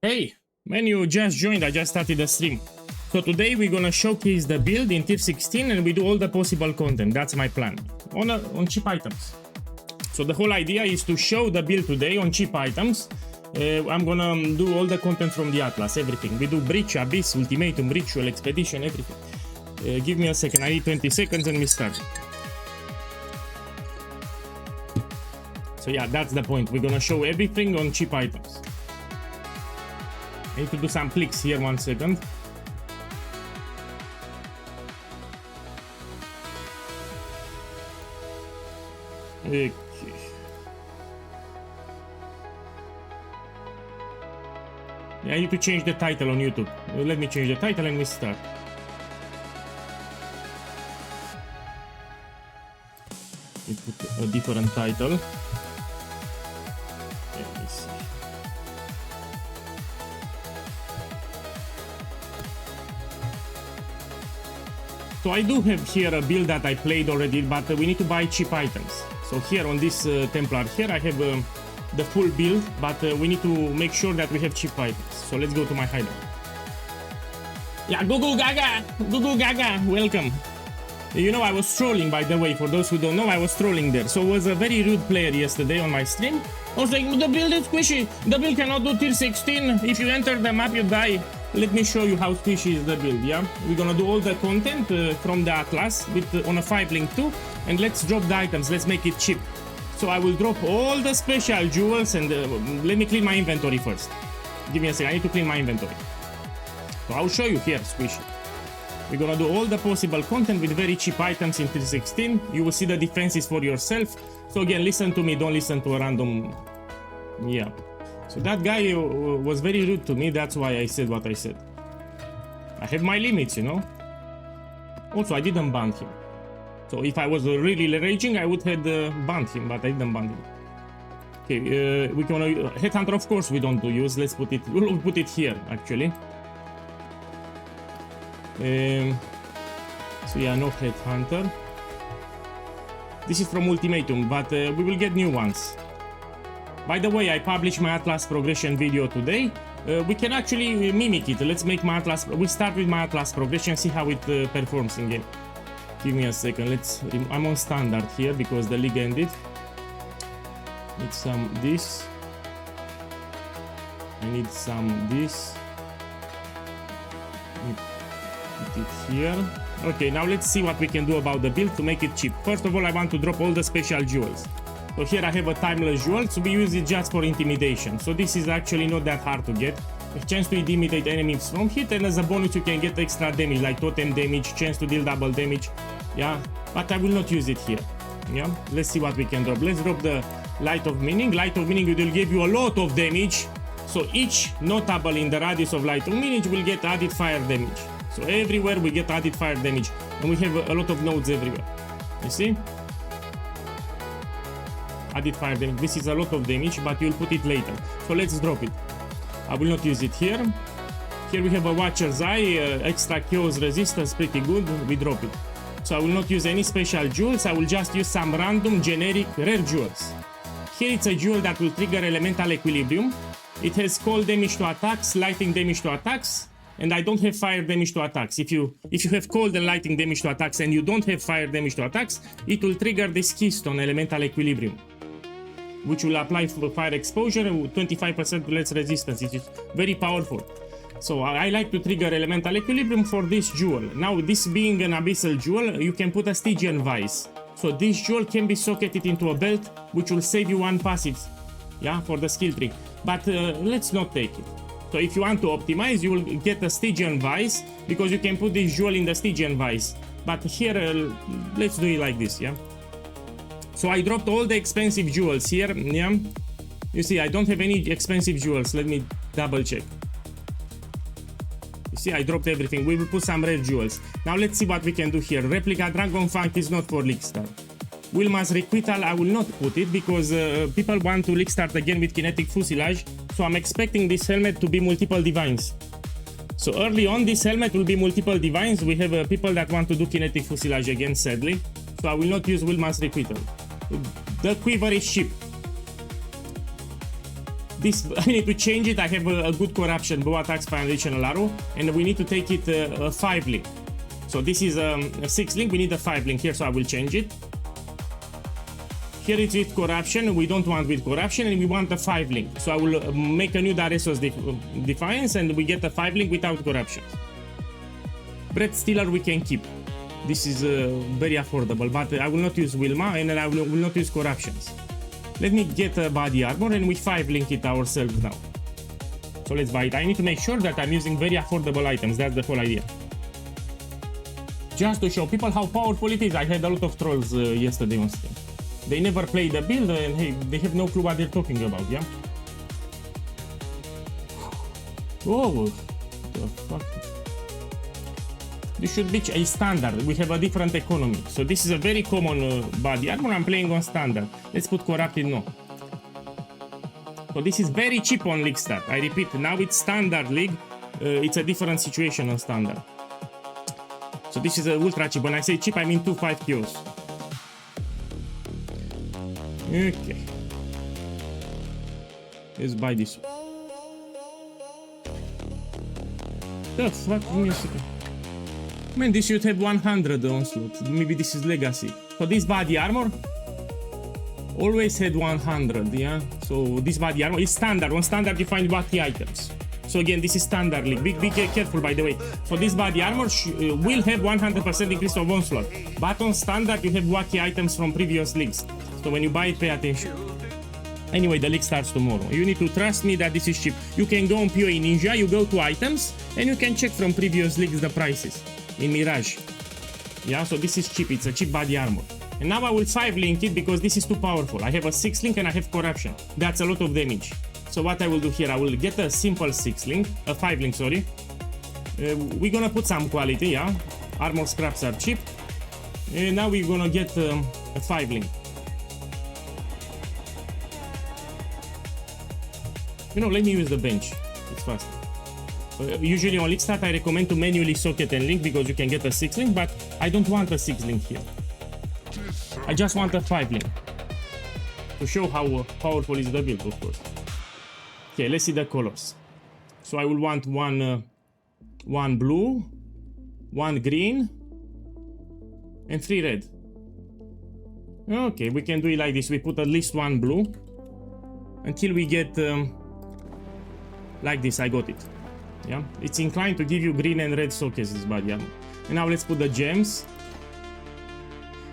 Hey, man, you just joined, I just started the stream. So today we're gonna showcase the build in tier 16 and we do all the possible content. That's my plan. On cheap items. So the whole idea is to show the build today on cheap items. I'm gonna do all the content from the Atlas, everything. We do Breach, Abyss, Ultimatum, Ritual, Expedition, everything. Give me a second, I need 20 seconds and we start. So yeah, that's the point. We're gonna show everything on cheap items. I need to do some clicks here, 1 second. Okay. Yeah, I need to change the title on YouTube. Let me change the title and we start. We put a different title. Let me see. So I do have here a build that I played already, but we need to buy cheap items. So here on this Templar here I have the full build, but we need to make sure that we have cheap items. So let's go to my hideout. Yeah, Gugu Gaga, welcome. You know, I was trolling, by the way, for those who don't know, I was trolling there. So I was a very rude player yesterday on my stream. I was like, the build is squishy, the build cannot do tier 16, if you enter the map you die. Let me show you how squishy is the build, yeah? We're gonna do all the content from the Atlas with on a 5 link too, and let's drop the items, let's make it cheap. So I will drop all the special jewels and let me clean my inventory first. Give me a second, I need to clean my inventory. So I'll show you here, squishy. We're gonna do all the possible content with very cheap items in tier 16. You will see the defenses for yourself. So again, listen to me, don't listen to a random... Yeah. So that guy was very rude to me, that's why I said what I said. I have my limits, you know. Also, I didn't ban him. So if I was really raging, I would have banned him, but I didn't ban him. Okay, we can Headhunter, of course we don't use. Let's put it, we'll put it here, actually. So yeah, no Headhunter. This is from Ultimatum, but we will get new ones. By the way, I published my Atlas progression video today. We can actually mimic it. Let's make my Atlas. We start with my Atlas progression, see how it performs in game. Give me a second. I'm on standard here because the league ended. Need some this. I need some this. Put it here. Okay, now let's see what we can do about the build to make it cheap. First of all, I want to drop all the special jewels. So here I have a timeless jewel, so we use it just for intimidation. So this is actually not that hard to get. A chance to intimidate enemies from hit, and as a bonus you can get extra damage like totem damage, chance to deal double damage. Yeah, but I will not use it here. Yeah, let's see what we can drop. Let's drop the Light of Meaning. Light of Meaning will give you a lot of damage. So each notable in the radius of Light of Meaning will get added fire damage. So everywhere we get added fire damage, and we have a lot of nodes everywhere. You see? Added fire damage. This is a lot of damage, but you'll put it later. So let's drop it. I will not use it here. Here we have a Watcher's Eye, extra chaos resistance, pretty good. We drop it. So I will not use any special jewels. I will just use some random generic rare jewels. Here it's a jewel that will trigger elemental equilibrium. It has cold damage to attacks, lightning damage to attacks, and I don't have fire damage to attacks. If you have cold and lightning damage to attacks and you don't have fire damage to attacks, it will trigger this keystone elemental equilibrium, which will apply for fire exposure with 25% less resistance. It is very powerful. So I like to trigger elemental equilibrium for this jewel. Now, this being an abyssal jewel, you can put a Stygian Vice. So this jewel can be socketed into a belt, which will save you one passive, yeah, for the skill tree. But let's not take it. So if you want to optimize, you will get a Stygian Vice, because you can put this jewel in the Stygian Vice. But here, let's do it like this, yeah. So I dropped all the expensive jewels here, yeah. You see, I don't have any expensive jewels. Let me double check. You see, I dropped everything. We will put some rare jewels. Now let's see what we can do here. Replica Dragon Funk is not for League Start. Wilma's Requital, I will not put it because people want to League Start again with Kinetic Fusilage. So I'm expecting this helmet to be multiple divines. So early on, this helmet will be multiple divines. We have people that want to do Kinetic Fusilage again, sadly. So I will not use Wilma's Requital. The quiver is cheap. This, I need to change it. I have a good corruption, bow attacks, foundational arrow, and we need to take it a 5 link. So this is a 6 link, we need a 5 link here, so I will change it. Here it's with corruption, we don't want with corruption, and we want a 5 link. So I will make a new Daresos Defiance, and we get a 5 link without corruption. Breath Stealer we can keep. This is very affordable, but I will not use Wilma, and I will not use corruptions. Let me get a body armor, and we 5 link it ourselves now. So let's buy it. I need to make sure that I'm using very affordable items, that's the whole idea. Just to show people how powerful it is. I had a lot of trolls yesterday on stream. They never play the build, and hey, they have no clue what they're talking about, yeah? Oh, the fuck? This should be a standard. We have a different economy. So this is a very common body armor. I'm playing on standard. Let's put corrupted, no. So this is very cheap on League Stat. I repeat, now it's standard league. It's a different situation on standard. So this is ultra cheap. When I say cheap, I mean 2.5 kilos. Okay. Let's buy this one. The fuck? Give me a second. Man, this should have 100 onslaught. Maybe this is legacy. So this body armor always had 100, yeah? So this body armor is standard. On standard you find wacky items. So again, this is standard league. Be careful, by the way. So this body armor will have 100% increase of onslaught. But on standard you have wacky items from previous leagues. So when you buy it, pay attention. Anyway, the league starts tomorrow. You need to trust me that this is cheap. You can go on PoE Ninja, you go to items, and you can check from previous leagues the prices in Mirage. Yeah, so this is cheap. It's a cheap body armor. And now I will 5 link it because this is too powerful. I have a 6 link and I have corruption. That's a lot of damage. So what I will do here, I will get a simple 6 link, a 5 link, sorry. We're gonna put some quality, yeah. Armor scraps are cheap. And now we're gonna get a 5 link. You know, let me use the bench. It's faster. Usually on League Start I recommend to manually socket and link because you can get a 6 link, but I don't want a 6 link here. I just want a 5 link. To show how powerful is the build, of course. Okay, let's see the colors. So I will want one blue, 1 green, and 3 red. Okay, we can do it like this. We put at least 1 blue until we get like this. I got it. Yeah, it's inclined to give you green and red sockets, this body armor. And now let's put the gems.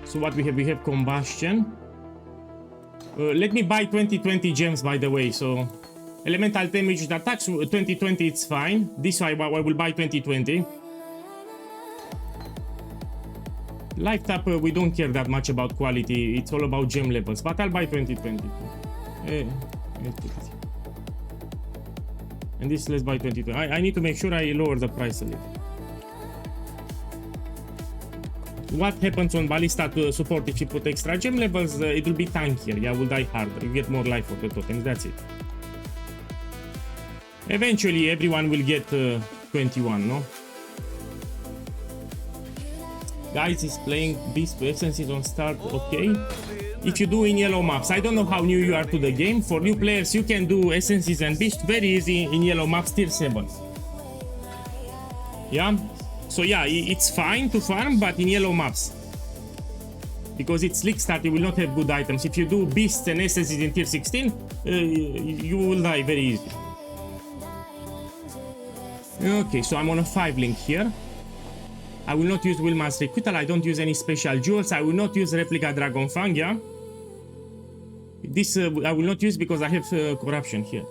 So what we have combustion. Let me buy 2020 gems, by the way. So elemental damage attacks 2020, it's fine. This I will buy 2020. Life tap, we don't care that much about quality. It's all about gem levels, but I'll buy 2020. And this, let's buy 2020. I need to make sure I lower the price a little. What happens on Ballista to support if you put extra gem levels? It will be tankier. Yeah, will die harder. You get more life for the totems. That's it. Eventually, everyone will get 21, no? Guys is playing Beast Essences on start, okay? If you do in yellow maps, I don't know how new you are to the game. For new players, you can do Essences and Beast very easy in yellow maps, tier 7. Yeah? So yeah, it's fine to farm, but in yellow maps. Because it's League Start, you will not have good items. If you do Beasts and Essences in tier 16, you will die very easy. Okay, so I'm on a 5 link here. I will not use Wilma's Requital, I don't use any special jewels, I will not use Replica Dragon Fang, yeah? This I will not use because I have corruption here.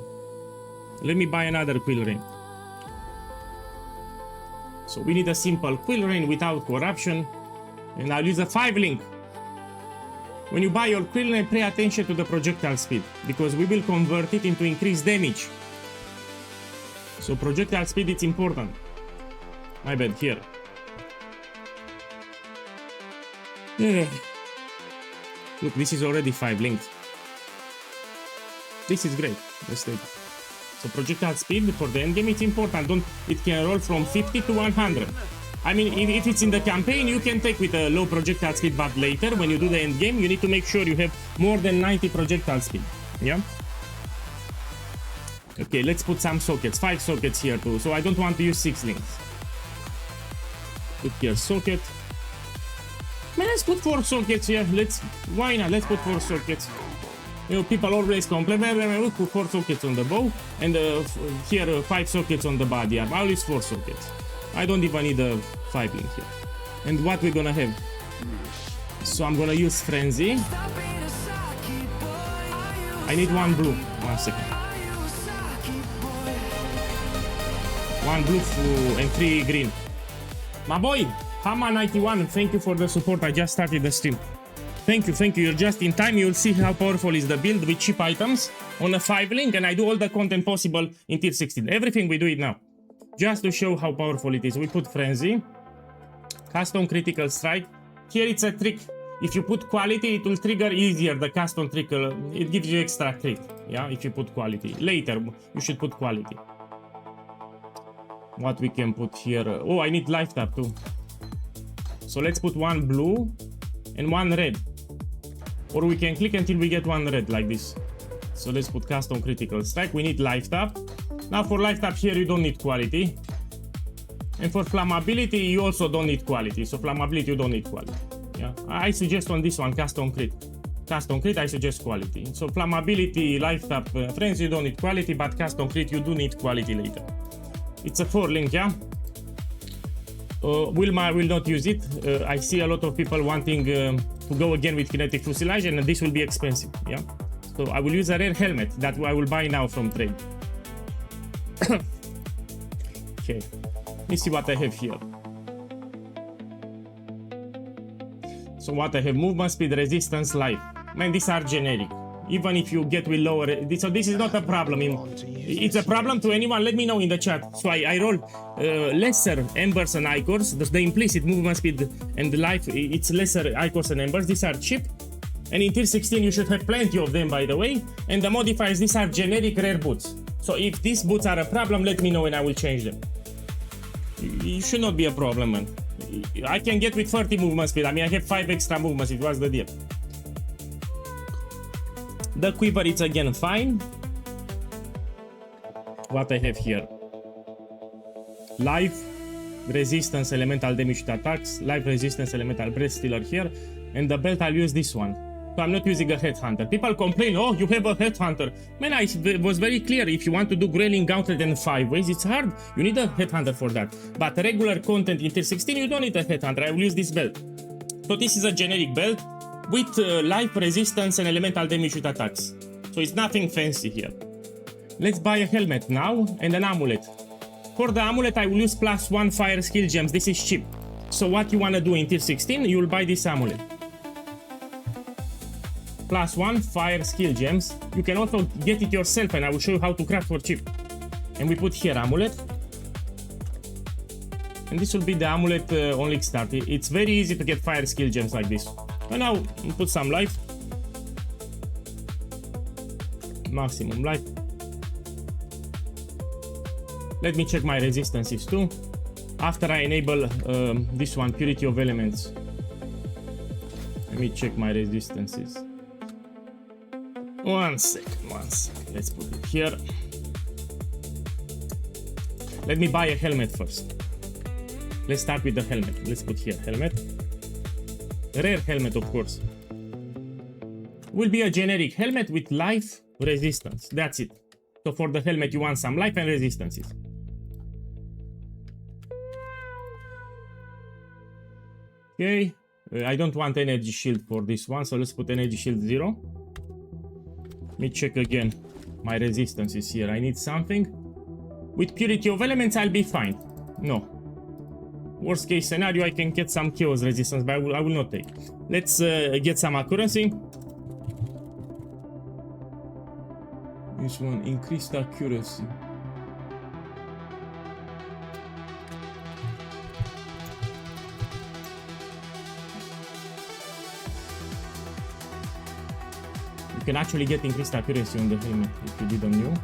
Let me buy another Quill Rain. So we need a simple Quill Rain without corruption. And I'll use a 5 link. When you buy your Quill Rain, pay attention to the projectile speed, because we will convert it into increased damage. So projectile speed, it's important. My bad, here. Yeah. Look, this is already 5 linked. This is great. Let's take it. So projectile speed for the endgame, it's important. It can roll from 50 to 100. I mean, if it's in the campaign, you can take with a low projectile speed, but later, when you do the endgame, you need to make sure you have more than 90 projectile speed. Yeah? Okay, let's put some sockets, 5 sockets here too, so I don't want to use 6 links. Put here socket. Man, let's put 4 sockets here. Why not? Let's put 4 sockets. You know, people always complain, we put 4 sockets on the bow, and here 5 sockets on the body arm. I'll use 4 sockets. I don't even need a 5 link here. And what we're gonna have? So I'm gonna use Frenzy. I need 1 blue. 1 second. 1 blue and 3 green. My boy, Hama91, thank you for the support. I just started the stream. Thank you, thank you. You're just in time. You'll see how powerful is the build with cheap items on a 5 link, and I do all the content possible in tier 16. Everything we do it now. Just to show how powerful it is. We put Frenzy. Custom Critical Strike. Here it's a trick. If you put quality, it will trigger easier the custom trick. It gives you extra crit. Yeah, if you put quality. Later, you should put quality. What we can put here? Oh, I need life tap too. So let's put 1 blue and 1 red. Or we can click until we get 1 red like this. So let's put Custom Critical Strike. We need life tap. Now for life tap here, you don't need quality. And for flammability, you also don't need quality. So flammability, you don't need quality. Yeah, I suggest on this one, Custom Crit. Custom Crit, I suggest quality. So flammability, life tap, friends, you don't need quality, but Custom Crit, you do need quality later. It's a 4 link, yeah? Wilma will not use it. I see a lot of people wanting to go again with kinetic fuselage, and this will be expensive, yeah? So I will use a rare helmet that I will buy now from trade. Okay, let me see what I have here. So what I have: movement speed, resistance, life. Man, these are generic. Even if you get with lower, so this is not a problem. It's a problem to anyone. Let me know in the chat. So I roll lesser embers and icors. The implicit movement speed and life, it's lesser icors and embers. These are cheap. And in tier 16 you should have plenty of them, by the way. And the modifiers, these are generic rare boots. So if these boots are a problem, let me know and I will change them. It should not be a problem, man. I can get with 30 movement speed. I mean, I have 5 extra movements. It was the deal. The quiver, it's again fine. What I have here: life, resistance, elemental damage to attacks, life, resistance, elemental breath stealer here, and the belt I'll use this one. So I'm not using a headhunter. People complain, oh, you have a headhunter. Man, I was very clear. If you want to do grailing gauntlet in 5 ways, it's hard. You need a headhunter for that. But regular content in tier 16, you don't need a headhunter. I will use this belt. So this is a generic belt with life, resistance, and elemental damage with attacks. So it's nothing fancy here. Let's buy a helmet now and an amulet. For the amulet, I will use +1 fire skill gems. This is cheap. So what you want to do in tier 16, you will buy this amulet. +1 fire skill gems. You can also get it yourself, and I will show you how to craft for cheap. And we put here amulet. And this will be the amulet on League Start. It's very easy to get fire skill gems like this. And now we put some life. Maximum life. Let me check my resistances too. After I enable this one, Purity of Elements. Let me check my resistances. One second. Let's put it here. Let me buy a helmet first. Let's start with the helmet. Let's put here helmet. Rare helmet, of course. Will be a generic helmet with life, resistance. That's it. So for the helmet, you want some life and resistances. Okay. I don't want energy shield for this one, so let's put energy shield 0. Let me check again my resistances here. I need something. With Purity of Elements, I'll be fine. No. Worst case scenario, I can get some chaos resistance, but I will not take. Let's get some accuracy. This one, increased accuracy. You can actually get increased accuracy on the helmet if you didn't know.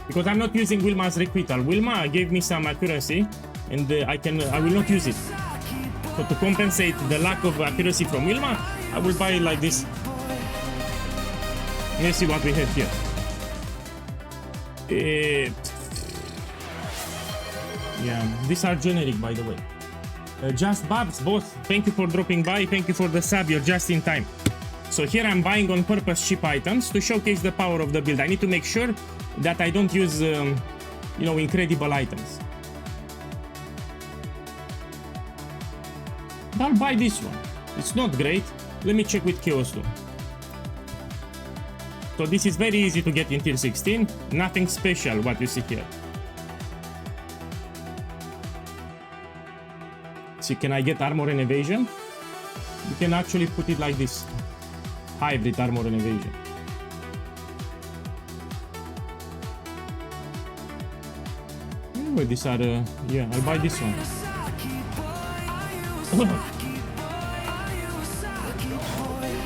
Because I'm not using Wilma's requital. Wilma gave me some accuracy, and I will not use it. So to compensate the lack of accuracy from Wilma, I will buy it like this. Let's see what we have here. Yeah, these are generic, by the way. Just Babs, both. Thank you for dropping by. Thank you for the sub. You're just in time. So here I'm buying on purpose cheap items to showcase the power of the build. I need to make sure that I don't use, you know, incredible items. I'll buy this one. It's not great. Let me check with Chaos 2. So this is very easy to get in tier 16. Nothing special what you see here. See, can I get armor and evasion? You can actually put it like this. Hybrid armor and evasion. Anyway, these are, yeah, I'll buy this one.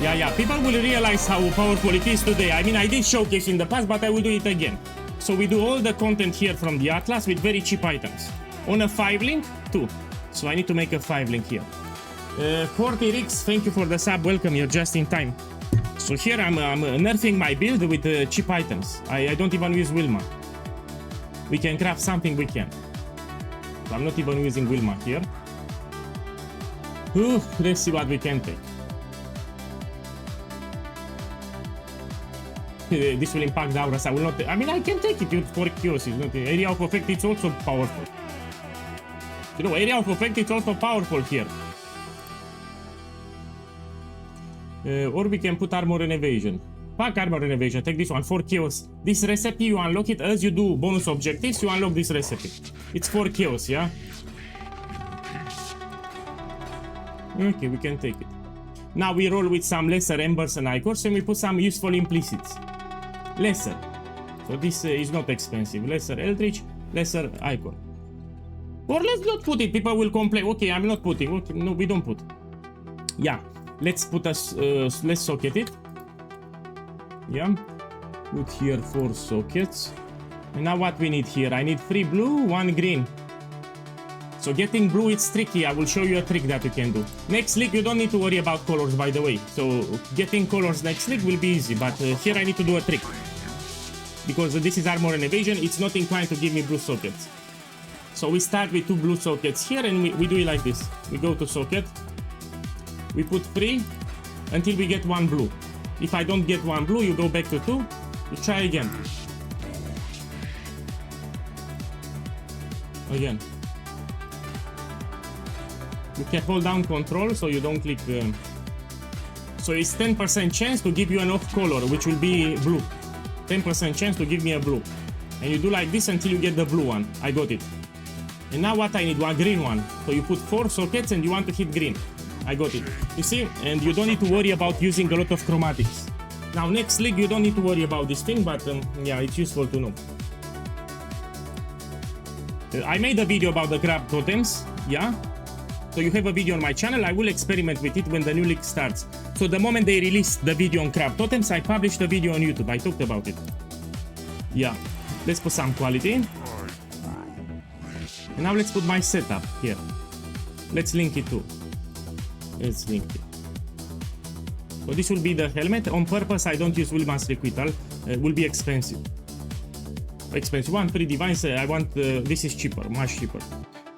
Yeah, people will realize how powerful it is today. I mean, I did showcase in the past, but I will do it again. So we do all the content here from the Atlas with very cheap items. On a 5 link, 2. So I need to make a 5 link here. 40 Rix, thank you for the sub, welcome, you're just in time. So here I'm nerfing my build with cheap items. I don't even use Wilma. We can craft something, we can. So I'm not even using Wilma here. Let's see what we can take. This will impact the auras. I will not. I mean, I can take it for chaos. It's not area of effect. It's also powerful. You know, area of effect. It's also powerful here. Or we can put armor and evasion. Pack armor and evasion. Take this one for chaos. This recipe you unlock it as you do bonus objectives. You unlock this recipe. It's for chaos, yeah. Okay, we can take it. Now we roll with some lesser embers and icors, and we put some useful implicits. Lesser. So this is not expensive. Lesser Eldritch, lesser icon. Or let's not put it. People will complain. Okay, I'm not putting. Okay, no, we don't put. Yeah, let's put us. Let's socket it. Yeah, put here 4 sockets. And now what we need here? I need 3 blue, 1 green. So getting blue, it's tricky. I will show you a trick that you can do. Next league, you don't need to worry about colors, by the way. So getting colors next league will be easy. But here I need to do a trick. Because this is armor and evasion, it's not inclined to give me blue sockets. So we start with 2 blue sockets here, and we do it like this. We go to socket. We put 3 until we get 1 blue. If I don't get 1 blue, you go back to 2. You try again. Again. You can hold down control so you don't click. So it's 10% chance to give you an off color, which will be blue. 10% chance to give me a blue. And you do like this until you get the blue one. I got it. And now what I need? 1 green one. So you put 4 sockets and you want to hit green. I got it. You see? And you don't need to worry about using a lot of chromatics. Now next league you don't need to worry about this thing, but yeah, it's useful to know. I made a video about the crab totems, yeah? So you have a video on my channel. I will experiment with it when the new league starts. So the moment they release the video on crab totems, I published the video on YouTube. I talked about it. Yeah. Let's put some quality. And now let's put my setup here. Let's link it too. Let's link it. So this will be the helmet. On purpose, I don't use Wilman's Requital. It will be expensive. Expensive. 1 free divines. I want this is cheaper, much cheaper.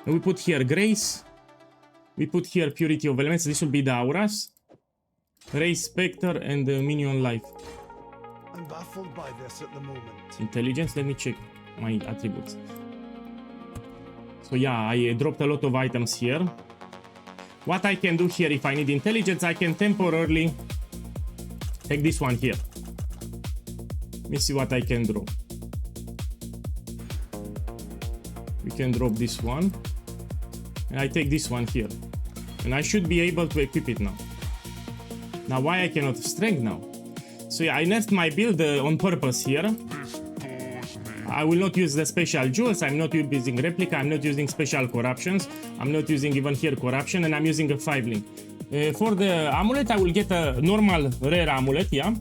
And we put here Grace. We put here Purity of Elements. This will be the auras. Race Spectre and Minion Life. I'm baffled by this at the moment. Intelligence. Let me check my attributes. So yeah, I dropped a lot of items here. What I can do here, if I need intelligence, I can temporarily take this one here. Let me see what I can draw. We can drop this one. And I take this one here. And I should be able to equip it now. Now why I cannot strength now? So yeah, I nerfed my build on purpose here. I will not use the special jewels, I'm not using replica, I'm not using special corruptions, I'm not using even here corruption, and I'm using a 5 link. For the amulet, I will get a normal rare amulet, yeah?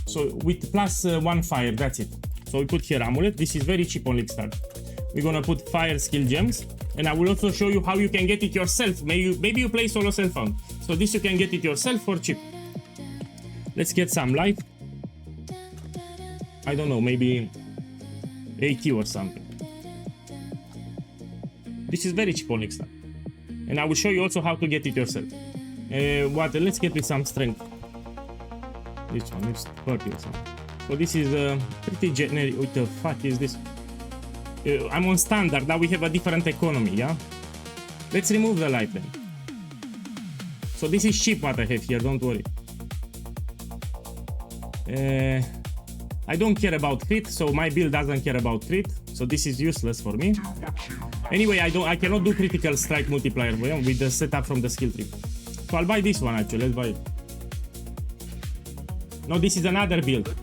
So with plus 1 fire, that's it. So we put here amulet, this is very cheap on League Start. We're gonna put fire skill gems, and I will also show you how you can get it yourself. Maybe you play solo self-found. So this you can get it yourself for cheap. Let's get some light. I don't know, maybe 80 or something. This is very cheap on Lickstar. And I will show you also how to get it yourself. Let's get with some strength. This one is 30 or something. So this is pretty generic. What the fuck is this? I'm on standard, now we have a different economy, yeah? Let's remove the light then. So this is cheap what I have here, don't worry. I don't care about crit, so my build doesn't care about crit. So this is useless for me. Anyway, I cannot do critical strike multiplier with the setup from the skill tree. So I'll buy this one actually, let's buy it. No, this is another build.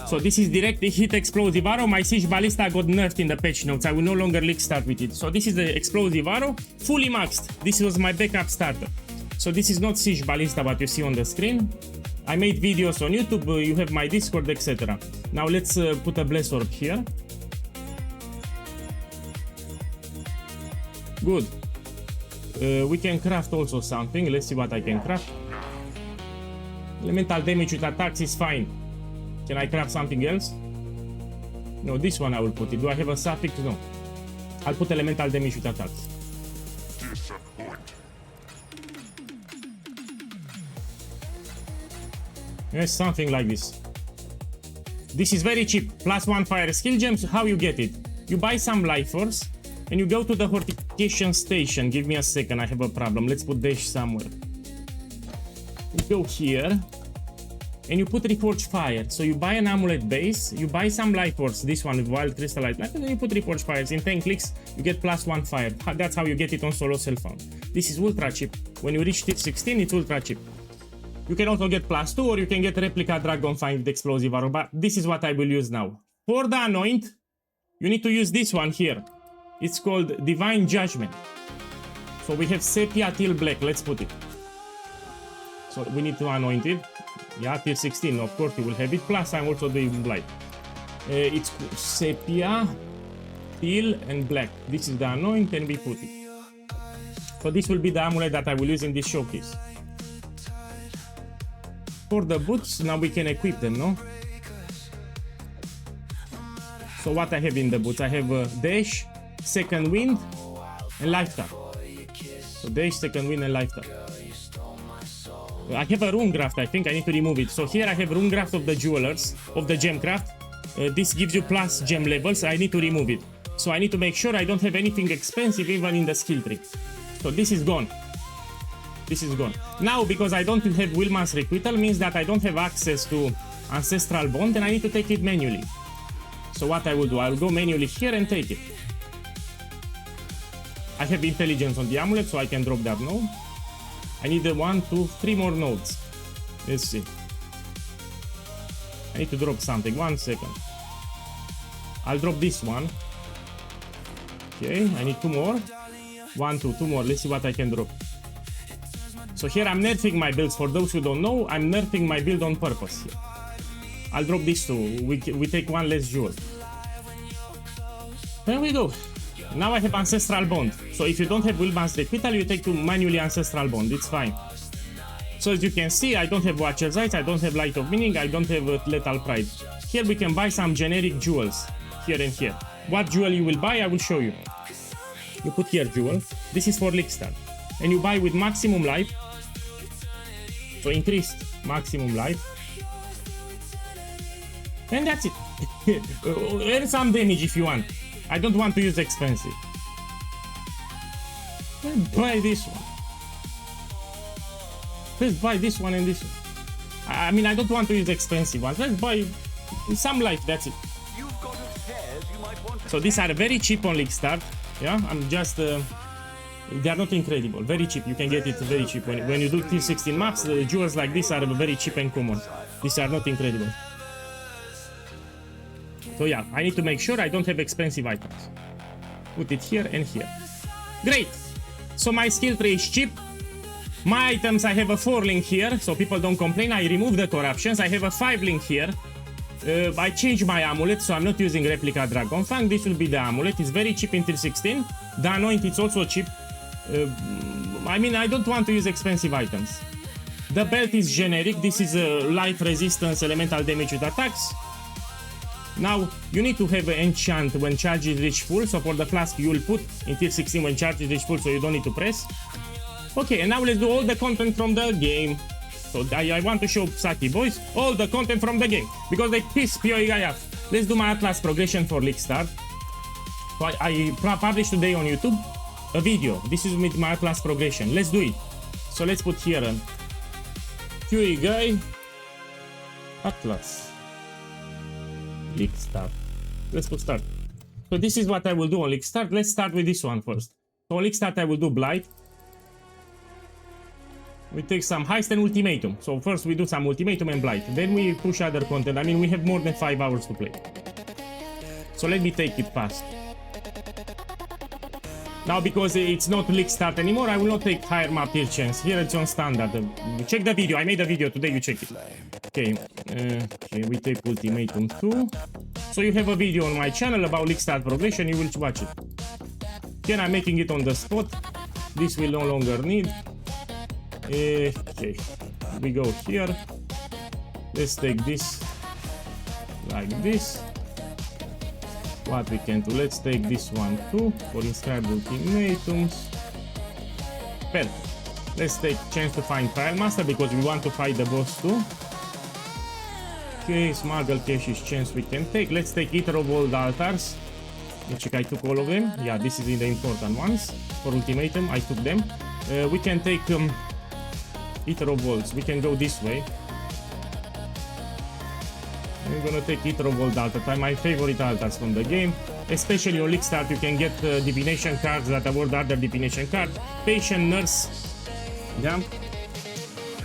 So this is direct hit explosive arrow. My siege ballista got nerfed in the patch notes. I will no longer lick start with it. So this is the explosive arrow, fully maxed. This was my backup starter. So this is not siege ballista what you see on the screen. I made videos on YouTube, you have my Discord, etc. Now let's put a bless orb here. Good. We can craft also something. Let's see what I can craft. Elemental damage with attacks is fine. Can I craft something else? No, this one I will put it. Do I have a suffix? No. I'll put elemental damage with attacks. Yes, something like this. This is very cheap. +1 fire skill gems. How you get it? You buy some life force and you go to the fortification station. Give me a second, I have a problem. Let's put dash somewhere. You go here and you put reforged fire. So you buy an amulet base, you buy some life force, this one with wild crystallite life, and then you put reforged fires. In 10 clicks you get +1 fire. That's how you get it on solo self-found. This is ultra cheap. When you reach T16 it's ultra cheap. You can also get +2 or you can get replica dragon fang with explosive arrow, but this is what I will use now. For the anoint, you need to use this one here. It's called Divine Judgment. So we have sepia till black, let's put it. So we need to anoint it. Yeah, tier 16, of course you will have it. Plus I'm also doing blight. It's sepia, teal and black. This is the anoint and we put it. So this will be the amulet that I will use in this showcase. For the boots, now we can equip them, no? So what I have in the boots? I have dash, second wind and life tap. So dash, second wind and life tap. I have a rune graft, I think I need to remove it. So here I have rune graft of the jewelers, of the gem craft. This gives you plus gem levels, I need to remove it. So I need to make sure I don't have anything expensive even in the skill tree. So this is gone. This is gone. Now because I don't have Wilman's Requital means that I don't have access to Ancestral Bond and I need to take it manually. So what I will do, I will go manually here and take it. I have intelligence on the amulet so I can drop that node. I need 1, 2, 3 more nodes. Let's see. I need to drop something. 1 second. I'll drop this one. Okay, I need 2 more. 1, 2, 2 more. Let's see what I can drop. So here I'm nerfing my builds. For those who don't know, I'm nerfing my build on purpose here. I'll drop these 2. We take 1 less jewel. There we go. Now I have Ancestral Bond. So if you don't have Wilman's Requital, you take to manually Ancestral Bond. It's fine. So as you can see, I don't have Watcher's Eyes, I don't have Light of Meaning, I don't have Lethal Pride. Here we can buy some generic jewels. Here and here. What jewel you will buy, I will show you. You put here jewel. This is for Lickstar. And you buy with maximum life. So increased maximum life. And that's it. Earn some damage if you want. I don't want to use expensive. Buy this one. Let's buy this one and this one. I mean, I don't want to use expensive ones. Let's buy some life, that's it. So these are very cheap on Lickstar. Yeah, I'm just... they are not incredible. Very cheap. You can get it very cheap. When you do T16 maps, the jewels like this are very cheap and common. These are not incredible. So yeah, I need to make sure I don't have expensive items. Put it here and here. Great! So my skill tree is cheap. My items, I have a 4 link here, so people don't complain. I remove the corruptions. I have a 5 link here. I changed my amulet, so I'm not using replica Dragon Fang. This will be the amulet. It's very cheap in tier 16. The anoint is also cheap. I mean, I don't want to use expensive items. The belt is generic. This is light resistance, elemental damage with attacks. Now you need to have an enchant when charge is reached full, so for the flask you will put in tier 16 when charge is reached full, so you don't need to press. Okay, and now let's do all the content from the game. So I want to show Saki boys all the content from the game, because they piss PoE guy off. Let's do my Atlas progression for League Start. So I published today on YouTube a video. This is with my Atlas progression. Let's do it. So let's put here a PoE guy Atlas League Start. Let's put start. So this is what I will do on League Start. Let's start with this one first. So on League Start I will do Blight. We take some heist and ultimatum. So first we do some ultimatum and Blight. Then we push other content. I mean, we have more than 5 hours to play. So let me take it fast. Now, because it's not League Start anymore, I will not take higher map tier chance. Here it's on standard. Check the video. I made a video today. You check it. Okay. Okay, we take ultimatum 2. So you have a video on my channel about League Start progression. You will watch it. Here I'm making it on the spot. This will no longer need. Okay, we go here. Let's take this like this. What we can do? Let's take this one too for inscribed ultimatums. Perfect. Let's take chance to find Trial Master because we want to fight the boss too. Okay, smuggle cache is chance we can take. Let's take Eater of Old Altars. Let's check. I took all of them. Yeah, this is in the important ones for ultimatum. I took them. We can take Eater of Worlds. We can go this way. I'm gonna take Eater of World Altar. My favorite altars from the game. Especially on League Start, you can get divination cards that award other divination cards. Patient Nurse. Yeah.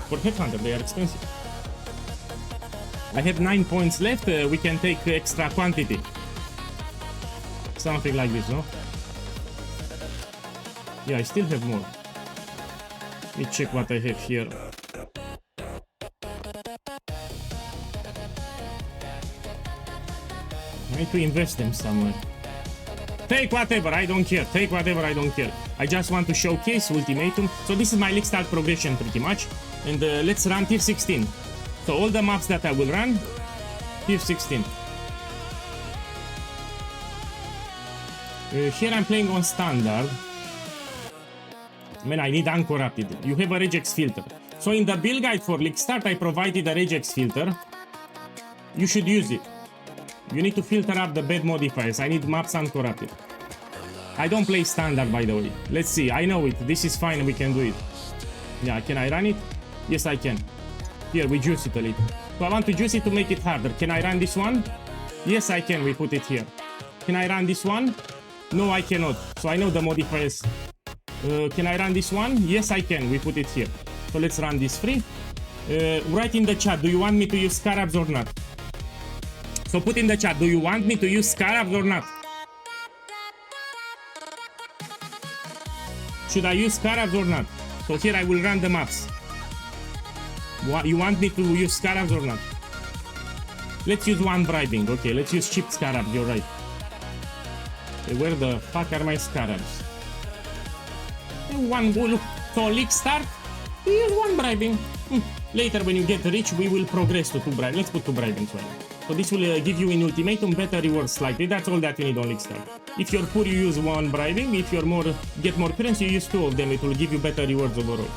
For Headhunter, they are expensive. I have 9 points left. We can take extra quantity. Something like this, no? Yeah, I still have more. Let me check what I have here. I need to invest them somewhere. Take whatever, I don't care. Take whatever, I don't care. I just want to showcase ultimatum. So this is my League Start progression pretty much. And let's run tier 16. So all the maps that I will run, tier 16. Here I'm playing on standard. Man, I need uncorrupted. You have a regex filter. So in the build guide for League Start, I provided a regex filter. You should use it. You need to filter up the bad modifiers. I need maps uncorrupted. I don't play standard, by the way. Let's see. I know it. This is fine. We can do it. Yeah, can I run it? Yes, I can. Here, we juice it a little. So I want to juice it to make it harder. Can I run this one? Yes, I can. We put it here. Can I run this one? No, I cannot. So I know the modifiers. Can I run this one? Yes, I can. We put it here. So let's run this free. Write in the chat, do you want me to use scarabs or not? So put in the chat, do you want me to use scarabs or not? Should I use scarabs or not? So here I will run the maps. You want me to use scarabs or not? Let's use one bribing. Okay, let's use cheap scarabs. You're right. Okay, where the fuck are my scarabs? One go. Look. So League Start. Use one bribing. Later, when you get rich, we will progress to 2 bribing. Let's put 2 bribings. So this will give you in ultimatum better rewards slightly. That's all that you need on League Start. If you're poor, you use 1 bribing. If you're more get more currency, you use 2 of them. It will give you better rewards overall.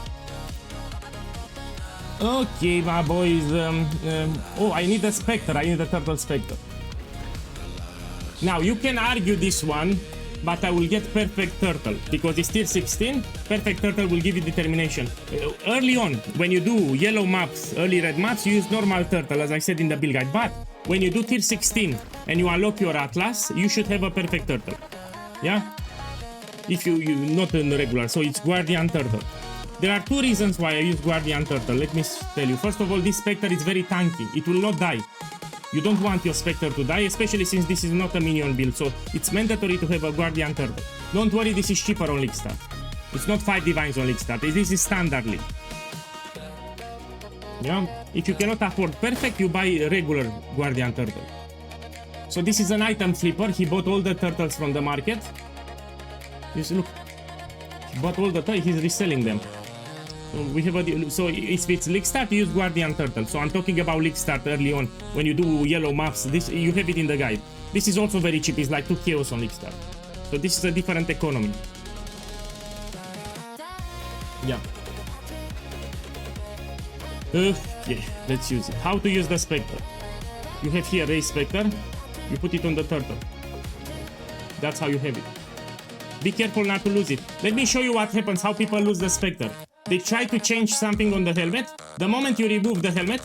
Okay, my boys. Oh, I need a Spectre. I need a Turtle Spectre. Now, you can argue this one, but I will get Perfect Turtle. Because it's tier 16, Perfect Turtle will give you determination. Early on, when you do yellow maps, early red maps, you use normal Turtle, as I said in the build guide. But when you do tier 16 and you unlock your Atlas, you should have a Perfect Turtle. Yeah? If you not in the regular, so it's Guardian Turtle. There are 2 reasons why I use Guardian Turtle. Let me tell you. First of all, this Spectre is very tanky. It will not die. You don't want your Spectre to die, especially since this is not a minion build, so it's mandatory to have a Guardian Turtle. Don't worry, this is cheaper on League Start. It's not 5 Divines on League Start, this is standard League. Yeah? If you cannot afford Perfect, you buy a regular Guardian Turtle. So this is an item flipper. He bought all the turtles from the market. Just look. He bought all the turtles, he's reselling them. We have so if it's league start, you use Guardian Turtle. So I'm talking about league start early on when you do yellow maps. This you have it in the guide. This is also very cheap. It's like 2 chaos on league start. So this is a different economy. Yeah. Okay, let's use it. How to use the Spectre? You have here a Spectre. You put it on the turtle. That's how you have it. Be careful not to lose it. Let me show you what happens, how people lose the Spectre. They try to change something on the helmet. The moment you remove the helmet,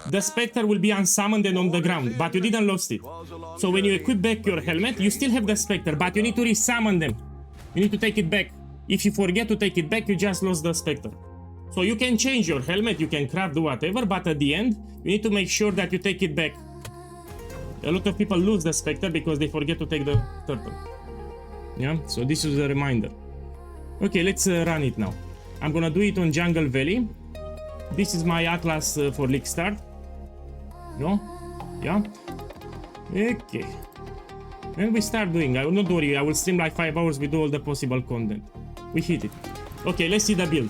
the Spectre will be unsummoned and on the ground, but you didn't lose it. So when you equip back your helmet, you still have the Spectre, but you need to resummon them. You need to take it back. If you forget to take it back, you just lost the Spectre. So you can change your helmet, you can craft, do whatever, but at the end, you need to make sure that you take it back. A lot of people lose the Spectre because they forget to take the turtle. Yeah, so this is a reminder. Okay, let's run it now. I'm gonna do it on Jungle Valley. This is my Atlas for League Start. No? Yeah? Okay. And we start doing. Don't worry, I will stream like 5 hours with all the possible content. We hit it. Okay, let's see the build.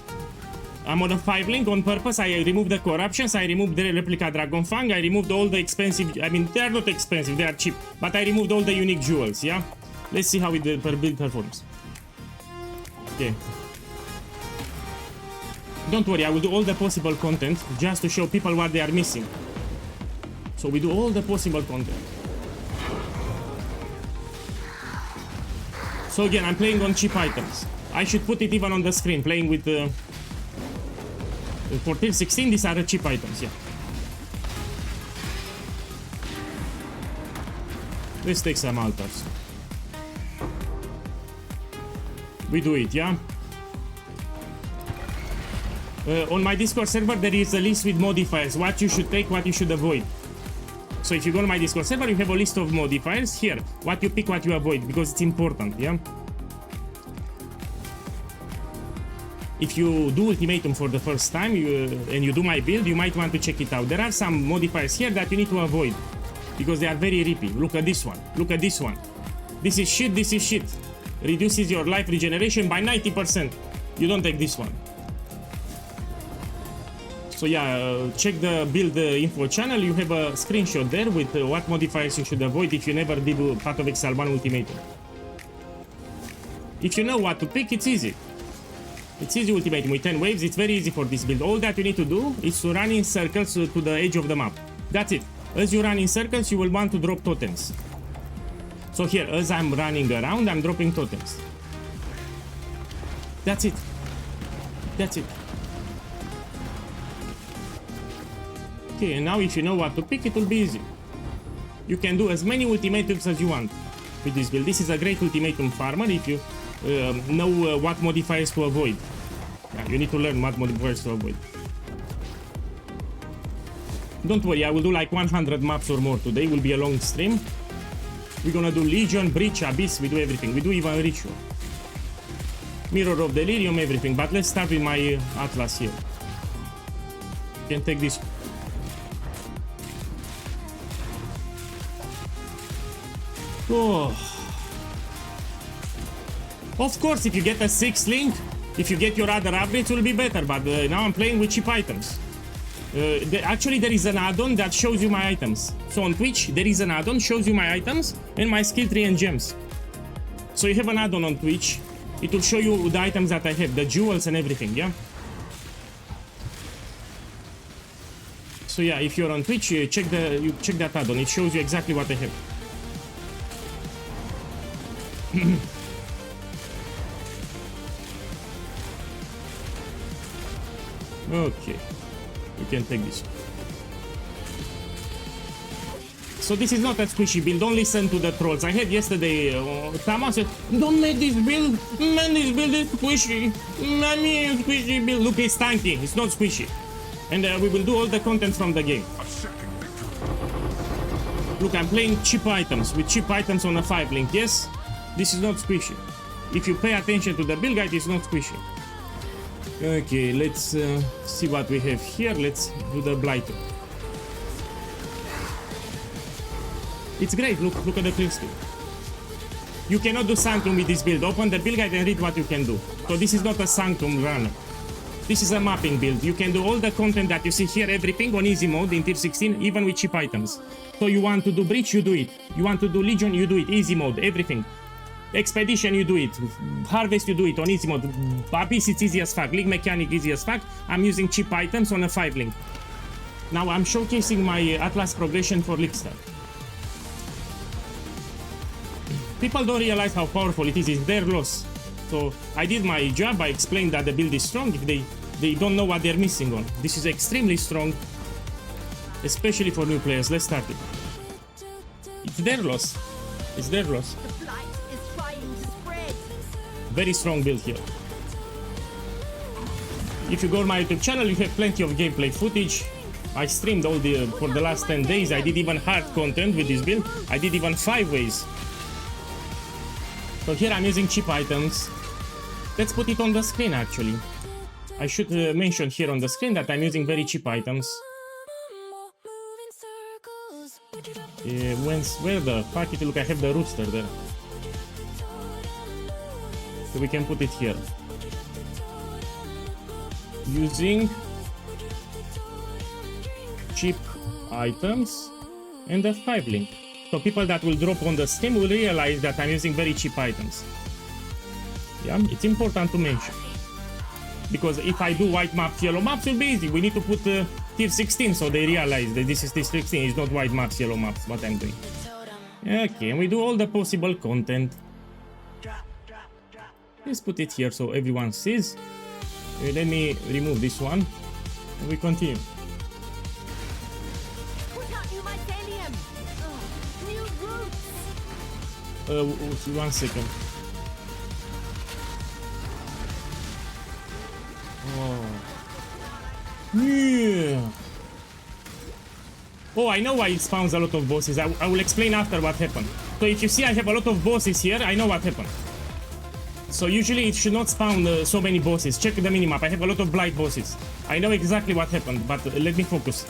I'm on a 5 link on purpose. I removed the corruptions, I removed the replica Dragon Fang, I removed all the expensive, I mean, they are not expensive, they are cheap, but I removed all the unique jewels, yeah? Let's see how the build performs. Okay. Don't worry, I will do all the possible content just to show people what they are missing. So we do all the possible content. So again, I'm playing on cheap items. I should put it even on the screen, playing with for Tier 16, these are the cheap items, yeah. Let's take some altars. We do it, yeah? On my Discord server, there is a list with modifiers, what you should take, what you should avoid. So if you go on my Discord server, you have a list of modifiers here, what you pick, what you avoid, because it's important, yeah? If you do Ultimatum for the first time and you do my build, you might want to check it out. There are some modifiers here that you need to avoid because they are very rippy. Look at this one. Look at this one. This is shit. This is shit. Reduces your life regeneration by 90%. You don't take this one. So yeah, check the build info channel. You have a screenshot there with what modifiers you should avoid if you never did Path of Exile 1 Ultimatum. If you know what to pick, it's easy. It's easy Ultimatum with 10 waves, it's very easy for this build. All that you need to do is to run in circles to the edge of the map. That's it. As you run in circles, you will want to drop totems. So here, as I'm running around, I'm dropping totems. That's it. That's it. Okay, and now if you know what to pick, it will be easy. You can do as many ultimatums as you want with this build. This is a great ultimatum farmer if you know what modifiers to avoid. Yeah, you need to learn what modifiers to avoid. Don't worry, I will do like 100 maps or more today. It will be a long stream. We're gonna do Legion, Breach, Abyss, we do everything. We do even Ritual. Mirror of Delirium, everything. But let's start with my Atlas here. You can take this. Oh. Of course, if you get a 6th link, if you get your other upgrades, it will be better. But now I'm playing with cheap items. Actually, there is an add-on that shows you my items. So on Twitch, there is an add-on shows you my items and my skill tree and gems. So you have an add-on on Twitch. It will show you the items that I have, the jewels and everything, yeah? So yeah, if you're on Twitch, you check that add-on. It shows you exactly what I have. Okay, we can take this. So this is not a squishy build, don't listen to the trolls. I had yesterday, Tama said, don't make this build, man, this build is squishy. Mommy, squishy build. Look, it's tanky, it's not squishy. And we will do all the content from the game. Look, I'm playing cheap items, with cheap items on a 5 link, yes? This is not squishy. If you pay attention to the build guide, it's not squishy. Okay, let's see what we have here. Let's do the Blight. It's great, look at the clear speed. You cannot do Sanctum with this build. Open the build guide and read what you can do. So this is not a Sanctum runner. This is a mapping build. You can do all the content that you see here, everything on easy mode in tier 16, even with cheap items. So you want to do breach, you do it. You want to do legion, you do it. Easy mode, everything. Expedition, you do it. Harvest, you do it on easy mode. Abyss, it's easy as fuck. League mechanic, easy as fuck. I'm using cheap items on a 5 link. Now I'm showcasing my Atlas progression for League Start. People don't realize how powerful it is. It's their loss. So I did my job. I explained that the build is strong. If they don't know what they're missing on. This is extremely strong, especially for new players. Let's start it. It's their loss. It's their loss. The blight is trying to spread. Very strong build here. If you go on my YouTube channel, you have plenty of gameplay footage. I streamed all for the last 10 days. I did even hard content with this build. I did even 5 ways. So here I'm using cheap items. Let's put it on the screen actually. I should mention here on the screen that I'm using very cheap items. Where the fuck it? Look, I have the rooster there. So we can put it here. Using cheap items and the 5 link. So people that will drop on the stream will realize that I'm using very cheap items. Yeah, it's important to mention. Because if I do white maps, yellow maps will be easy. We need to put tier 16 so they realize that this is tier 16. It's not white maps, yellow maps, what I'm doing. Okay, and we do all the possible content. Let's put it here so everyone sees. Let me remove this one. And we continue. One second. Oh. Yeah. Oh, I know why it spawns a lot of bosses. I will explain after what happened. So if you see I have a lot of bosses here, I know what happened. So usually it should not spawn so many bosses. Check the minimap. I have a lot of blight bosses. I know exactly what happened, but let me focus.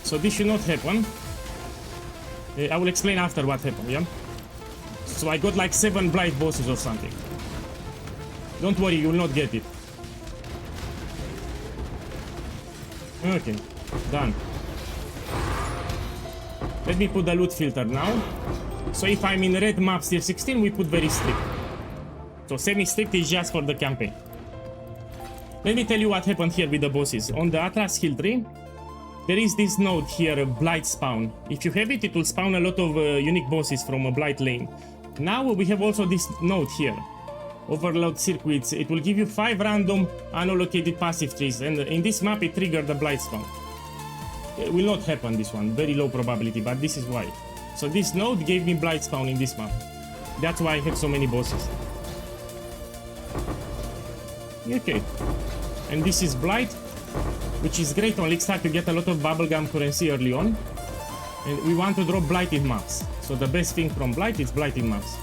So this should not happen. I will explain after what happened, yeah? So I got like 7 blight bosses or something. Don't worry, you will not get it. Okay, done. Let me put the loot filter now. So if I'm in red maps tier 16, we put very strict. So semi-strict is just for the campaign. Let me tell you what happened here with the bosses. On the Atlas Hill tree, there is this node here, Blight spawn. If you have it, it will spawn a lot of unique bosses from a Blight lane. Now we have also this node here, Overload Circuits. It will give you 5 random unallocated passive trees, and in this map it triggered the Blight spawn. It will not happen, this one, very low probability, but this is why. So this node gave me Blight spawn in this map. That's why I have so many bosses. Okay, and this is Blight, which is great on League Start to get a lot of bubblegum currency early on. And we want to drop blighted maps. So the best thing from Blight is blighted maps.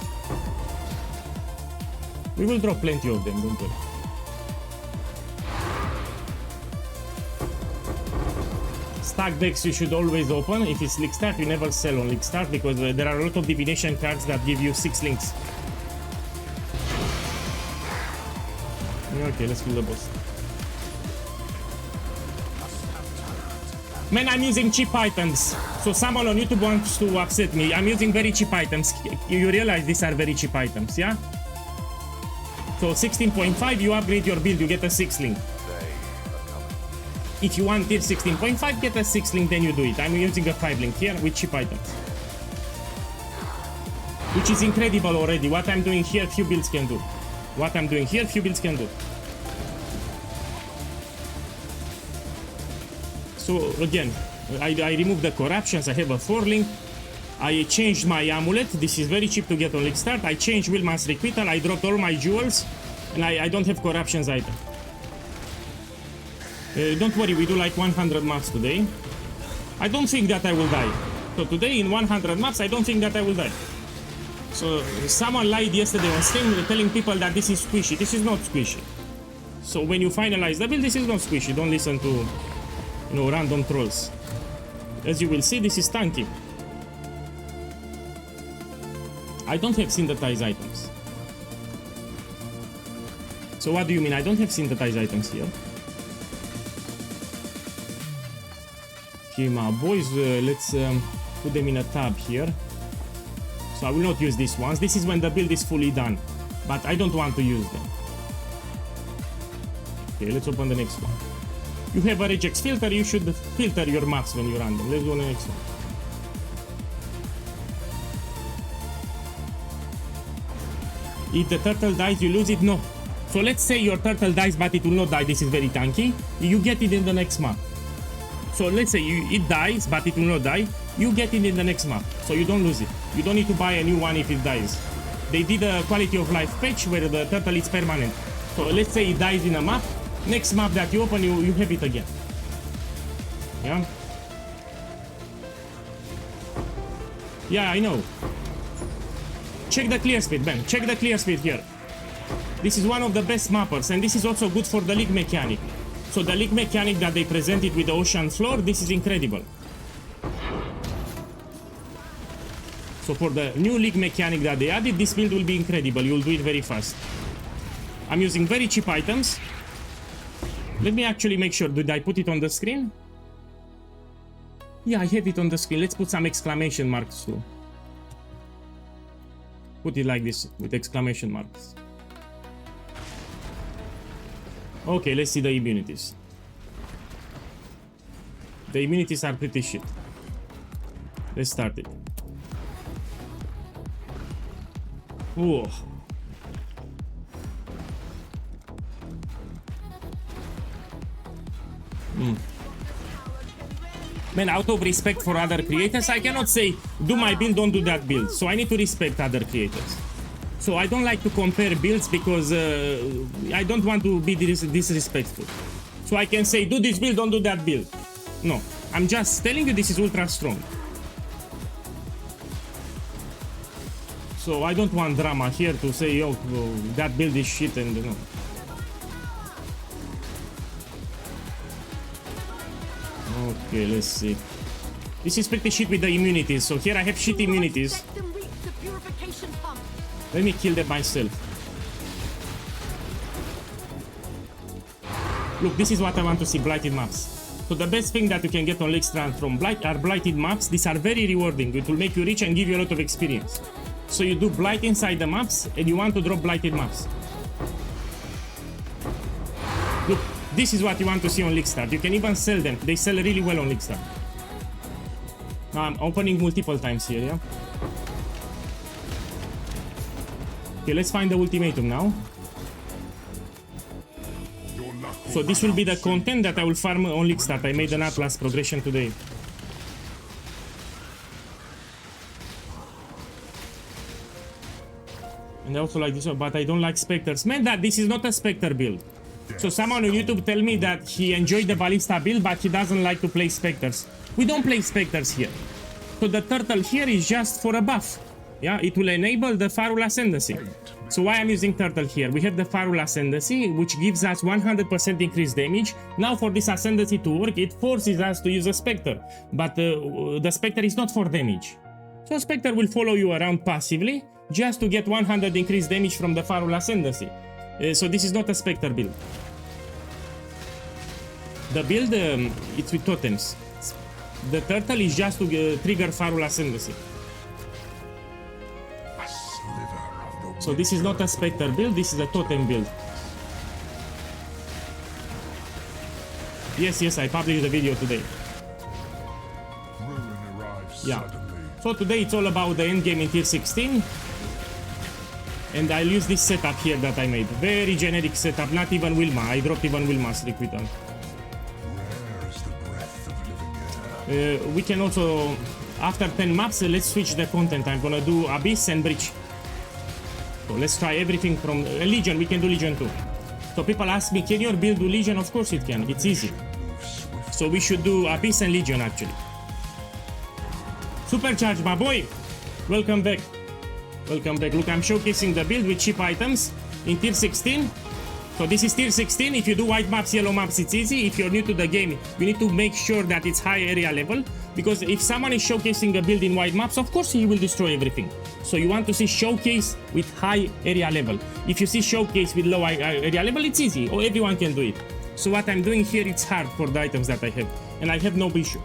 We will drop plenty of them, don't worry. Stack decks you should always open. If it's League Start, you never sell on League Start because there are a lot of divination cards that give you 6 links. Okay, let's kill the boss. Man, I'm using cheap items. So someone on YouTube wants to upset me. I'm using very cheap items. You realize these are very cheap items, yeah? So 16.5, you upgrade your build, you get a 6 link. If you want tier 16.5, get a 6 link, then you do it. I'm using a 5 link here with cheap items. Which is incredible already. What I'm doing here, few builds can do. What I'm doing here, few builds can do. So again, I removed the corruptions. I have a 4 link. I changed my amulet. This is very cheap to get on League Start. I changed Wilman's Requital. I dropped all my jewels. And I don't have corruptions either. Don't worry, we do like 100 maps today. I don't think that I will die. So today in 100 maps, I don't think that I will die. So someone lied yesterday on stream telling people that this is squishy. This is not squishy. So when you finalize the build, this is not squishy. Don't listen to, you know, random trolls. As you will see, this is tanky. I don't have synthesized items. So what do you mean? I don't have synthesized items here. Okay, my boys, let's put them in a tab here. So I will not use these ones. This is when the build is fully done, but I don't want to use them. Okay, let's open the next one. You have a regex filter, you should filter your maps when you run them. Let's go on the next one. If the turtle dies, you lose it? No. So let's say your turtle dies, but it will not die. This is very tanky. You get it in the next map. So let's say it dies, but it will not die. You get it in the next map, so you don't lose it. You don't need to buy a new one if it dies. They did a quality of life patch where the turtle is permanent. So let's say it dies in a map. Next map that you open, you have it again. Yeah? Yeah, I know. Check the clear speed, Ben. Check the clear speed here. This is one of the best mappers, and this is also good for the league mechanic. So the league mechanic that they presented with the ocean floor, this is incredible. So for the new league mechanic that they added, this build will be incredible. You'll do it very fast. I'm using very cheap items. Let me actually make sure. Did I put it on the screen? Yeah, I have it on the screen. Let's put some exclamation marks too. Put it like this, with exclamation marks. Okay, let's see the immunities. The immunities are pretty shit. Let's start it. Whoa. Man, out of respect for other creators, I cannot say, do my build, don't do that build. So I need to respect other creators. So I don't like to compare builds because I don't want to be disrespectful. So I can say, do this build, don't do that build. No, I'm just telling you this is ultra strong. So I don't want drama here to say, oh, that build is shit and no. Okay, let's see. This is pretty shit with the immunities. So here I have shit immunities. Let me kill them myself. Look, this is what I want to see, blighted maps. So the best thing that you can get on League Strand from Blight are blighted maps. These are very rewarding. It will make you rich and give you a lot of experience. So you do blight inside the maps and you want to drop blighted maps. Look, this is what you want to see on League Strand. You can even sell them. They sell really well on League Strand. Now I'm opening multiple times here, yeah? Okay, let's find the ultimatum now. So this will be the content that I will farm on League Start. I made an Atlas progression today. And I also like this one, but I don't like Spectres. Man, that this is not a Spectre build. So someone on YouTube tell me that he enjoyed the Ballista build, but he doesn't like to play Spectres. We don't play Spectres here. So the turtle here is just for a buff. Yeah, it will enable the Farul Ascendancy. So why I'm using turtle here? We have the Farul Ascendancy, which gives us 100% increased damage. Now for this Ascendancy to work, it forces us to use a Spectre. But the Spectre is not for damage. So Spectre will follow you around passively, just to get 100 increased damage from the Farul Ascendancy. So this is not a Spectre build. The build, it's with totems. The turtle is just to trigger Farul Ascendancy. So this is not a Spectre build, this is a totem build. Yes, I published the video today. Yeah. So today it's all about the endgame in tier 16. And I'll use this setup here that I made. Very generic setup, not even Wilma. I dropped even Wilma's Liquidon. We can also, after 10 maps, let's switch the content. I'm gonna do Abyss and Breach. So let's try everything from Legion. We can do Legion too. So people ask me, can your build do Legion? Of course it can. It's easy. So we should do Abyss and Legion actually. Supercharge, my boy. Welcome back. Welcome back. Look, I'm showcasing the build with cheap items in tier 16. So this is tier 16. If you do white maps, yellow maps, it's easy. If you're new to the game, you need to make sure that it's high area level. Because if someone is showcasing a build in white maps, of course he will destroy everything. So you want to see showcase with high area level. If you see showcase with low area level, it's easy, or everyone can do it. So what I'm doing here, it's hard for the items that I have, and I have no issue.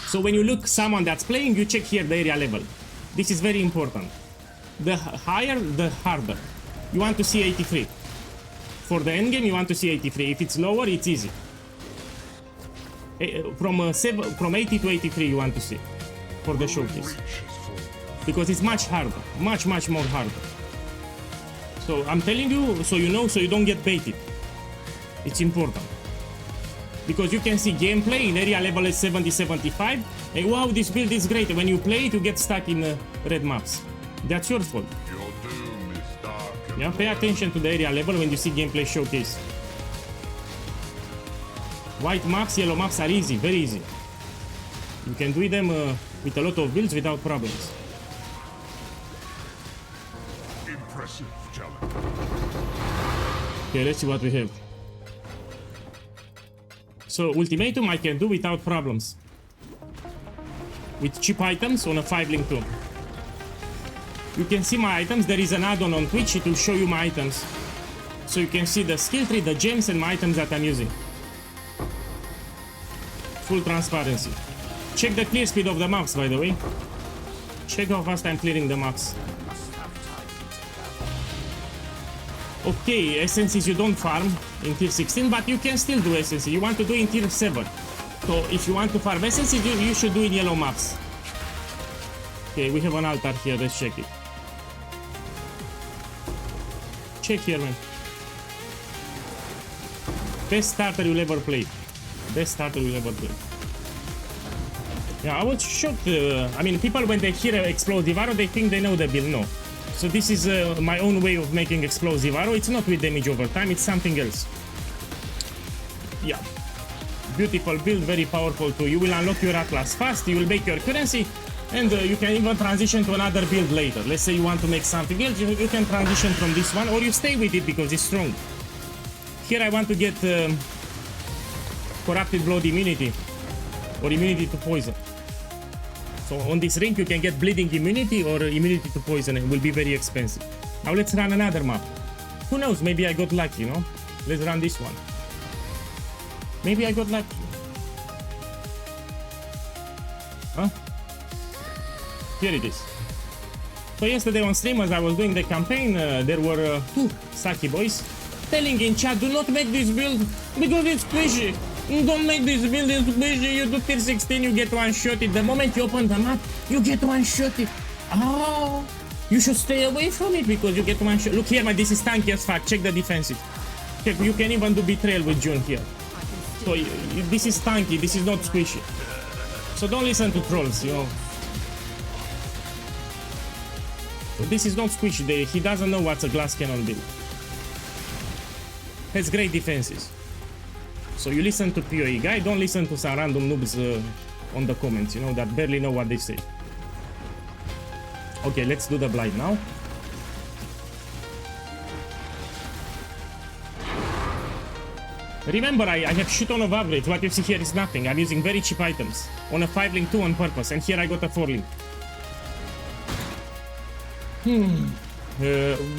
So when you look someone that's playing, you check here the area level. This is very important. The higher, the harder. You want to see 83. For the endgame, you want to see 83. If it's lower, it's easy. From 80 to 83, you want to see for the showcase. Because it's much harder. Much more harder. So I'm telling you, so you know, so you don't get baited. It's important. Because you can see gameplay in area level is 70-75. And wow, this build is great. When you play it, you get stuck in red maps. That's your fault. Yeah, pay attention to the area level when you see gameplay showcase. White maps, yellow maps are easy, very easy. You can do them with a lot of builds without problems. Impressive challenge. Okay, let's see what we have. So, ultimatum I can do without problems. With cheap items on a 5-link 2. You can see my items. There is an add-on on Twitch. It will show you my items. So you can see the skill tree, the gems, and my items that I'm using. Full transparency. Check the clear speed of the maps, by the way. Check how fast I'm clearing the maps. Okay, essences you don't farm in tier 16, but you can still do essences. You want to do in tier 7. So if you want to farm essences, you should do in yellow maps. Okay, we have an altar here. Let's check it. Check here, man. Best starter you'll ever play. Best starter you'll ever play. Yeah, I was shocked. I mean, people when they hear explosive arrow, they think they know the build. No. So this is my own way of making explosive arrow. It's not with damage over time. It's something else. Yeah. Beautiful build, very powerful too. You will unlock your Atlas fast. You will make your currency. And you can even transition to another build later. Let's say you want to make something else, you can transition from this one, or you stay with it because it's strong. Here I want to get corrupted blood immunity, or immunity to poison. So on this ring you can get bleeding immunity or immunity to poison. It will be very expensive. Now let's run another map. Who knows, maybe I got lucky, you know? Let's run this one. Maybe I got lucky. Huh? Here it is. So yesterday on stream, as I was doing the campaign, there were two Saki boys telling in chat, do not make this build because it's squishy. Don't make this build, it's squishy. You do tier 16, you get one-shotted. The moment you open the map, you get one-shotted. Oh, you should stay away from it because you get one-shot. Look here, man, this is tanky as fuck. Check the defensive. Check, you can even do betrayal with June here. So this is tanky, this is not squishy. So don't listen to trolls, you know. So this is not squishy. He doesn't know what's a glass cannon build. Has great defenses. So you listen to PoE guy, don't listen to some random noobs on the comments, you know, that barely know what they say. Okay, let's do the blind now. Remember, I have shit on of average. What you see here is nothing. I'm using very cheap items on a 5-link 2 on purpose, and here I got a 4-link.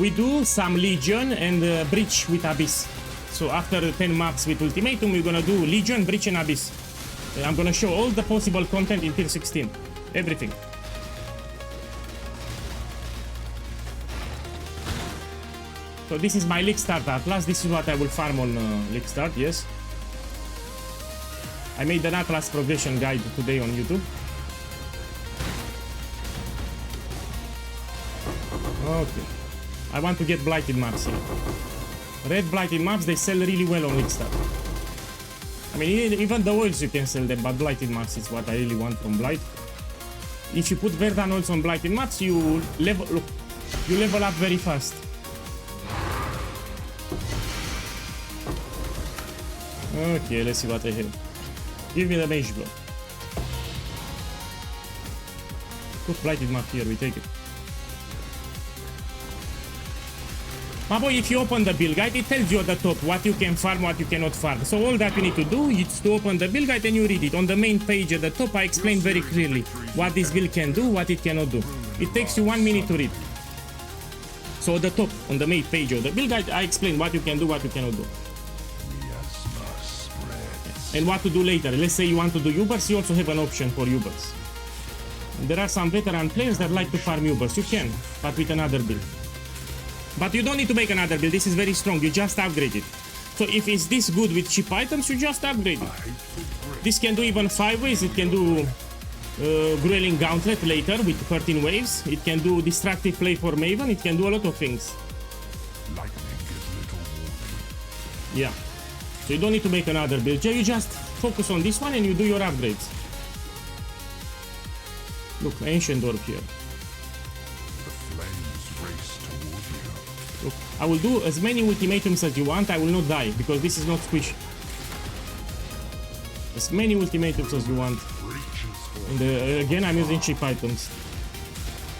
We do some Legion and Breach with Abyss. So after 10 maps with Ultimatum, we're gonna do Legion, Breach and Abyss. I'm gonna show all the possible content in tier 16. Everything. So this is my League Start Atlas. This is what I will farm on League Start, yes. I made an Atlas progression guide today on YouTube. Okay. I want to get blighted maps here. Red blighted maps, they sell really well on League Start. I mean, even the oils you can sell them, but blighted maps is what I really want from Blight. If you put Verdan oils on blighted maps, you level up very fast. Okay, let's see what I have. Give me the mage blow. Put blighted map here, we take it. My boy, if you open the build guide, it tells you at the top what you can farm, what you cannot farm. So all that you need to do is to open the build guide and you read it. On the main page at the top, I explain very clearly what this build can do, what it cannot do. It takes you 1 minute to read. So at the top, on the main page of the build guide, I explain what you can do, what you cannot do. And what to do later. Let's say you want to do Ubers, you also have an option for Ubers. There are some veteran players that like to farm Ubers. You can, but with another build. But you don't need to make another build. This is very strong. You just upgrade it. So if it's this good with cheap items, you just upgrade it. This can do even 5 waves. It can do Grueling Gauntlet later with 13 waves. It can do Destructive Play for Maven. It can do a lot of things. Yeah. So you don't need to make another build. You just focus on this one and you do your upgrades. Look, Ancient Orb here. Look, I will do as many ultimatums as you want. I will not die because this is not squish. As many ultimatums as you want. And again, I'm using cheap items.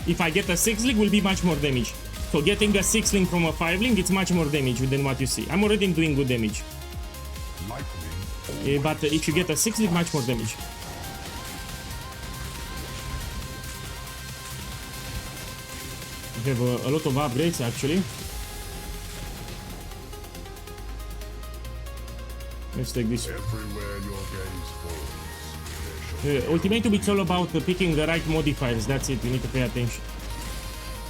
If I get a 6-link, will be much more damage. So getting a 6-link from a 5-link, it's much more damage than what you see. I'm already doing good damage. But if you get a 6-link, much more damage. We have a lot of upgrades actually. Let's take this. Ultimatum, it's all about picking the right modifiers. That's it. You need to pay attention.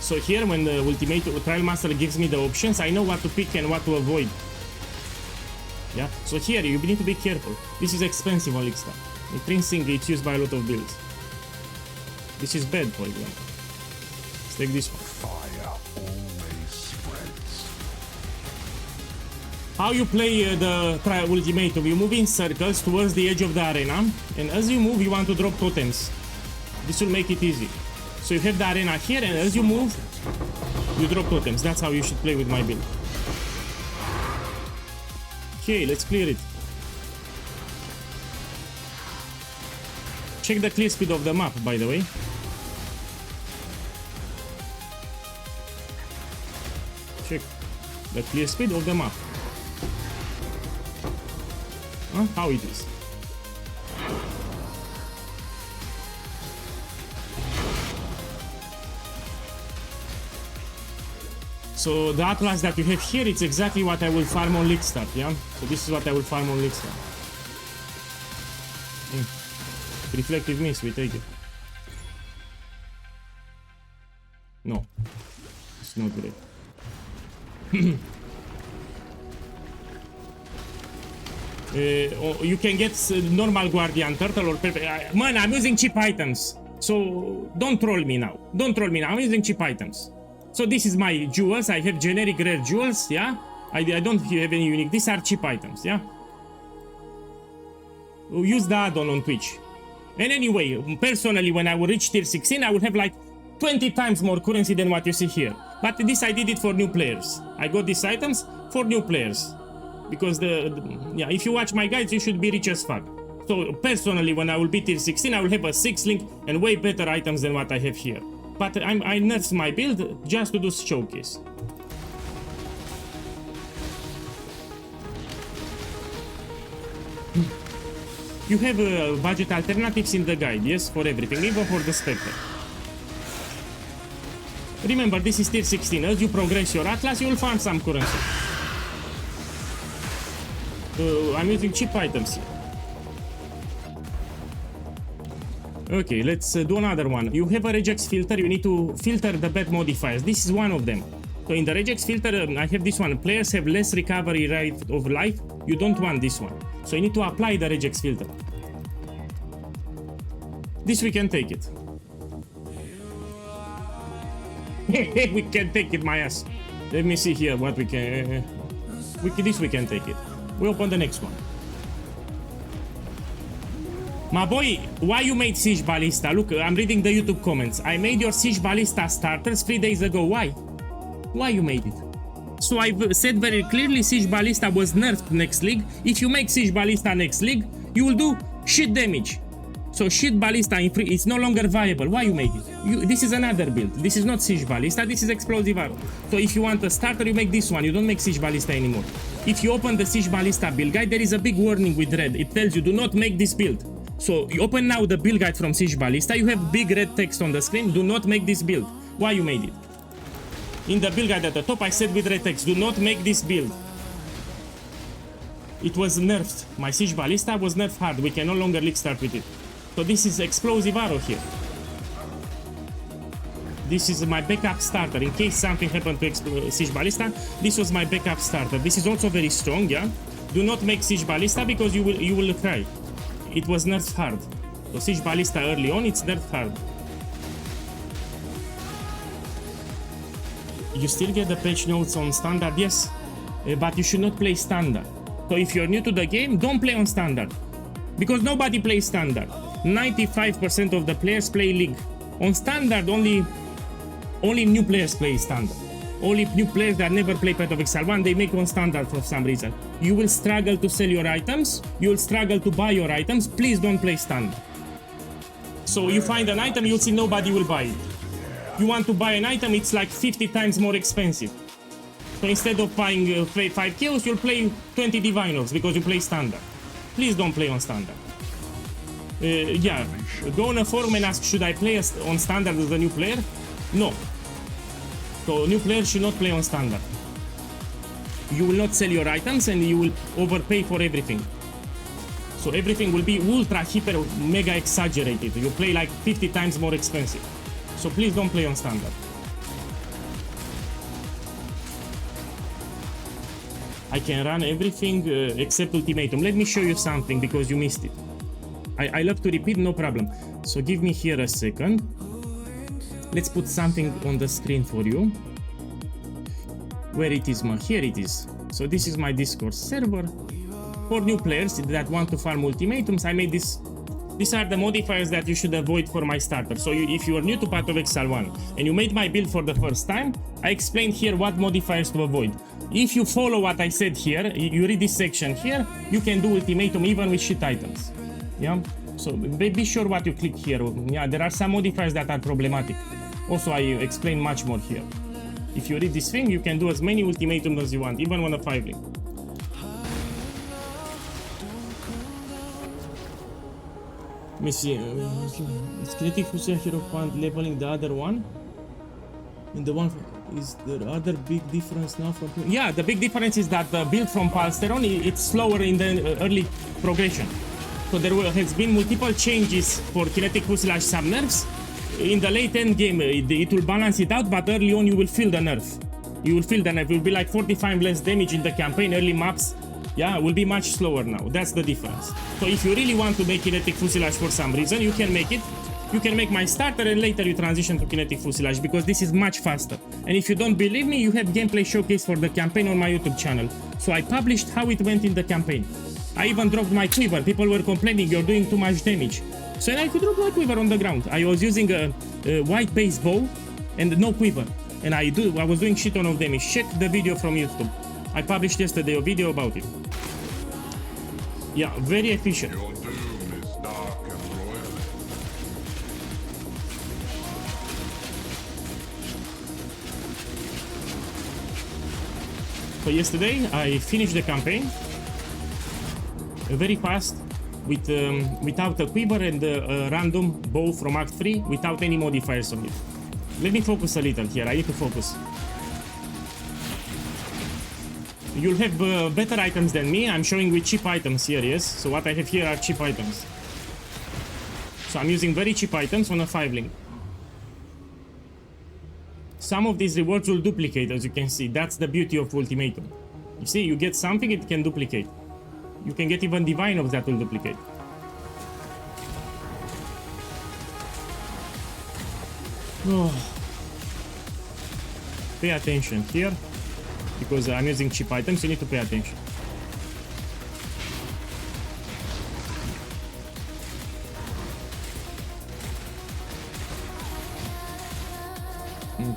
So here, when the Ultimatum Trial Master gives me the options, I know what to pick and what to avoid. Yeah. So here you need to be careful. This is expensive on Elixir. Intrinsic, it's used by a lot of builds. This is bad, for example. Let's take this one. Fire always spreads. How you play the Trial Ultimatum? You move in circles towards the edge of the arena, and as you move, you want to drop totems. This will make it easy. So you have the arena here, and as you move, you drop totems. That's how you should play with my build. Okay, let's clear it. Check the clear speed of the map, by the way. Check the clear speed of the map. Huh? How it is. So the Atlas that you have here, it's exactly what I will farm on Lickstart, yeah? So this is what I will farm on Lickstart. Reflective Mist, we take it. No. It's not great. You can get normal Guardian Turtle or perfect. Man, I'm using cheap items. So don't troll me now. Don't troll me now. I'm using cheap items. So this is my jewels. I have generic rare jewels, yeah? I don't have any unique. These are cheap items, yeah? Use the add-on on Twitch. And anyway, personally, when I will reach tier 16, I will have like 20 times more currency than what you see here. But this I did it for new players. I got these items for new players. Because yeah, if you watch my guides, you should be rich as fuck. So personally, when I will be tier 16, I will have a 6-link and way better items than what I have here. But I nerfed my build just to do showcase. You have budget alternatives in the guide, yes, for everything, even for the Spectre. Remember, this is tier 16. As you progress your Atlas, you will farm some currency. I'm using cheap items here. Okay, let's do another one. You have a regex filter. You need to filter the bad modifiers. This is one of them. So in the regex filter, I have this one. Players have less recovery rate of life. You don't want this one. So you need to apply the regex filter. This we can take it. We can take it, my ass. Let me see here what we can... this we can take it. We open the next one. My boy, why you made Siege Ballista? Look, I'm reading the YouTube comments. I made your Siege Ballista starters 3 days ago. Why? Why you made it? So I've said very clearly Siege Ballista was nerfed next league. If you make Siege Ballista next league, you will do shit damage. So Shield Ballista in free is no longer viable. Why you make it? This is another build. This is not Siege Ballista, this is Explosive Arrow. So if you want a starter, you make this one. You don't make Siege Ballista anymore. If you open the Siege Ballista build guide, there is a big warning with red. It tells you do not make this build. So you open now the build guide from Siege Ballista. You have big red text on the screen. Do not make this build. Why you made it? In the build guide at the top, I said with red text, do not make this build. It was nerfed. My Siege Ballista was nerfed hard. We can no longer league start with it. So this is Explosive Arrow here. This is my backup starter. In case something happened to Siege Ballista, this was my backup starter. This is also very strong, yeah? Do not make Siege Ballista because you will cry. It was nerfed hard. So Siege Ballista early on, it's nerfed hard. You still get the patch notes on standard, yes, but you should not play standard. So if you're new to the game, don't play on standard. Because nobody plays standard. 95% of the players play league. On standard, only new players play standard. Only new players that never play Path of Exile 1, they make on standard for some reason. You will struggle to sell your items. You will struggle to buy your items. Please don't play standard. So you find an item, you'll see nobody will buy it. You want to buy an item, it's like 50 times more expensive. So instead of buying 5 kills, you'll play 20 Divine Orbs because you play standard. Please don't play on standard. Yeah, go on a forum and ask, should I play on standard as a new player? No. So new players should not play on standard. You will not sell your items and you will overpay for everything. So everything will be ultra, hyper, mega exaggerated. You play like 50 times more expensive. So please don't play on standard. I can run everything except Ultimatum. Let me show you something because you missed it. I love to repeat, no problem. So give me here a second. Let's put something on the screen for you. Where it is, man? Here it is. So this is my Discord server. For new players that want to farm ultimatums, I made this. These are the modifiers that you should avoid for my starter. So if you are new to Path of Exile 1 and you made my build for the first time, I explained here what modifiers to avoid. If you follow what I said here, you read this section here, you can do ultimatum even with shit items. Yeah? So be sure what you click here. Yeah, there are some modifiers that are problematic. Also, I explain much more here. If you read this thing, you can do as many ultimatums as you want, even on a 5-link. Let me see. Is Kinetic Fusion Hero Quant leveling the other one? And the one is the other big difference now from... Yeah, the big difference is that the build from Palsteron, it's slower in the early progression. So there has been multiple changes for Kinetic Fusilage sub nerfs. In the late end game, it will balance it out, but early on you will feel the nerf. You will feel the nerf. It will be like 45 less damage in the campaign. Early maps, yeah, will be much slower now. That's the difference. So if you really want to make Kinetic Fusilage for some reason, you can make it. You can make my starter and later you transition to Kinetic Fusilage because this is much faster. And if you don't believe me, you have gameplay showcase for the campaign on my YouTube channel. So I published how it went in the campaign. I even dropped my quiver. People were complaining you're doing too much damage. So I could drop my quiver on the ground. I was using a white base bow and no quiver. And I was doing shit ton of damage. Check the video from YouTube. I published yesterday a video about it. Yeah, very efficient. Your doom is dark and royal. So yesterday I finished the campaign very fast with without a quiver and a random bow from Act 3 without any modifiers on it. Let me focus a little here. I need to focus. You'll have better items than me. I'm showing with cheap items here, yes. So what I have here are cheap items. So I'm using very cheap items on a 5-link. Some of these rewards will duplicate, as you can see. That's the beauty of Ultimatum. You see, you get something, it can duplicate. You can get even Divine Orbs that will duplicate. Oh. Pay attention here. Because I'm using cheap items, you need to pay attention.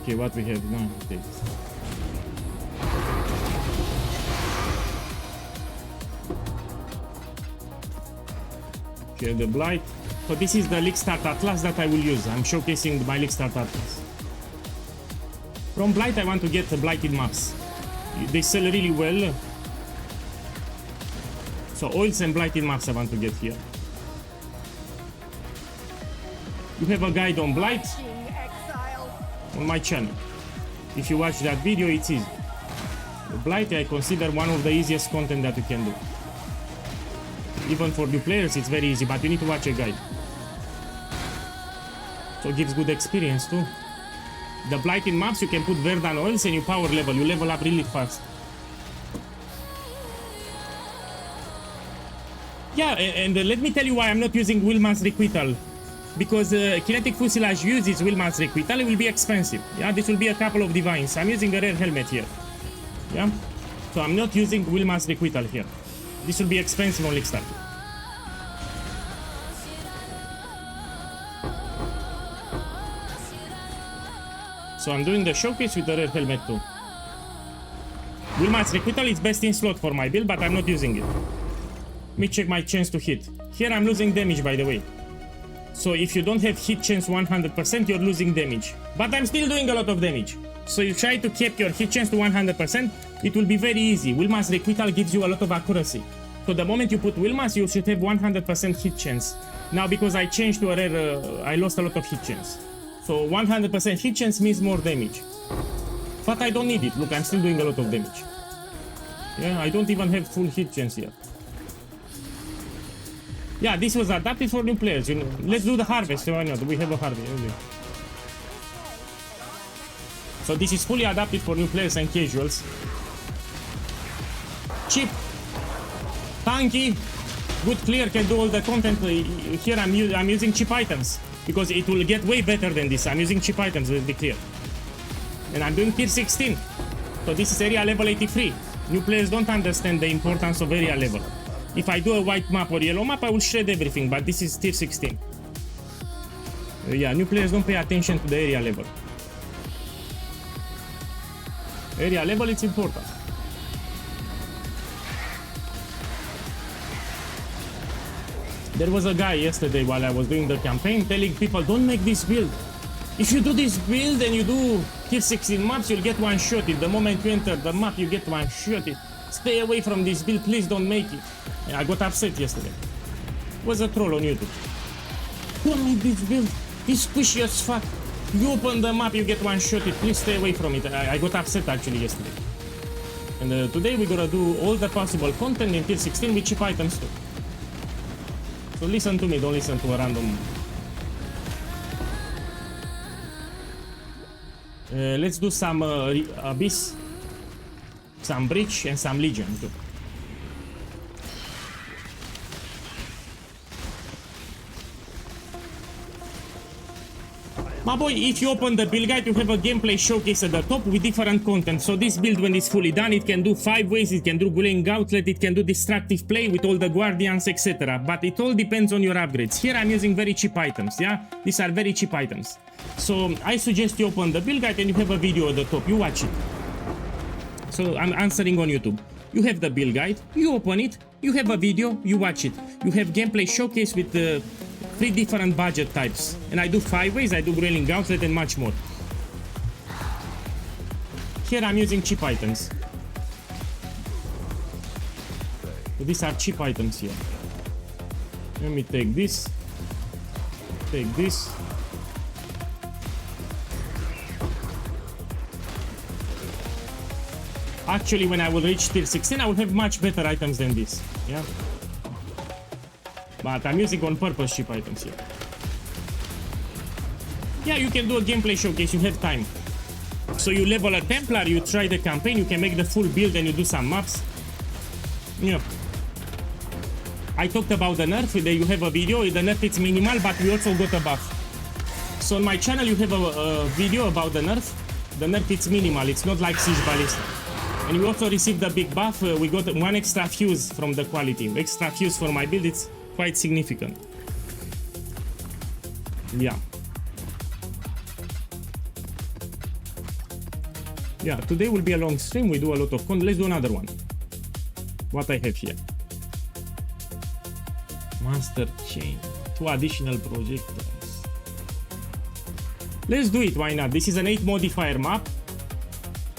Okay, what we have now? Okay. Okay, the Blight. So this is the League Start Atlas that I will use. I'm showcasing my League Start Atlas. From Blight, I want to get the Blighted maps. They sell really well. So oils and Blighted maps I want to get here. You have a guide on Blight on my channel. If you watch that video, it's easy. Blight I consider one of the easiest content that you can do. Even for new players, it's very easy, but you need to watch a guide. So it gives good experience too. The Blighted maps, you can put Verdan oils and you power level. You level up really fast. Yeah, and let me tell you why I'm not using Wilman's Requital. Because Kinetic Fusilage uses Wilman's Requital, it will be expensive. Yeah, this will be a couple of divines. I'm using a rare helmet here. Yeah, so I'm not using Wilman's Requital here. This will be expensive on League Start. So I'm doing the showcase with the rare helmet too. Wilman's Requital is best in slot for my build, but I'm not using it. Let me check my chance to hit. Here I'm losing damage, by the way. So if you don't have hit chance 100%, you're losing damage. But I'm still doing a lot of damage. So you try to keep your hit chance to 100%, it will be very easy. Wilman's Requital gives you a lot of accuracy. So the moment you put Wilman's, you should have 100% hit chance. Now because I changed to a rare, I lost a lot of hit chance. So 100% hit chance means more damage. But I don't need it. Look, I'm still doing a lot of damage. Yeah, I don't even have full hit chance yet. Yeah, this was adapted for new players. You know, let's do the harvest. Why not? We have a harvest. Okay. So this is fully adapted for new players and casuals. Cheap, tanky, good clear, can do all the content. Here I'm using cheap items because it will get way better than this. I'm using cheap items, let's be clear. And I'm doing tier 16. So this is area level 83. New players don't understand the importance of area level. If I do a white map or yellow map, I will shred everything, but this is tier 16. Yeah, new players don't pay attention to the area level. Area level, it's important. There was a guy yesterday while I was doing the campaign telling people, don't make this build. If you do this build and you do tier 16 maps, you'll get one-shotted. The moment you enter the map, you get one-shotted. Stay away from this build, please don't make it. And I got upset yesterday. It was a troll on YouTube. Don't make this build. It's squishy as fuck. You open the map, you get one-shotted. Please stay away from it. I got upset actually yesterday. And today we're gonna do all the possible content in tier 16 with cheap items too. So listen to me, don't listen to a random. Let's do some Abyss, some Breach, and some Legion too. My boy, if you open the build guide, you have a gameplay showcase at the top with different content. So this build, when it's fully done, it can do 5 ways, it can do Glowing Gauntlet, it can do Destructive Play with all the Guardians, etc. But it all depends on your upgrades. Here I'm using very cheap items, yeah? These are very cheap items. So I suggest you open the build guide and you have a video at the top, you watch it. So I'm answering on YouTube. You have the build guide, you open it, you have a video, you watch it. You have gameplay showcase with 3 different budget types. And I do 5 ways, I do Grailing Gauntlet and much more. Here I'm using cheap items. So these are cheap items here. Let me take this. Take this. Actually, when I will reach tier 16, I will have much better items than this. Yeah. But I'm using on purpose cheap items here. Yeah, you can do a gameplay showcase, you have time. So you level a Templar, you try the campaign, you can make the full build and you do some maps. Yeah. I talked about the nerf, there you have a video, the nerf is minimal, but we also got a buff. So on my channel you have a video about the nerf. The nerf is minimal, it's not like Siege Ballista. And we also received a big buff, we got 1 extra fuse from the quality. Extra fuse for my build, it's quite significant. Yeah. Yeah, today will be a long stream, we do a lot of content. Let's do another one. What I have here. Master Chain. 2 additional projectors. Let's do it, why not? This is an 8 modifier map.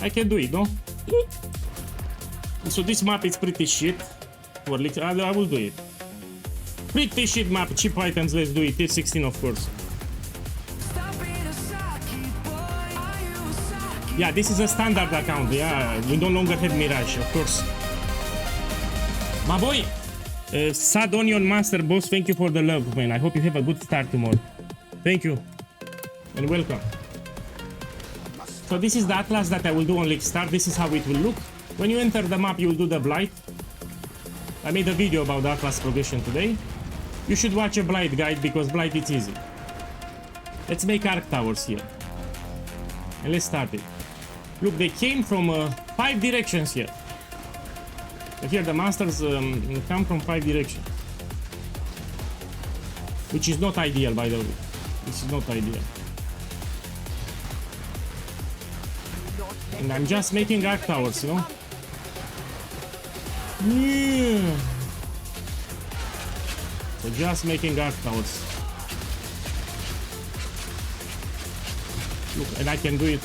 I can do it, no? So this map is pretty shit. I will do it. Pretty shit map, cheap items, let's do it. Tier 16, of course. Yeah, this is a standard account. Yeah, we no longer have Mirage, of course. My boy, Sad Onion Master Boss, thank you for the love, man. I hope you have a good start tomorrow. Thank you and welcome. So this is the Atlas that I will do on League Start. This is how it will look. When you enter the map, you will do the Blight. I made a video about the Atlas progression today. You should watch a Blight guide because Blight is easy. Let's make Arc Towers here. And let's start it. Look, they came from 5 directions here. Here the masters come from 5 directions. Which is not ideal, by the way. This is not ideal. And I'm just making Arc Towers, you know? Yeah. So just making Arc Towers. Look, and I can do it.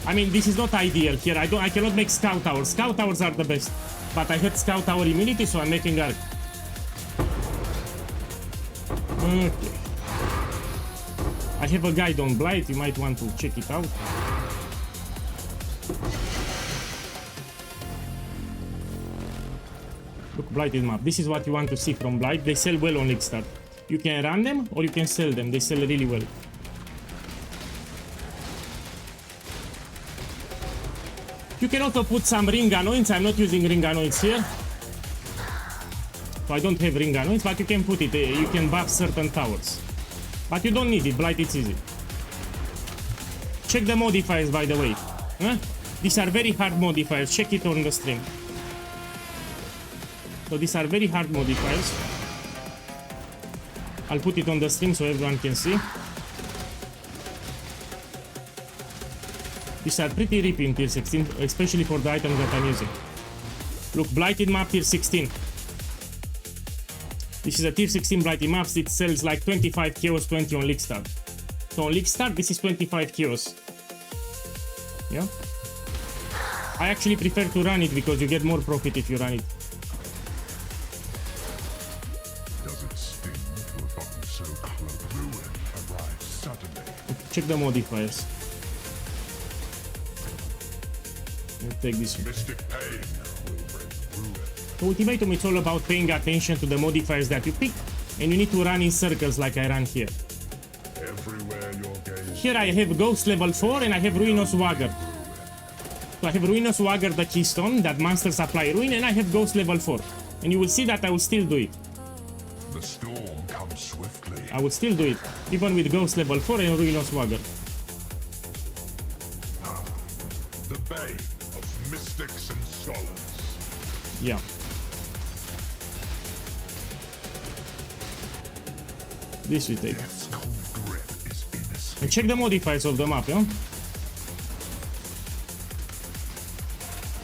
I mean, this is not ideal here. I cannot make Scout Towers. Scout Towers are the best. But I had Scout Tower immunity, so I'm making Arc. Okay. I have a guide on Blight. You might want to check it out. Look, Blighted map. This is what you want to see from Blight. They sell well on League Start. You can run them or you can sell them. They sell really well. You can also put some ring annoyance. I'm not using ring annoyance here. So I don't have ring annoyance, but you can put it. You can buff certain towers. But you don't need it. Blight, it's easy. Check the modifiers, by the way. Huh? These are very hard modifiers. Check it on the stream. So these are very hard modifiers. I'll put it on the stream so everyone can see. These are pretty rippy in tier 16, especially for the items that I'm using. Look, Blighted map tier 16. This is a tier 16 Blighted map. It sells like 25 chaos, 20 on League Start. So on League Start, this is 25 chaos. Yeah. I actually prefer to run it because you get more profit if you run it. Check the modifiers. Let's take this one. So Ultimatum, it's all about paying attention to the modifiers that you pick, and you need to run in circles like I ran here. Here I have Ghost level 4 and I have Ruinous Wagger. So I have Ruinous Wagger, the keystone that monsters apply ruin, and I have Ghost level 4. And you will see that I will still do it. The storm comes swiftly. I will still do it, even with Ghost level 4 and Ruinous Wagger. The bane of mystics and scholars. Yeah. This we take. And check the modifiers of the map, yeah?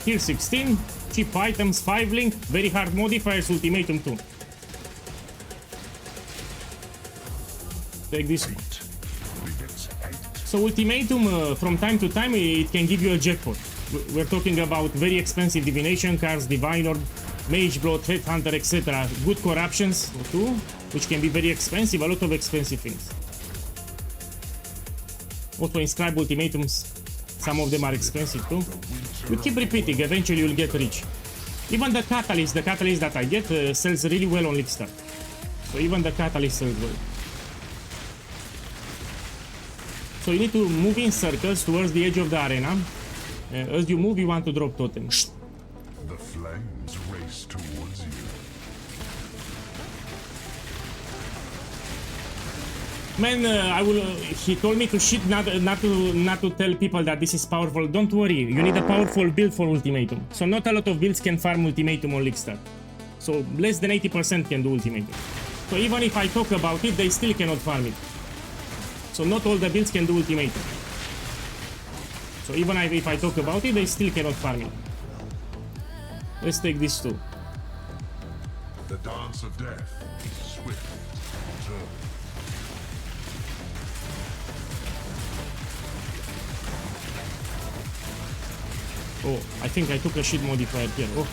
Tier 16, cheap items, 5 link, very hard modifiers, Ultimatum 2. Take this one. So Ultimatum, from time to time, it can give you a jackpot. We're talking about very expensive divination cards, Divine Orb, Mage Blood, Headhunter, etc. Good corruptions too, which can be very expensive, a lot of expensive things. Also Inscribe Ultimatums, some of them are expensive too. You keep repeating, eventually you'll get rich. Even the Catalyst that I get sells really well on League Start. So even the Catalyst sells well. So you need to move in circles towards the edge of the arena. As you move, you want to drop totems. The flames race towards you. Man, he told me to shit, not to tell people that this is powerful. Don't worry, you need a powerful build for Ultimatum. So not a lot of builds can farm Ultimatum on League Start. So less than 80% can do Ultimatum. So even if I talk about it, they still cannot farm it. So not all the builds can do Ultimatum. So even if I talk about it, they still cannot farm it. Let's take this too. The dance of death is swift. Turn. Oh, I think I took a shit modifier here. Oh,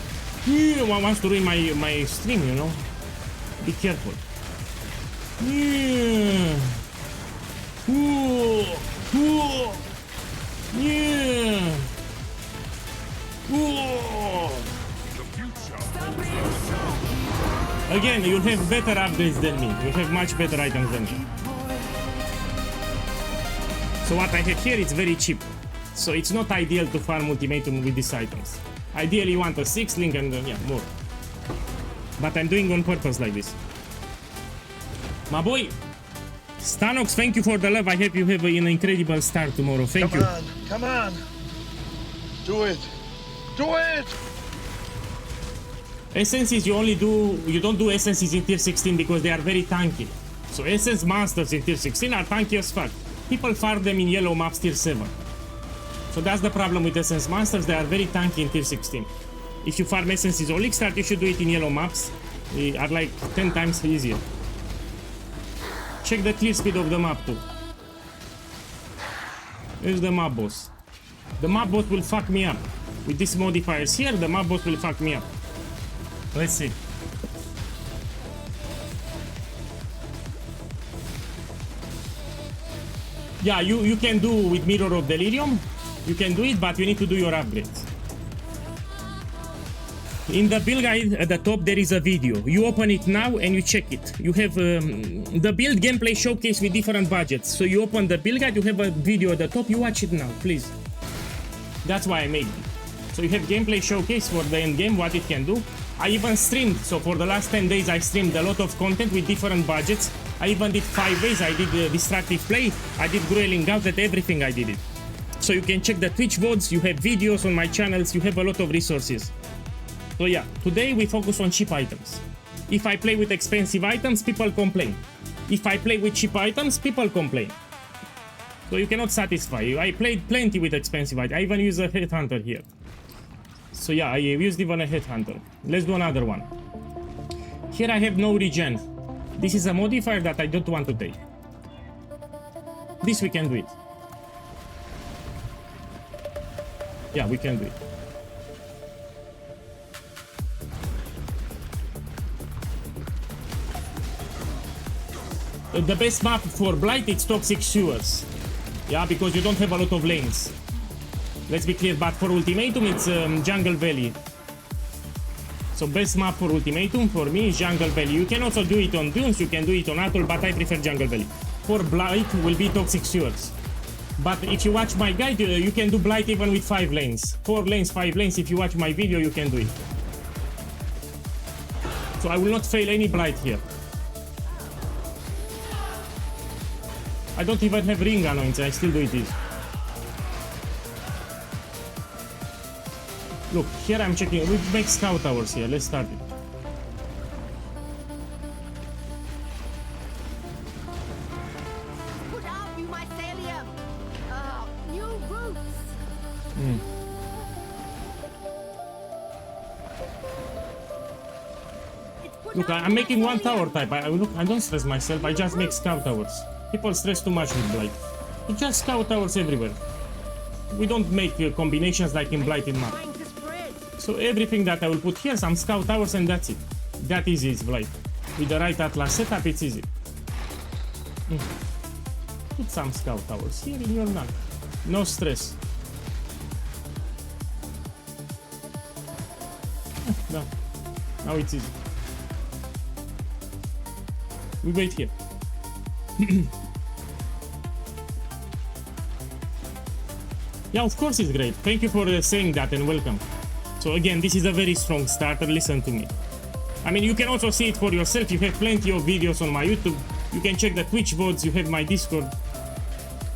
yeah, one wants to ruin my stream, you know. Be careful. Yeah. Ooh. Ooh. Yeah. Ooh. Again, you'll have better upgrades than me. You'll have much better items than me. So what I have here is very cheap. So it's not ideal to farm ultimatum with these items. Ideally you want a 6 link and yeah, more. But I'm doing on purpose like this. My boy, Stanox, thank you for the love. I hope you have an incredible start tomorrow. Thank you. Come on. Do it. Do it! Essences you don't do essences in tier 16 because they are very tanky. So essence monsters in tier 16 are tanky as fuck. People farm them in yellow maps tier 7. So that's the problem with essence monsters, they are very tanky in tier 16. If you farm essences or start, you should do it in yellow maps. They are like 10 times easier. Check the clear speed of the map too. Here's the map boss. The map boss will fuck me up. With these modifiers here, the map boss will fuck me up. Let's see. Yeah, you can do with Mirror of Delirium. You can do it, but you need to do your upgrades. In the build guide at the top there is a video. You open it now and you check it. You have the build gameplay showcase with different budgets. So you open the build guide, you have a video at the top, you watch it now, please. That's why I made it. So you have gameplay showcase for the end game, what it can do. I even streamed, so for the last 10 days I streamed a lot of content with different budgets. I even did 5 days, I did Destructive Play, I did Grueling Outlet, everything I did it. So you can check the Twitch VODs, you have videos on my channels, you have a lot of resources. So yeah, today we focus on cheap items. If I play with expensive items, people complain. If I play with cheap items, people complain. So you cannot satisfy you. I played plenty with expensive items. I even use a headhunter here. So yeah, I used even a headhunter. Let's do another one. Here I have no regen. This is a modifier that I don't want to take. This we can do it. Yeah, we can do it. The best map for Blight is Toxic Sewers. Yeah, because you don't have a lot of lanes. Let's be clear, but for Ultimatum it's Jungle Valley. So best map for Ultimatum for me is Jungle Valley. You can also do it on Dunes, you can do it on Atoll, but I prefer Jungle Valley. For Blight will be Toxic Sewers. But if you watch my guide, you can do Blight even with 5 lanes. 4 lanes, 5 lanes, if you watch my video you can do it. So I will not fail any Blight here. I don't even have ring anoints, I still do it easy. Look, here I'm checking, we make scout towers here, let's start it. Put out you mycelium. New roots. Look, I'm making one tower type. I don't stress myself, I just make scout towers. People stress too much with Blight. You just scout towers everywhere. We don't make combinations like in Blight in map. So everything that I will put here, some scout towers and that's it. That easy is Blight. With the right Atlas setup, it's easy. Put some scout towers here in your nut. No stress. No. Now it's easy. We wait here. Yeah, of course it's great. Thank you for saying that and welcome. So again, this is a very strong starter, listen to me. I mean, you can also see it for yourself, you have plenty of videos on my YouTube, you can check the Twitch VODs, you have my Discord.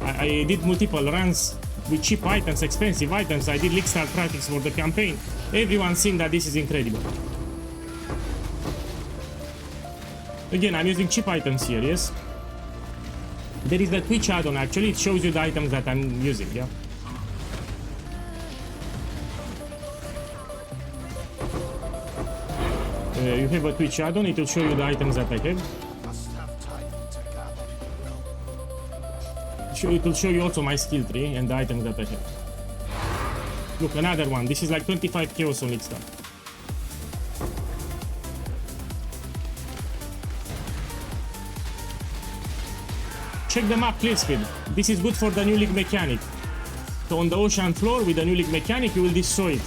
I did multiple runs with cheap items, expensive items, I did league start practice for the campaign. Everyone's seen that this is incredible. Again, I'm using cheap items here, yes? There is the Twitch add-on actually, it shows you the items that I'm using, yeah? You have a Twitch add-on, it will show you the items that I have. It will show you also my skill tree and the items that I have. Look, another one. This is like 25 chaos on Start. Check the map clear speed. This is good for the new league mechanic. So on the ocean floor with the new league mechanic, you will destroy it.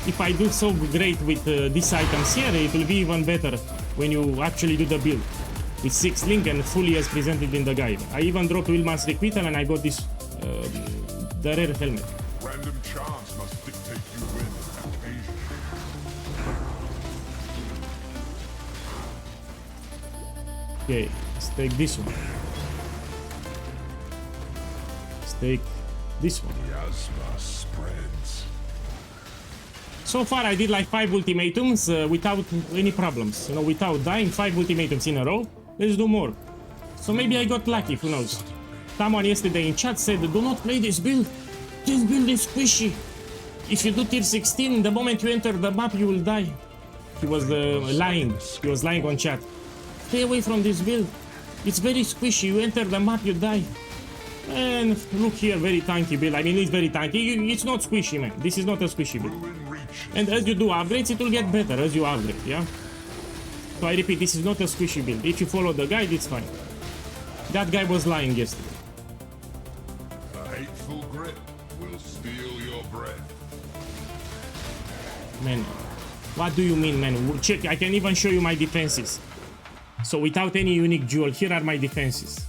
If I do so great with these items here, it will be even better when you actually do the build. With 6 link and fully as presented in the guide. I even dropped Wilma's Requital and I got this, the rare helmet. Random chance must dictate you win occasionally. Okay, let's take this one. Let's take this one. Miasma spreads. So far I did like 5 ultimatums without any problems. You know, without dying, 5 ultimatums in a row. Let's do more. So maybe I got lucky, who knows. Someone yesterday in chat said, do not play this build. This build is squishy. If you do tier 16, the moment you enter the map, you will die. He was lying. He was lying on chat. Stay away from this build. It's very squishy. You enter the map, you die. And look here, very tanky build. I mean, it's very tanky. It's not squishy, man. This is not a squishy build. And as you do upgrades, it will get better as you upgrade, yeah? So I repeat, this is not a squishy build. If you follow the guide, it's fine. That guy was lying yesterday. A hateful grip will steal your breath. Man, what do you mean, man? Check, I can even show you my defenses. So without any unique jewel, here are my defenses.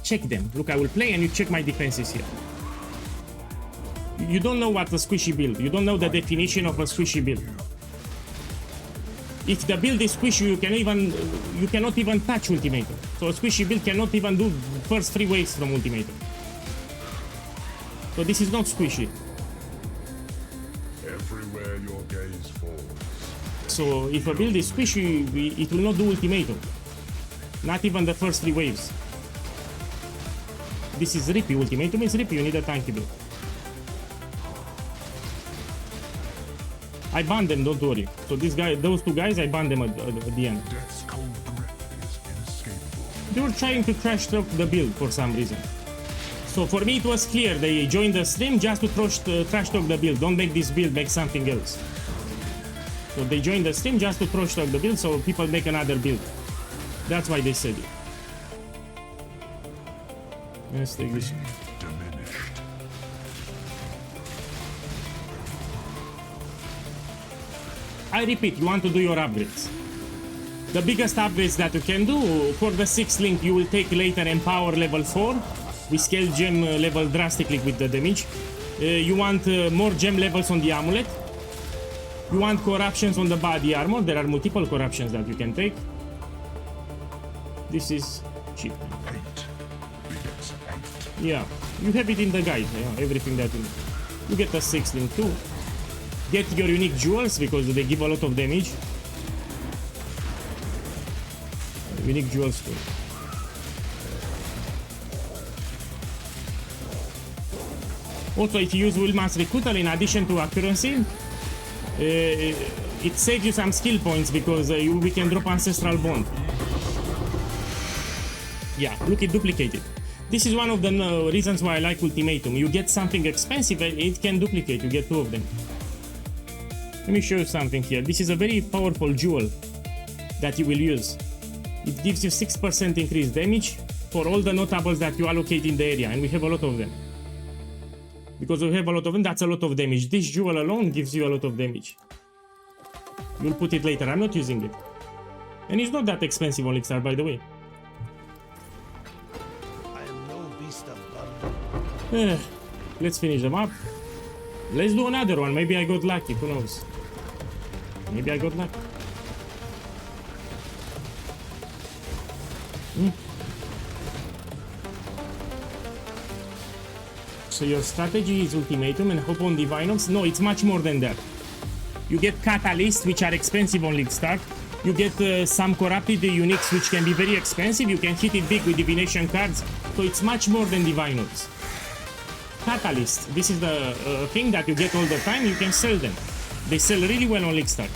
Check them. Look, I will play and you check my defenses here. You don't know what a squishy build. You don't know the definition of a squishy build. If the build is squishy, you cannot even touch ultimatum. So a squishy build cannot even do first 3 waves from ultimatum. So this is not squishy. Everywhere your gaze falls. So if a build is squishy, it will not do ultimatum. Not even the first 3 waves. This is rippy. Ultimatum is rippy. You need a tanky build. I banned them, don't worry. So those 2 guys, I banned them at the end. Death's cold grip is inescapable. They were trying to trash talk the build for some reason. So for me it was clear, they joined the stream just to trash talk the build. Don't make this build, make something else. So they joined the stream just to trash talk the build so people make another build. That's why they said it. Let's take this one. Diminished. I repeat, you want to do your upgrades. The biggest upgrades that you can do, for the 6th link you will take later Empower level 4. We scale gem level drastically with the damage. You want more gem levels on the amulet. You want corruptions on the body armor. There are multiple corruptions that you can take. This is cheap. Yeah, you have it in the guide, yeah, everything that you need. You get a 6th link too. Get your unique jewels because they give a lot of damage. Unique jewels too. Also, if you use Wilma's Requital in addition to accuracy, it saves you some skill points because we can drop Ancestral Bond. Yeah, look, it duplicated. This is one of the reasons why I like Ultimatum. You get something expensive and it can duplicate. You get 2 of them. Let me show you something here. This is a very powerful jewel that you will use. It gives you 6% increased damage for all the notables that you allocate in the area, and we have a lot of them. Because we have a lot of them, that's a lot of damage. This jewel alone gives you a lot of damage. You'll put it later. I'm not using it. And it's not that expensive on Elixir, by the way. Let's finish them up. Let's do another one. Maybe I got lucky. Who knows? Maybe I got lucky. So your strategy is Ultimatum and hope on Divinums? No, it's much more than that. You get Catalyst, which are expensive on League Start. You get some Corrupted Uniques, which can be very expensive. You can hit it big with Divination cards. So it's much more than Divinums. Catalyst, this is the thing that you get all the time. You can sell them. They sell really well on League Start.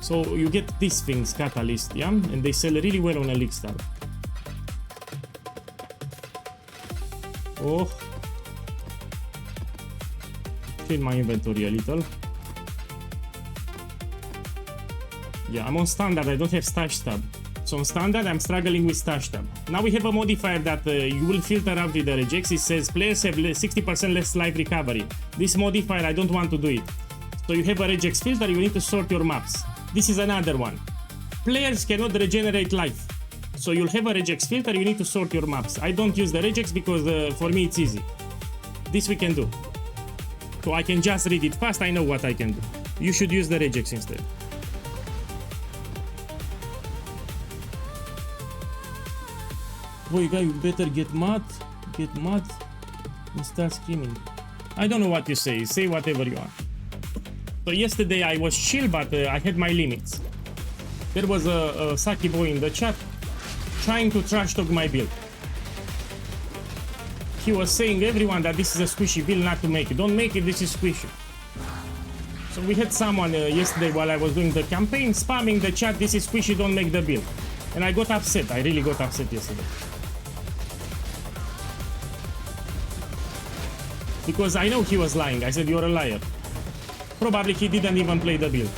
So you get these things, Catalyst, yeah? And they sell really well on a League Start. Oh. Clean my inventory a little. Yeah, I'm on standard, I don't have stash tab. So on standard, I'm struggling with stash tab. Now we have a modifier that you will filter out with the regex. It says players have 60% less life recovery. This modifier, I don't want to do it. So you have a regex filter, you need to sort your maps. This is another one. Players cannot regenerate life. So you'll have a regex filter, you need to sort your maps. I don't use the regex because for me it's easy. This we can do. So I can just read it fast, I know what I can do. You should use the regex instead. Boy, guy, you better get mad and start screaming. I don't know what you say whatever you want. So yesterday I was chill, but I had my limits. There was a Saki boy in the chat trying to trash talk my build. He was saying everyone that this is a squishy build, not to make it. Don't make it, this is squishy. So we had someone yesterday while I was doing the campaign spamming the chat, this is squishy, don't make the build. And I got upset, I really got upset yesterday. Because I know he was lying. I said, you're a liar. Probably he didn't even play the build.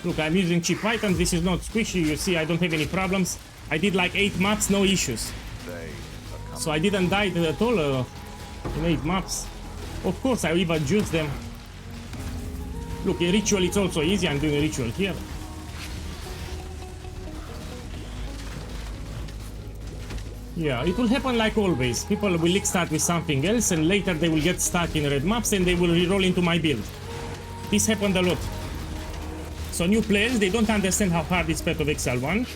Look, I'm using cheap items. This is not squishy. You see, I don't have any problems. I did like 8 maps, no issues. So I didn't die at all in 8 maps. Of course, I even juiced them. Look, in ritual it's also easy. I'm doing a ritual here. Yeah, it will happen like always. People will start with something else and later they will get stuck in red maps and they will reroll into my build. This happened a lot. So new players, they don't understand how hard is Path of Exile 1.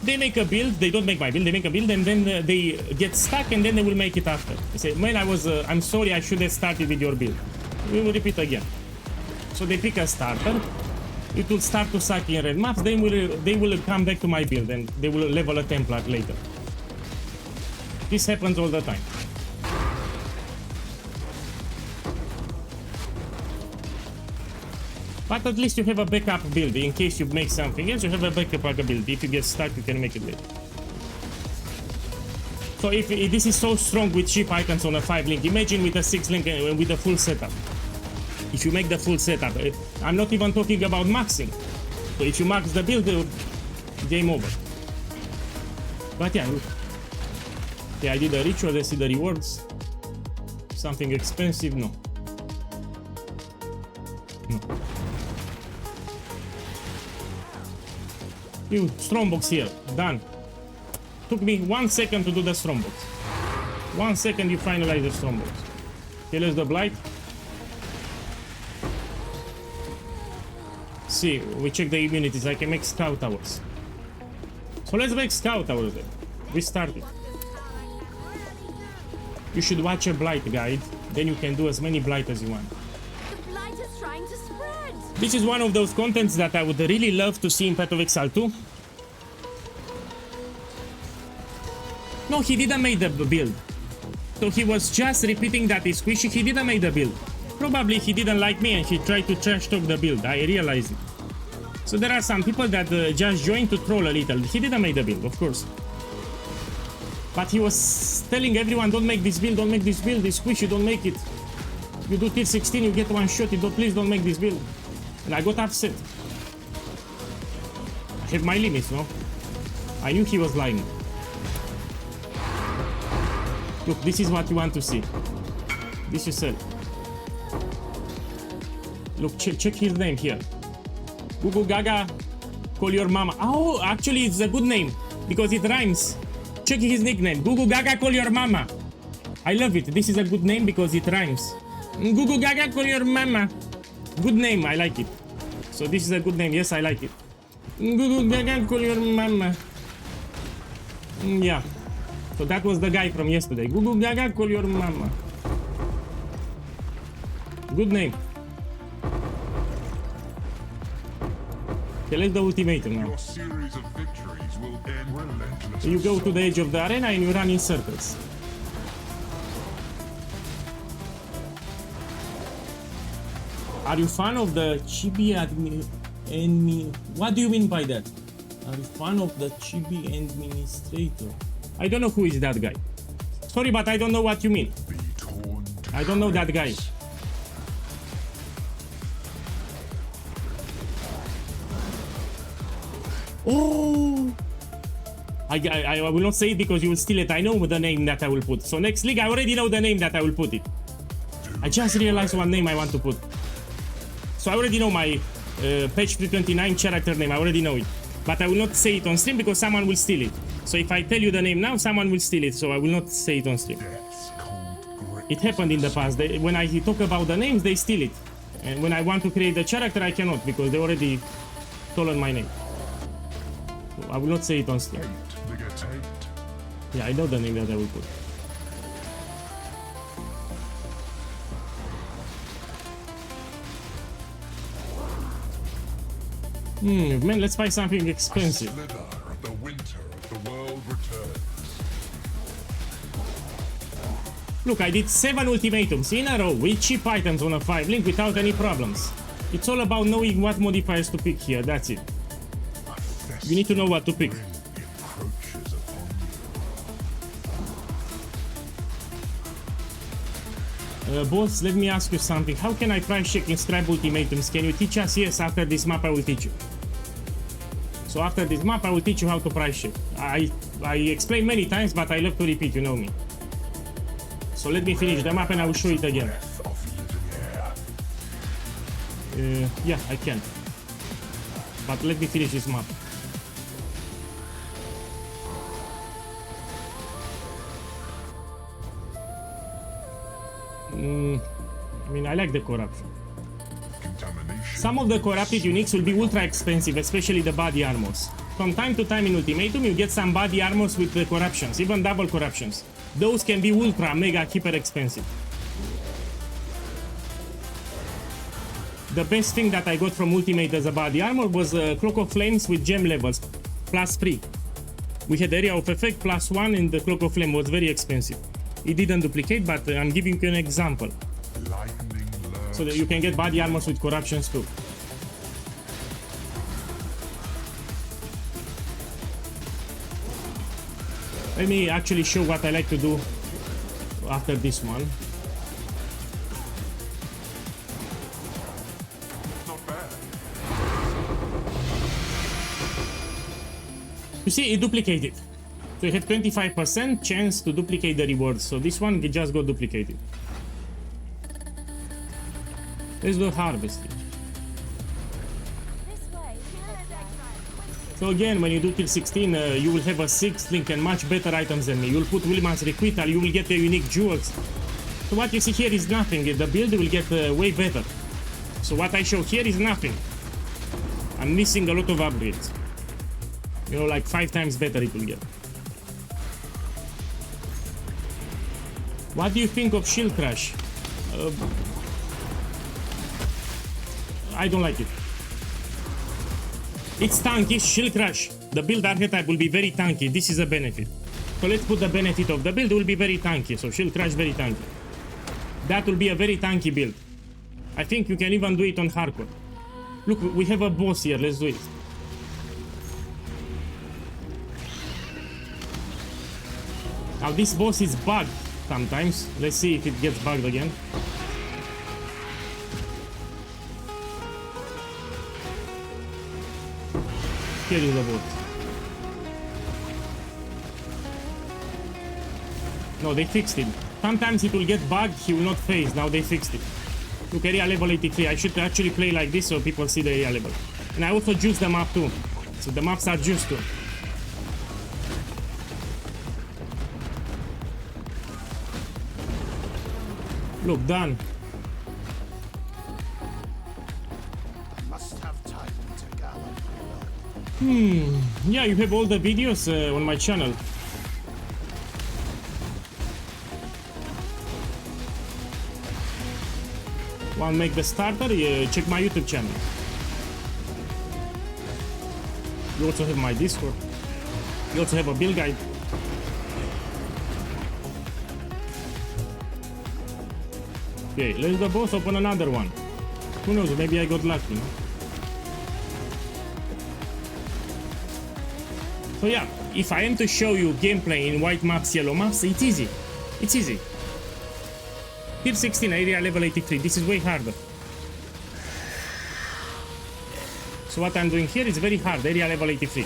They make a build, they don't make my build, they make a build and then they get stuck and then they will make it after. They say, man, I'm sorry, I should have started with your build. We will repeat again. So they pick a starter. It will start to suck in red maps, they will come back to my build and they will level a Templar later. This happens all the time. But at least you have a backup build. In case you make something else, you have a backup build. If you get stuck, you can make it later. So if this is so strong with cheap items on a 5 link, imagine with a 6 link and with a full setup. If you make the full setup, I'm not even talking about maxing. So if you max the build, game over. But yeah. Yeah, I did a ritual, let's see the rewards. Something expensive? No. No. You, Strombox here, done. Took me 1 second to do the Strombox. 1 second you finalize the Strombox. Okay, let's do Blight. See, we check the immunities, I can make Scout Towers. So let's make Scout Towers then. We started. You should watch a Blight guide, then you can do as many Blight as you want. The blight is trying to spread. This is one of those contents that I would really love to see in Path of Exile 2. No, he didn't make the build. So he was just repeating that he's squishy, he didn't make the build. Probably he didn't like me and he tried to trash talk the build, I realized it. So there are some people that just join to troll a little. He didn't make the build, of course. But he was telling everyone, don't make this build, don't make this build, it's squishy, don't make it. You do tier 16, you get one shot, please don't make this build. And I got upset. I have my limits, no? I knew he was lying. Look, this is what you want to see. This you said. Look, check his name here. Gugu Gaga, call your mama. Oh, actually it's a good name because it rhymes. Check his nickname. Gugu Gaga, call your mama. I love it. This is a good name because it rhymes. Gugu Gaga, call your mama. Good name, I like it. So this is a good name. Yes, I like it. Gugu Gaga, call your mama. Yeah. So that was the guy from yesterday. Gugu Gaga, call your mama. Good name. Okay, let's do ultimatum now. Your series of victories will end relentless. So you go to the edge of the arena and you run in circles. Are you fan of the Chibi admin? What do you mean by that? Are you fan of the Chibi administrator? I don't know who is that guy. Sorry, but I don't know what you mean. Be torn to I don't know that guy. Oh! I will not say it because you will steal it. I know the name that I will put. So next league, I already know the name that I will put it. I just realized what name I want to put. So I already know my page 329 character name. I already know it. But I will not say it on stream because someone will steal it. So if I tell you the name now, someone will steal it. So I will not say it on stream. death's cold grip. It happened in the past. When I talk about the names, they steal it. And when I want to create the character, I cannot because they already stolen my name. So I will not say it on stream. Hate begets hate. Yeah, I know the name that I will put. Man, let's buy something expensive. Slither of the winter of the world returns. Look, I did 7 ultimatums in a row with cheap items on a 5 link without any problems. It's all about knowing what modifiers to pick here, that's it. You need to know what to pick. Encroaches upon you. Boss, let me ask you something. How can I price check in Scribe ultimatums? Can you teach us? Yes, after this map I will teach you. So after this map I will teach you how to price check. I explained many times, but I love to repeat, you know me. So let me finish the map and I will show it again. Breath of living air. Yeah, I can. But let me finish this map. I mean, I like the corruption. Contamination. Some of the corrupted uniques will be ultra expensive, especially the body armors. From time to time in Ultimatum, you get some body armors with the corruptions, even double corruptions. Those can be ultra, mega, hyper expensive. The best thing that I got from Ultimate as a body armor was Cloak of Flames with gem levels, +3. We had Area of Effect +1 and the Cloak of Flame was very expensive. It didn't duplicate, but I'm giving you an example. Lightning lurks. So that you can get body armors with corruptions too. Let me actually show what I like to do after this one. Not bad. You see, it duplicated. So you have 25% chance to duplicate the rewards. So this one just got duplicated. Let's do harvesting. So again, when you do till 16, you will have a 6th link and much better items than me. You'll put Williman's Requital, you will get the unique jewels. So what you see here is nothing. The build will get way better. So what I show here is nothing. I'm missing a lot of upgrades. You know, like 5 times better it will get. What do you think of Shield Crash? I don't like it. It's tanky, Shield Crash. The build archetype will be very tanky. This is a benefit. So let's put the benefit of the build. It will be very tanky. So Shield Crash, very tanky. That will be a very tanky build. I think you can even do it on hardcore. Look, we have a boss here. Let's do it. Now this boss is bugged sometimes. Let's see if it gets bugged again. Here is the boss. No, they fixed it. Sometimes it will get bugged, he will not phase. Now they fixed it. Look, area level 83. I should actually play like this so people see the area level. And I also juice the map too. So the maps are juiced too. Look, done. Must have time to gather. Yeah, you have all the videos on my channel. Want to make the starter? Check my YouTube channel. You also have my Discord. You also have a build guide. Okay, let's the boss open another one. Who knows, maybe I got lucky, no? So yeah, if I am to show you gameplay in white maps, yellow maps, it's easy. It's easy. Tier 16 area level 83. This is way harder. So what I'm doing here is very hard. Area level 83.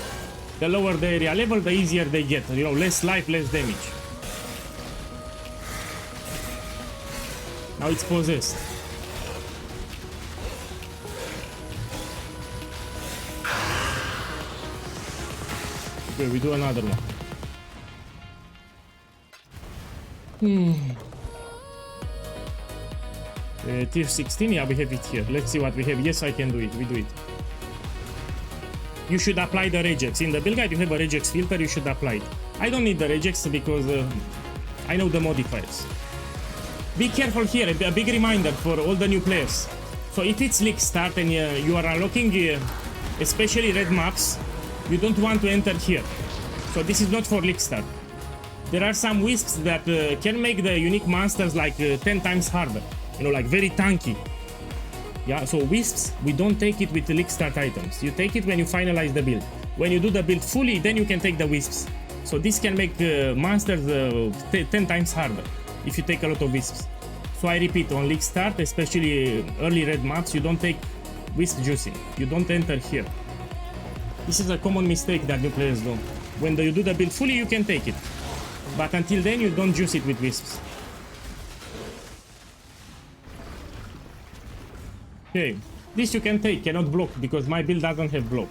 The lower the area level, the easier they get. You know, less life, less damage. Now it's possessed. Okay, we do another one. Tier 16, yeah, we have it here. Let's see what we have. Yes, I can do it. We do it. You should apply the regex. In the build guide, you have a regex filter. You should apply it. I don't need the regex because I know the modifiers. Be careful here. A big reminder for all the new players. So if it's league start and you are unlocking especially red maps, you don't want to enter here. So this is not for league start. There are some wisps that can make the unique monsters like 10 times harder. You know, like very tanky. Yeah, so wisps, we don't take it with the league start items. You take it when you finalize the build. When you do the build fully, then you can take the wisps. So this can make monsters 10 times harder if you take a lot of wisps. So I repeat, on league start, especially early red maps, you don't take wisp juicing. You don't enter here. This is a common mistake that new players do. When you do the build fully, you can take it. But until then, you don't juice it with wisps. Okay, this you can take, cannot block, because my build doesn't have block.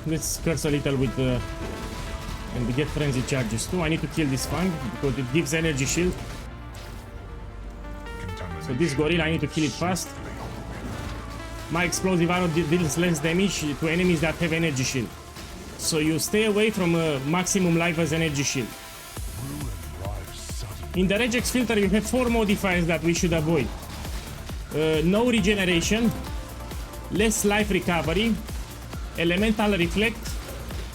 Let's curse a little with and we get frenzy charges too. I need to kill this fang because it gives energy shield. So this gorilla, I need to kill it fast. My explosive arrow deals less damage to enemies that have energy shield. So you stay away from maximum life as energy shield. In the regex filter you have 4 modifiers that we should avoid. No regeneration, less life recovery, elemental reflect,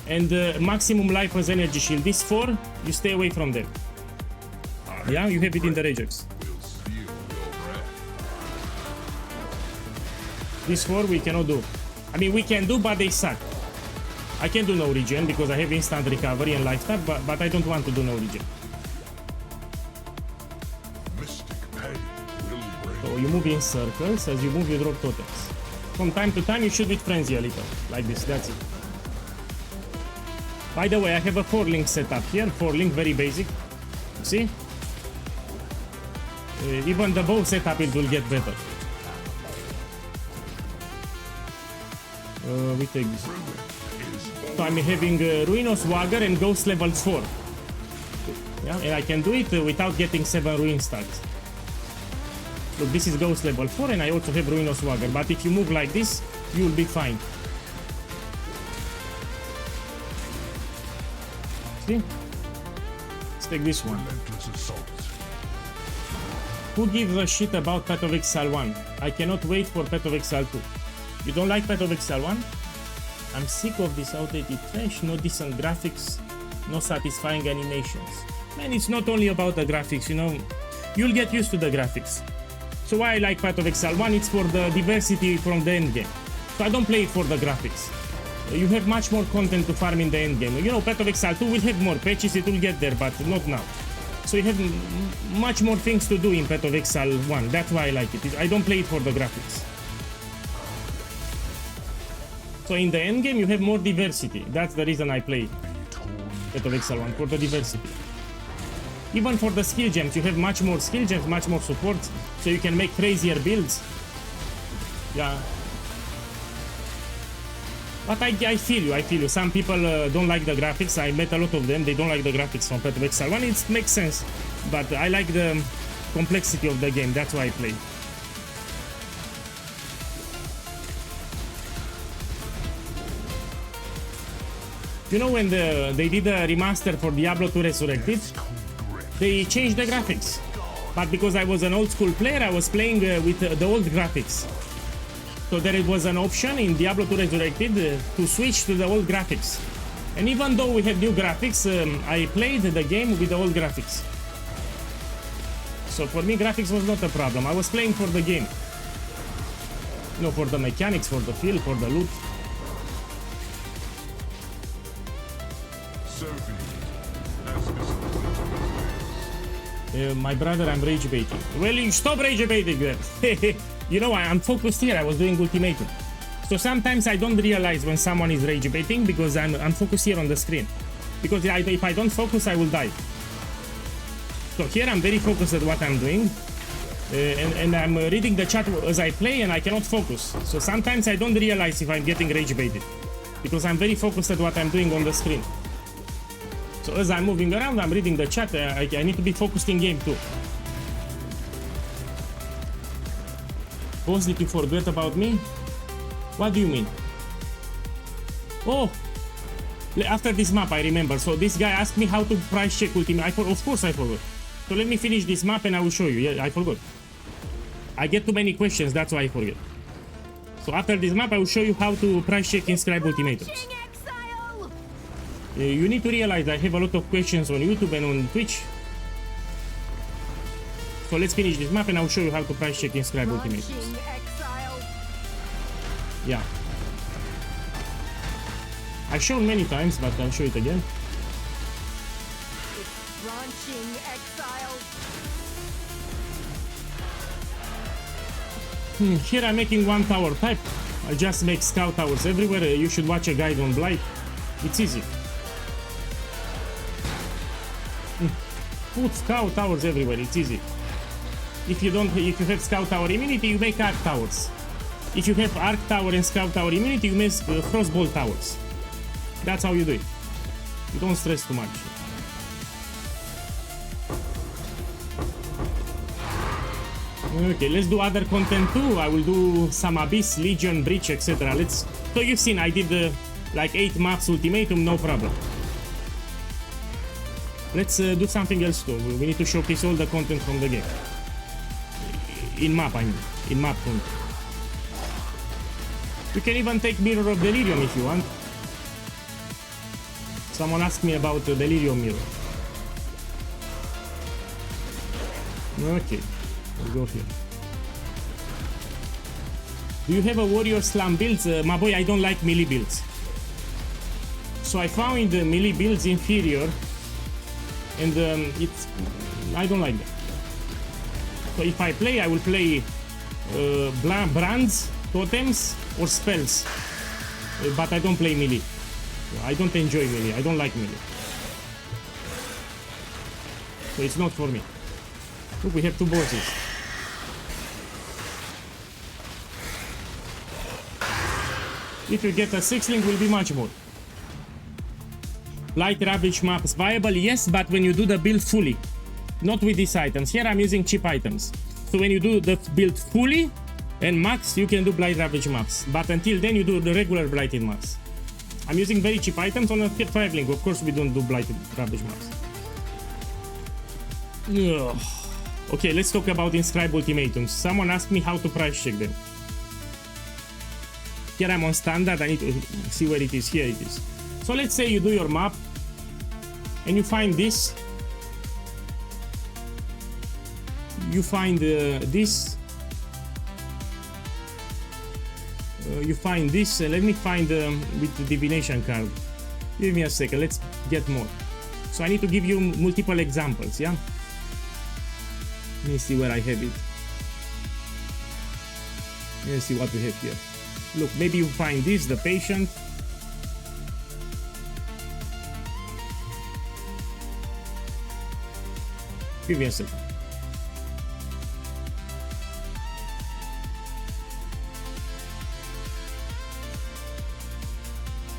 and maximum life as energy shield. These 4, you stay away from them. Yeah, you have it in the regex. These 4 we cannot do. I mean, we can do, but they suck. I can do no regen because I have instant recovery and lifetime, but I don't want to do no regen. So you move in circles. As you move, you drop totems. From time to time, you shoot with frenzy a little, like this. That's it. By the way, I have a 4-link setup here. 4-link, very basic. See? Even the bow setup, it will get better. We take this. So I'm having Ruinous Wagger and Ghost level 4. Yeah, and I can do it without getting 7 ruin stacks. Look, this is Ghost level 4 and I also have Ruinous Wagger. But if you move like this, you will be fine. See? Let's take this one. Who gives a shit about Path of Exile 1? I cannot wait for Path of Exile 2. You don't like Path of Exile 1? I'm sick of this outdated trash, no decent graphics, no satisfying animations. Man, it's not only about the graphics, you know. You'll get used to the graphics. So why I like Path of Exile 1? It's for the diversity from the endgame. So I don't play it for the graphics. You have much more content to farm in the endgame. You know, Path of Exile 2 will have more patches, it will get there, but not now. So you have much more things to do in Path of Exile 1. That's why I like it. I don't play it for the graphics. So in the endgame you have more diversity. That's the reason I play Path of Exile 1, for the diversity. Even for the skill gems, you have much more skill gems, much more support, so you can make crazier builds. Yeah. But I feel you. Some people don't like the graphics. I met a lot of them, they don't like the graphics from Path of Exile 1. It makes sense. But I like the complexity of the game, that's why I play. You know, when they did a remaster for Diablo 2 Resurrected, they changed the graphics. But because I was an old school player, I was playing with the old graphics. So there was an option in Diablo 2 Resurrected to switch to the old graphics. And even though we had new graphics, I played the game with the old graphics. So for me, graphics was not a problem. I was playing for the game. You know, for the mechanics, for the feel, for the loot. My brother, I'm rage baiting. Well, you stop rage baiting then. You know, I'm focused here. I was doing ultimatum. So sometimes I don't realize when someone is rage baiting because I'm focused here on the screen. Because if I don't focus, I will die. So here I'm very focused at what I'm doing. And I'm reading the chat as I play and I cannot focus. So sometimes I don't realize if I'm getting rage baited. Because I'm very focused at what I'm doing on the screen. So as I'm moving around, I'm reading the chat. I need to be focused in game too. Boss, did you forget about me? What do you mean? Oh, after this map I remember. So this guy asked me how to price check ultimate. Of course I forgot. So let me finish this map and I will show you. Yeah, I forgot. I get too many questions, that's why I forget. So after this map I will show you how to price check inscribe ultimatums. You need to realize I have a lot of questions on YouTube and on Twitch. So let's finish this map and I'll show you how to price check inscribe ultimatums. Yeah. I've shown many times, but I'll show it again. Here I'm making one tower type. I just make scout towers everywhere. You should watch a guide on Blight. It's easy. Put scout towers everywhere. It's easy. If you have scout tower immunity, you make arc towers. If you have arc tower and scout tower immunity, you make crossbow towers. That's how you do it. You don't stress too much. Okay, let's do other content too. I will do some Abyss, Legion, Breach, etc. So you've seen I did like 8 maps ultimatum, no problem. Let's do something else too. We need to showcase all the content from the game. In map, I mean. In map content. You can even take Mirror of Delirium if you want. Someone asked me about the Delirium Mirror. Okay. We'll go here. Do you have a warrior slam builds? My boy, I don't like melee builds. So I found the melee builds inferior, and I don't like them. So if I play, I will play brands, totems, or spells. But I don't play melee. I don't enjoy melee. I don't like melee. So it's not for me. Look, we have 2 bosses. If you get a 6-link, will be much more. Light Ravage maps viable? Yes, but when you do the build fully. Not with these items. Here I'm using cheap items. So when you do the build fully and max, you can do Blight Ravage maps. But until then, you do the regular Blighted maps. I'm using very cheap items on a 5-link. Of course, we don't do Blighted Ravage maps. Ugh. Okay, let's talk about inscribe ultimatums. Someone asked me how to price check them. Here I'm on standard. I need to see where it is. Here it is. So let's say you do your map and you find this. You find this. You find this. Let me find with the divination card. Give me a second. Let's get more. So I need to give you multiple examples. Yeah. Let me see where I have it. Let's see what we have here. Look, maybe you find this, the patient. Give me a second.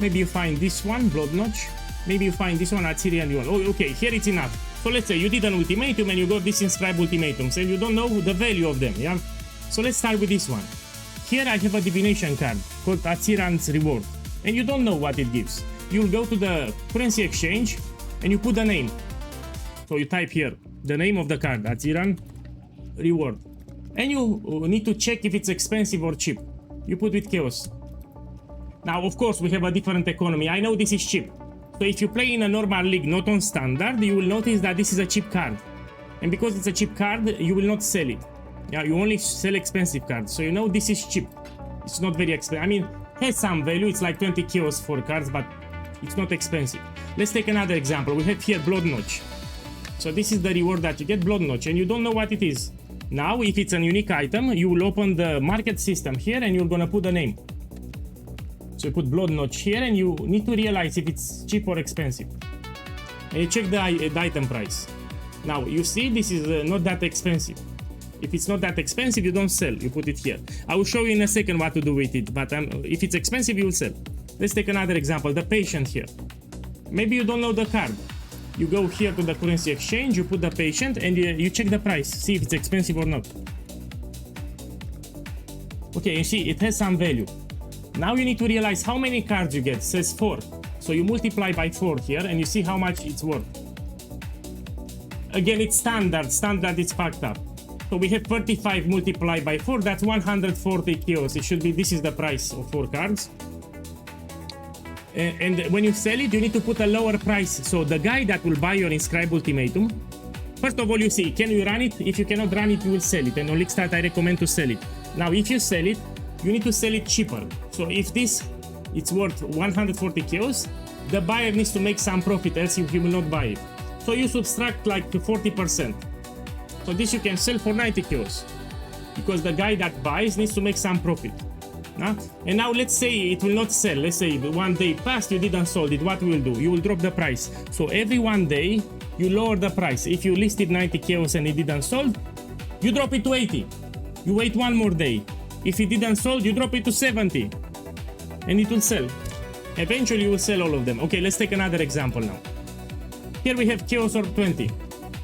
Maybe you find this one, Blood Notch. Maybe you find this one, Artillery Duel. Oh, okay, here it's enough. So let's say you did an ultimatum and you got this inscribe ultimatums and you don't know the value of them, yeah? So let's start with this one. Here I have a divination card called Atsiran's Reward, and you don't know what it gives. You'll go to the currency exchange and you put the name. So you type here the name of the card, Atsiran Reward, and you need to check if it's expensive or cheap. You put with Chaos. Now, of course, we have a different economy. I know this is cheap. So if you play in a normal league, not on standard, you will notice that this is a cheap card. And because it's a cheap card, you will not sell it. Yeah, you only sell expensive cards. So you know this is cheap. It's not very expensive. I mean, it has some value. It's like 20 kills for cards, but it's not expensive. Let's take another example. We have here Blood Notch. So this is the reward that you get, blood notch, and you don't know what it is. Now, if it's a unique item, you will open the market system here and you're gonna put the name. So you put blood notch here and you need to realize if it's cheap or expensive. And you check the item price. Now, you see this is not that expensive. If it's not that expensive, you don't sell, you put it here. I will show you in a second what to do with it, but if it's expensive, you will sell. Let's take another example, the patient here. Maybe you don't know the card. You go here to the currency exchange, you put the patient, and you check the price, see if it's expensive or not. Okay, you see, it has some value. Now you need to realize how many cards you get. It says 4. So you multiply by 4 here, and you see how much it's worth. Again, it's standard. Standard is packed up. So we have 35 multiplied by 4, that's 140 kilos. It should be, this is the price of 4 cards. And when you sell it, you need to put a lower price. So the guy that will buy your Inscribe Ultimatum, first of all, you see, can you run it? If you cannot run it, you will sell it. And on Lickstart, I recommend to sell it. Now, if you sell it, you need to sell it cheaper. So if this, it's worth 140 kilos, the buyer needs to make some profit, else he will not buy it. So you subtract like 40%. So this you can sell for 90 kilos. Because the guy that buys needs to make some profit. And now let's say it will not sell. Let's say one day passed, you didn't sold it. What you will do? You will drop the price. So every one day you lower the price. If you listed 90 kilos and it didn't sold, you drop it to 80. You wait one more day. If it didn't sold, you drop it to 70. And it will sell. Eventually you will sell all of them. Okay, let's take another example now. Here we have Chaos Orb 20.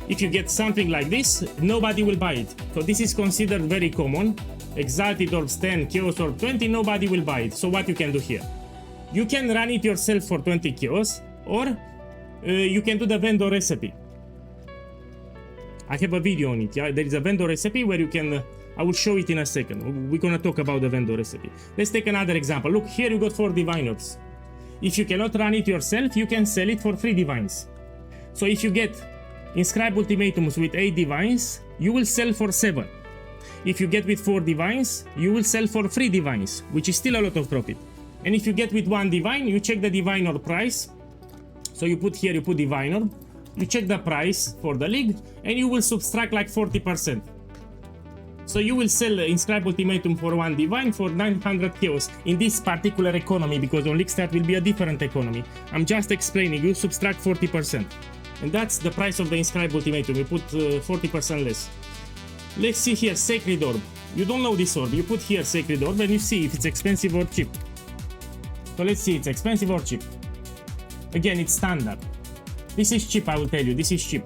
If you get something like this, nobody will buy it. So this is considered very common. Exalted Orbs 10, Chaos Orb 20, nobody will buy it. So what you can do here? You can run it yourself for 20 Chaos, or you can do the vendor recipe. I have a video on it, yeah? There is a vendor recipe where you can, I will show it in a second. We're gonna talk about the vendor recipe. Let's take another example. Look, here you got 4 Divine Orbs. If you cannot run it yourself, you can sell it for 3 Divines. So if you get Inscribe Ultimatums with 8 Divines, you will sell for 7. If you get with 4 Divines, you will sell for 3 Divines, which is still a lot of profit. And if you get with 1 Divine, you check the Divine Orb price. So you put here, you put Divine Orb, you check the price for the league, and you will subtract like 40%. So you will sell Inscribe Ultimatum for 1 Divine for 900 chaos in this particular economy, because on Lickstart will be a different economy. I'm just explaining, you subtract 40%. And that's the price of the Inscribe Ultimatum, you put 40% less. Let's see here, Sacred Orb. You don't know this orb, you put here Sacred Orb and you see if it's expensive or cheap. So let's see, it's expensive or cheap. Again, it's standard. This is cheap, I will tell you, this is cheap.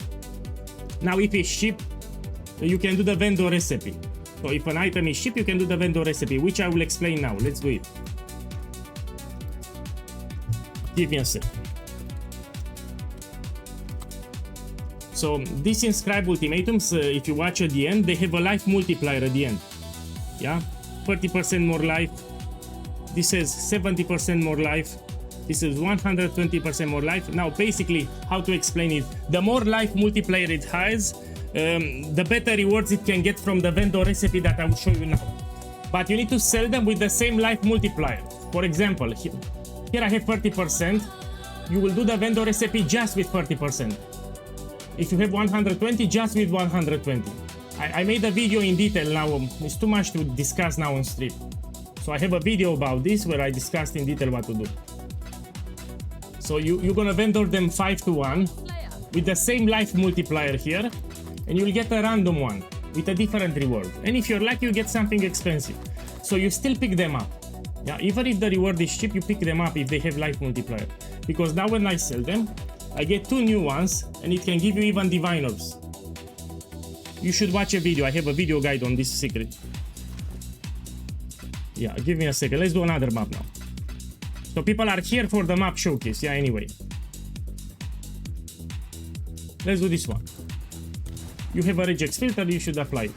Now if it's cheap, you can do the vendor recipe. So if an item is cheap, you can do the vendor recipe, which I will explain now. Let's do it. Give me a sec. So these Inscribe Ultimatums, if you watch at the end, they have a life multiplier at the end. Yeah, 30% more life. This has 70% more life. This is 120% more life. Now basically, how to explain it? The more life multiplier it has, the better rewards it can get from the vendor recipe that I will show you now. But you need to sell them with the same life multiplier. For example, here I have 30%. You will do the vendor recipe just with 30%. If you have 120, just with 120. I made a video in detail now. It's too much to discuss now on stream. So I have a video about this where I discussed in detail what to do. So you're gonna vendor them 5 to 1 with the same life multiplier here, and you'll get a random one with a different reward. And if you're lucky, you get something expensive. So you still pick them up. Yeah, even if the reward is cheap, you pick them up if they have life multiplier. Because now when I sell them, I get 2 new ones, and it can give you even Divine Orbs. You should watch a video. I have a video guide on this secret. Yeah, give me a second. Let's do another map now. So people are here for the map showcase. Yeah, anyway. Let's do this one. You have a regex filter, you should apply it.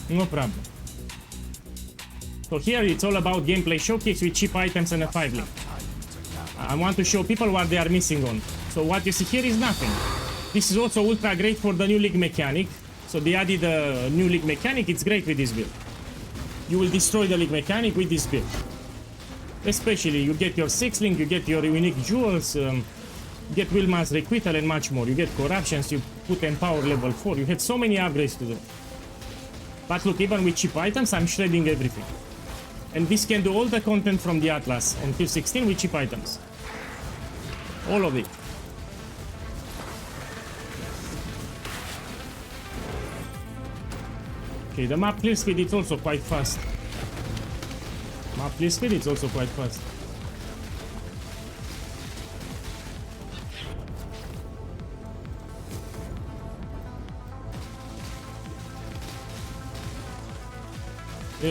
No problem. So here it's all about gameplay showcase with cheap items and a 5 link. I want to show people what they are missing on. So what you see here is nothing. This is also ultra great for the new league mechanic. So they added a new league mechanic, it's great with this build. You will destroy the league mechanic with this build. Especially you get your 6 link, you get your unique jewels, get Wilma's Requital and much more. You get Corruptions, you put Empower level 4. You have so many upgrades to do. But look, even with cheap items, I'm shredding everything. And this can do all the content from the Atlas on T16 with cheap items. All of it. Okay, the map clear speed is also quite fast. Map clear speed is also quite fast.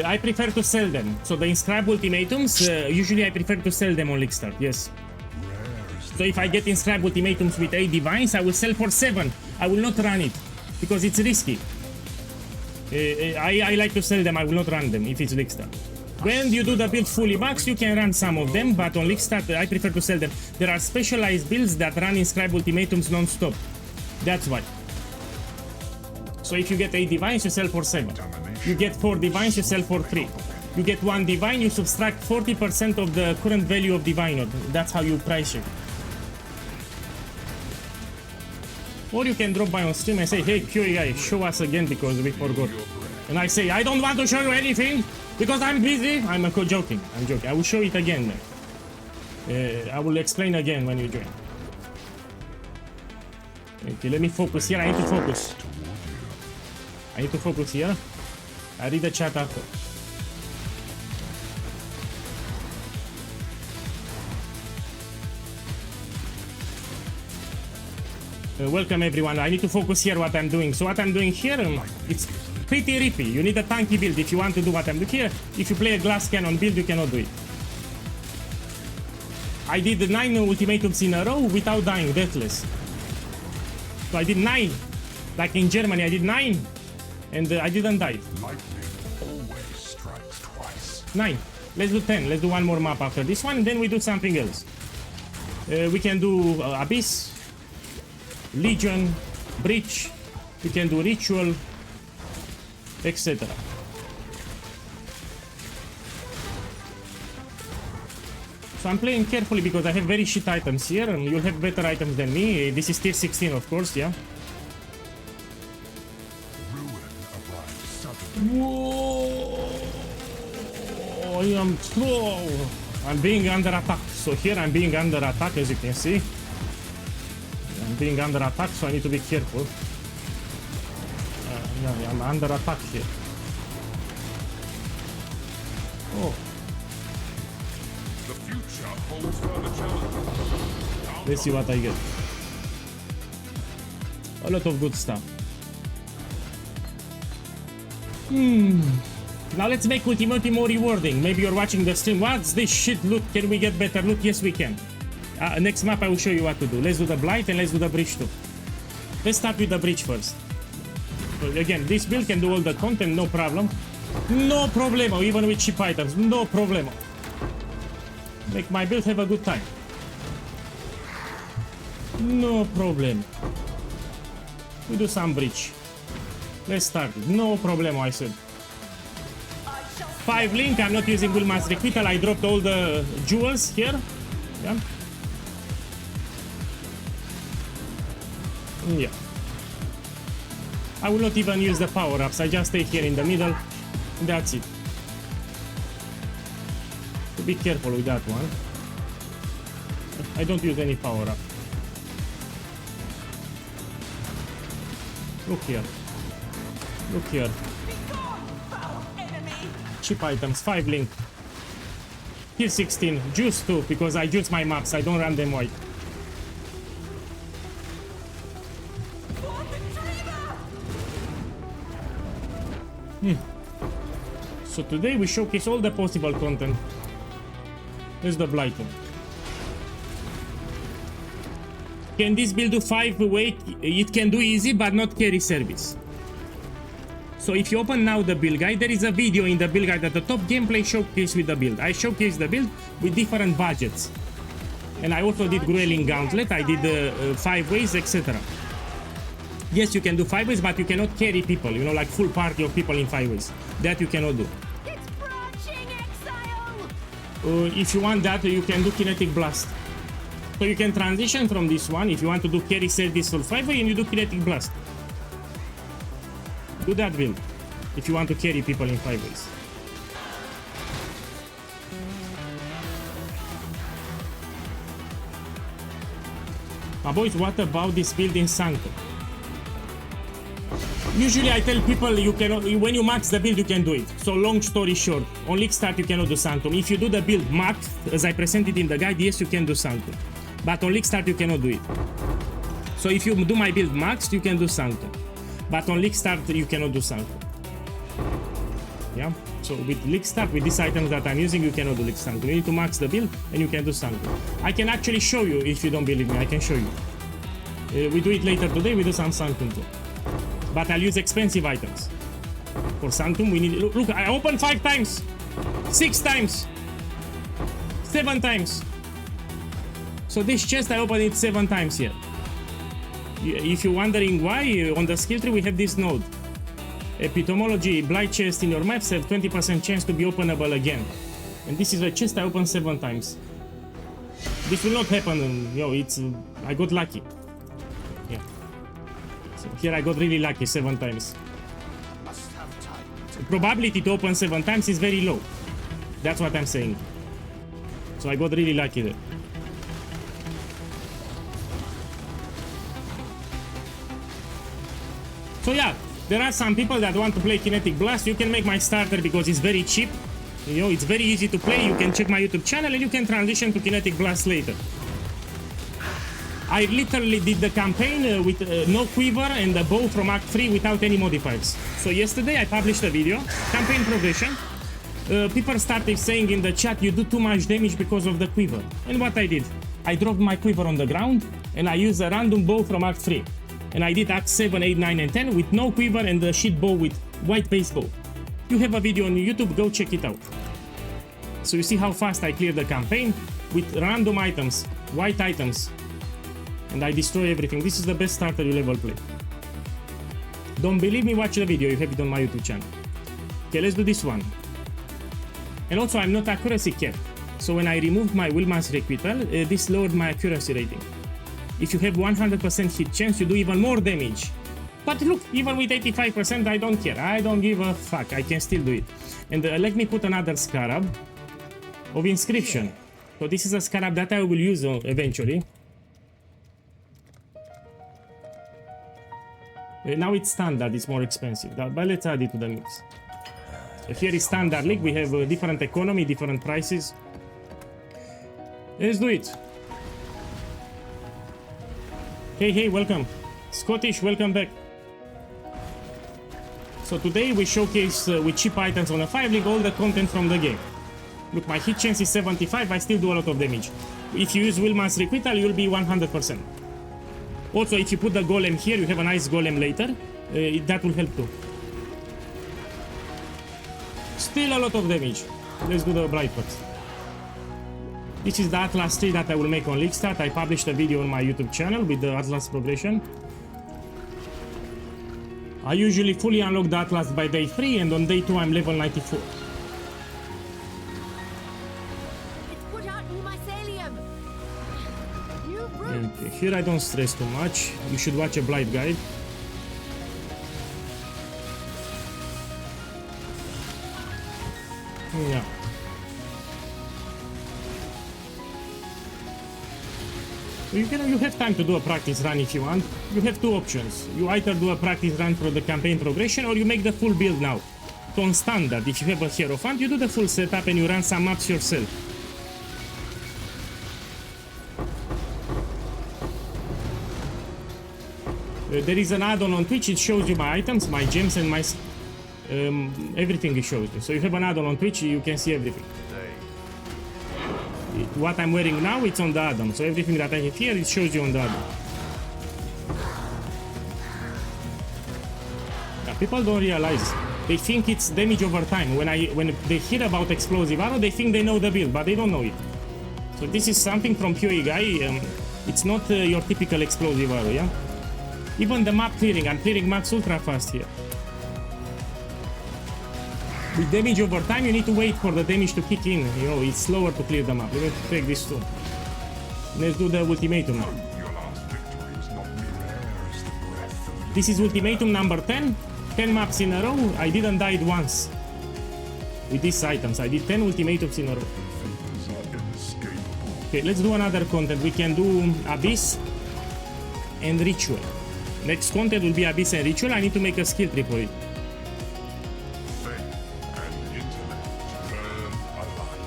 I prefer to sell them. So the Inscribe Ultimatums, usually I prefer to sell them on Lickstart, yes. So if I get Inscribe Ultimatums with 8 Divines, I will sell for 7. I will not run it, because it's risky. I like to sell them, I will not run them if it's Lickstart. When you do the build fully max, you can run some of them, but on Lickstart I prefer to sell them. There are specialized builds that run Inscribe Ultimatums non-stop. That's why. So if you get 8 Divines, you sell for 7. You get 4 Divines, you sell for 3. You get 1 Divine, you subtract 40% of the current value of Divine. That's how you price it. Or you can drop by on stream and say, hey PoE guy, show us again because we forgot. And I say, I don't want to show you anything because I'm busy. I'm joking. I'm joking. I will show it again. I will explain again when you join. Okay, let me focus here. I need to focus. I need to focus here. I read the chat after. Welcome everyone. I need to focus here what I'm doing. So what I'm doing here, it's pretty rippy. You need a tanky build if you want to do what I'm doing here. If you play a glass cannon build, you cannot do it. I did 9 ultimatums in a row without dying, deathless. So I did 9. Like in Germany, I did 9. And I didn't die. Lightning always strikes twice. 9. Let's do 10. Let's do one more map after this one, and then we do something else. We can do Abyss, Legion, Breach. We can do Ritual, etc. So I'm playing carefully because I have very shit items here, and you'll have better items than me. This is tier 16, of course, yeah. Whoa! I'm being under attack. So here I'm being under attack, as you can see. I'm being under attack, so I need to be careful. Yeah, I'm under attack here. Oh. The future holds further challenges. Let's see what I get. A lot of good stuff. Now let's make Ultimate more rewarding. Maybe you're watching the stream. What's this shit loot? Can we get better loot? Yes, we can. Next map I will show you what to do. Let's do the Blight and let's do the Breach too. Let's start with the Breach first. So again, this build can do all the content, no problem. No problemo, even with cheap items, no problemo. Make my build have a good time. No problem. We do some Breach. Let's start it. No problemo, I said. 5 link, I'm not using Wilma's Requital, I dropped all the jewels here. Yeah. Yeah. I will not even use the power-ups, I just stay here in the middle. That's it. So be careful with that one. I don't use any power-up. Look here. Look here. Cheap items, 5 link. Tier 16, juice 2, because I juice my maps, I don't run them white. So today we showcase all the possible content. Here's the Blight. Can this build do 5 weight? It can do easy, but not carry service. So if you open now the build guide, there is a video in the build guide at the top, gameplay showcase with the build. I showcase the build with different budgets. And I also did Grueling Gauntlet, I did 5 ways, etc. Yes, you can do 5 ways, but you cannot carry people, you know, like full party of people in 5 ways. That you cannot do. It's branching exile. If you want that, you can do Kinetic Blast. So you can transition from this one. If you want to do carry service or 5-way and you do kinetic blast. Do that build. If you want to carry people in 5-ways. Now boys, what about this build in Sanctum? Usually I tell people you cannot, when you max the build you can do it. So long story short, on League Start you cannot do Sanctum. If you do the build max, as I presented in the guide, yes you can do Sanctum. But on League Start you cannot do it. So if you do my build max, you can do Sanctum. But on League Start you cannot do Sanctum. Yeah? So with League Start, with these items that I'm using, you cannot do League Sanctum. You need to max the build and you can do Sanctum. I can actually show you if you don't believe me, I can show you. We do it later today, we do some Sanctum too. But I'll use expensive items. For Sanctum we need... Look, I opened 5 times! 6 times! 7 times! So this chest I opened it 7 times here. If you're wondering why, on the skill tree we have this node. Epitomology, Blight chest in your maps have 20% chance to be openable again. And this is a chest I opened 7 times. This will not happen, it's... I got lucky. Yeah. So here I got really lucky 7 times. So probability to open 7 times is very low. That's what I'm saying. So I got really lucky there. So yeah, there are some people that want to play Kinetic Blast. You can make my starter because it's very cheap. It's very easy to play. You can check my YouTube channel and you can transition to Kinetic Blast later. I literally did the campaign with no quiver and the bow from Act 3 without any modifiers. So yesterday I published a video, campaign progression. People started saying in the chat, you do too much damage because of the quiver. And what I did? I dropped my quiver on the ground and I used a random bow from Act 3. And I did Act 7, 8, 9 and 10 with no quiver and the shit bow with white base bow. You have a video on YouTube, go check it out. So you see how fast I cleared the campaign with random items, white items. And I destroy everything. This is the best starter you'll ever play. Don't believe me, watch the video, you have it on my YouTube channel. Okay, let's do this one. And also I'm not accuracy capped. So when I removed my Willman's requital, this lowered my accuracy rating. If you have 100% hit chance, you do even more damage. But look, even with 85%, I don't care. I don't give a fuck. I can still do it. And let me put another scarab of inscription. So this is a scarab that I will use eventually. Now it's standard, it's more expensive. But let's add it to the mix. So here is standard league. We have different economy, different prices. Let's do it. Hey, welcome. Scottish, welcome back. So today we showcase with cheap items on a 5 league all the content from the game. Look, my hit chance is 75, I still do a lot of damage. If you use Willman's requital, you'll be 100%. Also, if you put the golem here, you have a nice golem later. That will help too. Still a lot of damage. Let's do the bright parts. This is the Atlas tree that I will make on League Start. I published a video on my YouTube channel with the Atlas progression. I usually fully unlock the Atlas by day 3 and on day 2 I'm level 94. It's put out new mycelium. New Okay, here I don't stress too much. You should watch a Blight guide. Yeah. You have time to do a practice run if you want. You have 2 options. You either do a practice run for the campaign progression or you make the full build now. So on standard, if you have a Hierophant, you do the full setup and you run some maps yourself. There is an add-on on Twitch, it shows you my items, my gems and my... everything it shows you. So you have an add-on on Twitch, you can see everything. What I'm wearing now, it's on the add-on. So everything that I have here, it shows you on the add-on. Yeah, people don't realize. They think it's damage over time. When they hear about explosive arrow, they think they know the build, but they don't know it. So this is something from PoE guy. It's not your typical explosive arrow, yeah? Even the map clearing, I'm clearing maps ultra fast here. With damage over time, you need to wait for the damage to kick in. It's slower to clear the map. You need to take this too. Let's do the ultimatum now. Your last victory is not rare as the breath of This is ultimatum number 10. 10 maps in a row. I didn't die once. With these items, I did 10 ultimatums in a row. things are inescapable. Okay, let's do another content. We can do Abyss and Ritual. Next content will be Abyss and Ritual. I need to make a skill tree for it. Faith and intellect burn alike.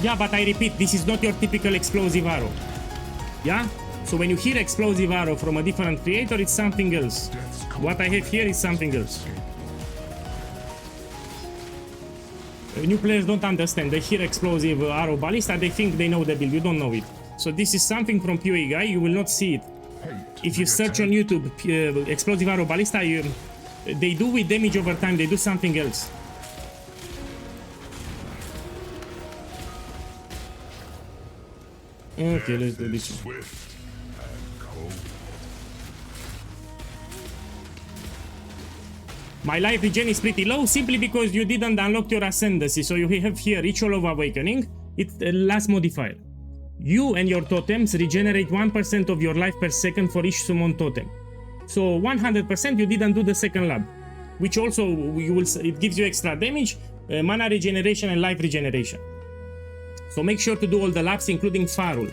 Yeah, but I repeat, this is not your typical explosive arrow. Yeah? So when you hear explosive arrow from a different creator, it's something else. What I have here is something else. New players don't understand. They hear explosive arrow ballista, they think they know the build. You don't know it. So this is something from PoE guy. You will not see it. If you search on YouTube explosive arrow ballista, they do with damage over time. They do something else. Okay, let's do this one. Swift and cold. My life regen is pretty low simply because you didn't unlock your ascendancy. So you have here Ritual of Awakening. It's the last modifier. You and your totems regenerate 1% of your life per second for each summon totem. So 100% you didn't do the second lab, which also it gives you extra damage, mana regeneration and life regeneration. So make sure to do all the labs including Farul.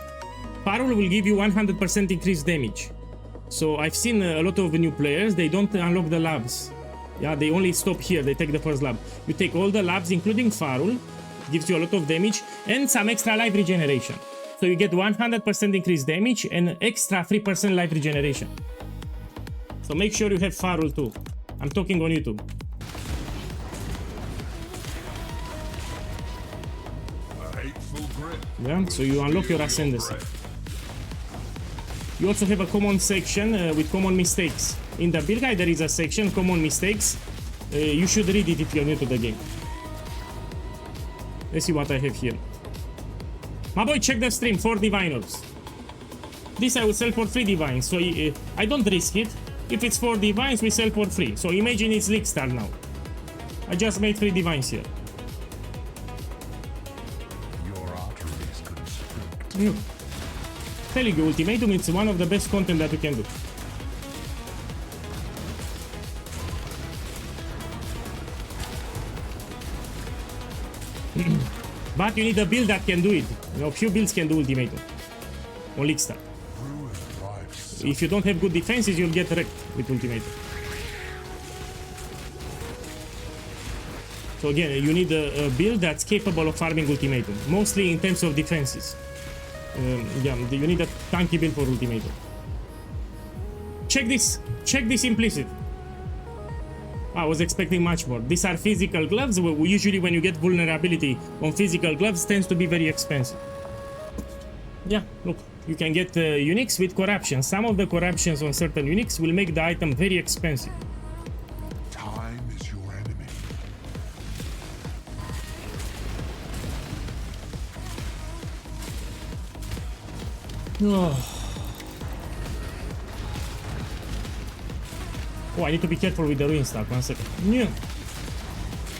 Farul will give you 100% increased damage. So I've seen a lot of new players, they don't unlock the labs. Yeah, they only stop here, they take the first lab. You take all the labs including Farul, gives you a lot of damage and some extra life regeneration. So you get 100% increased damage and extra 3% life regeneration. So make sure you have Farul too. I'm talking on YouTube. A hateful grip. Yeah, so you unlock your ascendancy. You also have a common section with common mistakes. In the build guide there is a section, common mistakes. You should read it if you're new to the game. Let's see what I have here. My boy, check the stream, 4 diviners. This I will sell for 3 divines, so I don't risk it. If it's 4 divines, we sell for free. So imagine it's League Star now. I just made 3 divines here. Your arteries constrict. Telling you, Ultimatum, it's one of the best content that you can do. But you need a build that can do it. You know, few builds can do Ultimatum on League Star. If you don't have good defenses, you'll get wrecked with Ultimatum. So again, you need a build that's capable of farming Ultimatum, mostly in terms of defenses. Yeah, you need a tanky build for Ultimatum. Check this implicit. I was expecting much more. These are physical gloves. Usually when you get vulnerability on physical gloves, tends to be very expensive. Yeah, look, you can get uniques with corruption. Some of the corruptions on certain uniques will make the item very expensive. Time is your enemy. Oh, I need to be careful with the ruin stack. 1 second. Yeah.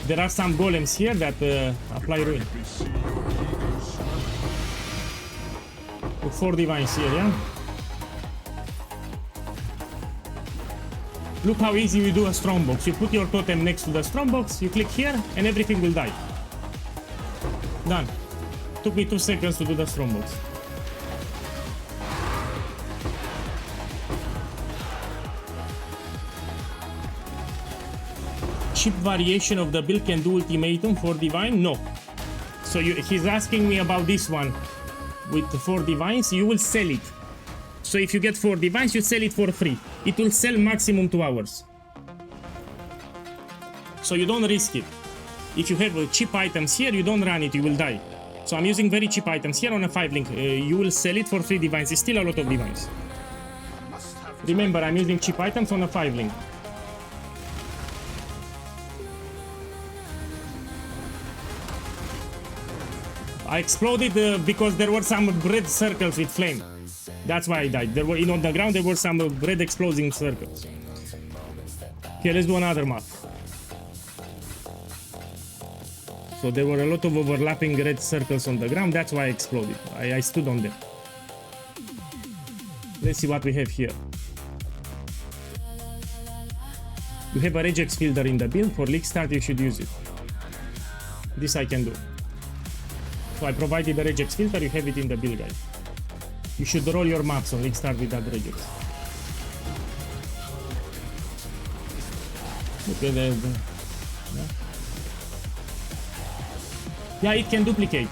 There are some golems here that apply ruin. With 4 divines here, yeah? Look how easy you do a strongbox. You put your totem next to the strongbox, you click here, and everything will die. Done. Took me 2 seconds to do the strongbox. Cheap variation of the build can do Ultimatum for Divine? No. So he's asking me about this one with 4 divines. You will sell it. So if you get 4 divines, you sell it for free. It will sell maximum 2 hours. So you don't risk it. If you have cheap items here, you don't run it, you will die. So I'm using very cheap items here on a 5 link. You will sell it for 3 divines. It's still a lot of divines. Remember, I'm using cheap items on a 5 link. I exploded because there were some red circles with flame. That's why I died. There were, on the ground there were some red exploding circles. Okay, let's do another map. So there were a lot of overlapping red circles on the ground. That's why I exploded. I stood on them. Let's see what we have here. You have a regex filter in the build. For leak start, you should use it. This I can do. So I provided the regex filter. You have it in the build guide. You should roll your maps on leak start with that regex. Okay, yeah, it can duplicate.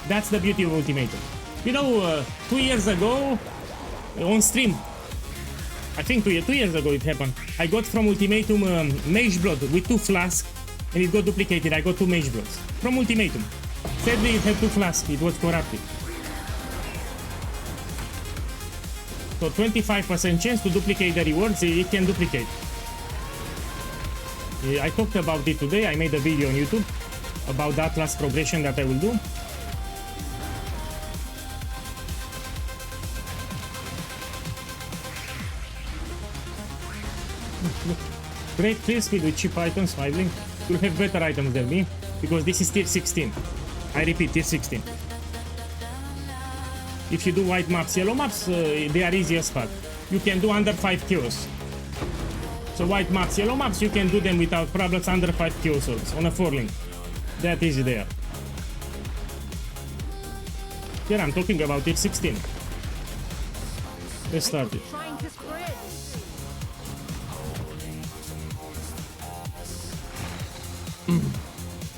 That's the beauty of Ultimatum. You know, 2 years ago, on stream, I think 2 years ago it happened, I got from Ultimatum Mage Blood with 2 flasks, and it got duplicated. I got 2 Mage Bloods from Ultimatum. Sadly, it had 2 flasks. It was corrupted. So 25% chance to duplicate the rewards. It can duplicate. I talked about it today. I made a video on YouTube about that last progression that I will do. Great clear speed with cheap items, Smiling. You'll have better items than me, because this is tier 16. I repeat, tier 16. If you do white maps, yellow maps, they are easy as fuck. You can do under 5 kills. So white maps, yellow maps, you can do them without problems under 5 kills on a 4-link. That easy there. Here I'm talking about tier 16. Let's start it. Trying to spread.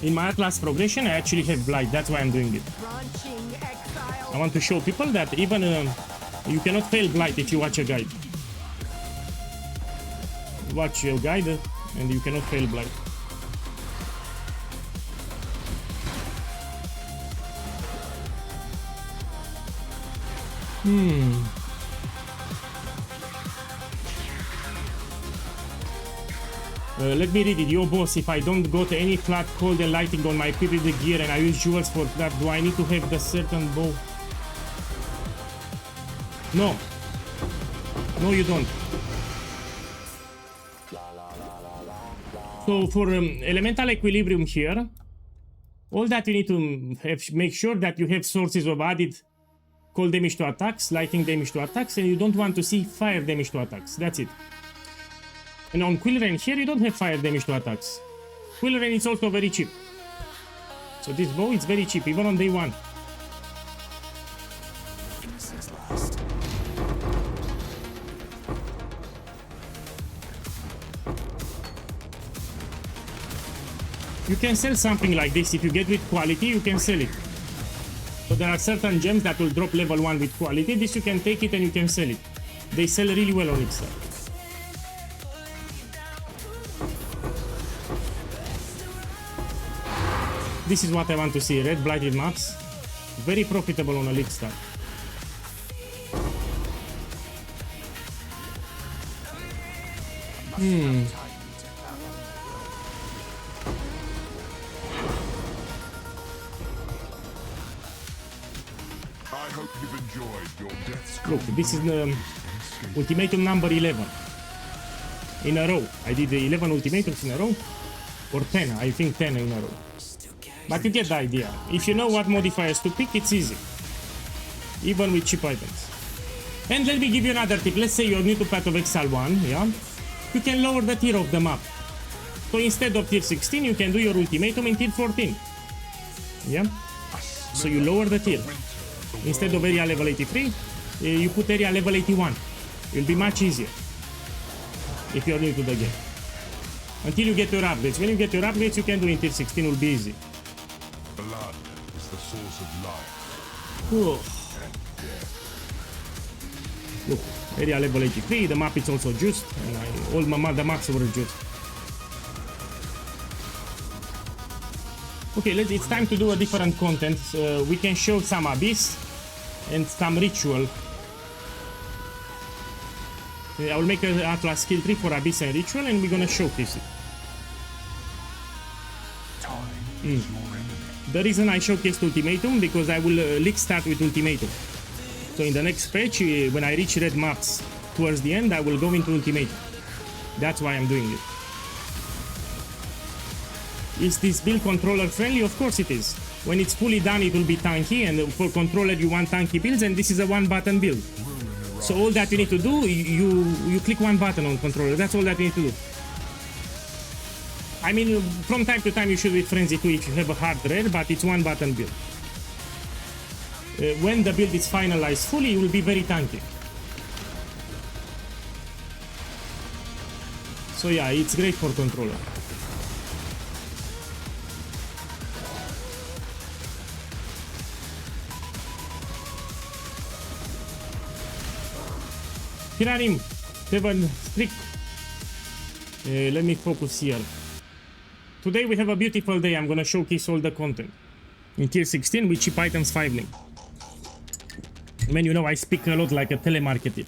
In my Atlas progression, I actually have Blight. That's why I'm doing it. Branching exile. I want to show people that even you cannot fail Blight if you watch a guide. Watch your guide and you cannot fail Blight. Let me read it. Yo boss, if I don't got any flat cold and lighting on my periodic gear and I use jewels for that, do I need to have the certain bow? No. No, you don't. So for elemental equilibrium here, all that you need to have, make sure that you have sources of added cold damage to attacks, lighting damage to attacks, and you don't want to see fire damage to attacks. That's it. And on Quill Rain here, you don't have fire damage to attacks. Quill Rain is also very cheap. So this bow is very cheap, even on day 1. You can sell something like this. If you get with quality, you can sell it. So there are certain gems that will drop level 1 with quality. This you can take it and you can sell it. They sell really well on Kickstarter. This is what I want to see. Red blighted maps. Very profitable on a league start. I hope you've enjoyed your death. Look, this is the ultimatum number 11. In a row. I did the 11 ultimatums in a row. Or 10, I think 10 in a row. But you get the idea. If you know what modifiers to pick, it's easy. Even with cheap items. And let me give you another tip. Let's say you're new to Path of Exile 1, yeah? You can lower the tier of the map. So instead of tier 16, you can do your ultimatum in tier 14. Yeah? So you lower the tier. Instead of area level 83, you put area level 81. It'll be much easier. If you're new to the game. Until you get your upgrades. When you get your upgrades, you can do in tier 16, will be easy. Blood is the source of life. Oh. Look, area level 83, the map is also juiced, and all the maps were juiced. Okay, it's time to do a different content. We can show some Abyss and some Ritual. I will make an Atlas skill tree for Abyss and Ritual, and we're gonna showcase it. The reason I showcased Ultimatum, because I will league start with Ultimatum. So in the next patch, when I reach red maps towards the end, I will go into Ultimatum. That's why I'm doing it. Is this build controller friendly? Of course it is. When it's fully done, it will be tanky, and for controller you want tanky builds, and this is a one button build. So all that you need to do, you click one button on controller. That's all that you need to do. I mean, from time to time you should be frenzy too if you have a hard rare, but it's one button build. When the build is finalized fully, it will be very tanky. So yeah, it's great for controller. Piranim, 7 strict. Let me focus here. Today we have a beautiful day. I'm gonna showcase all the content in tier 16 with cheap items 5 link. Man, you know I speak a lot like a telemarketer.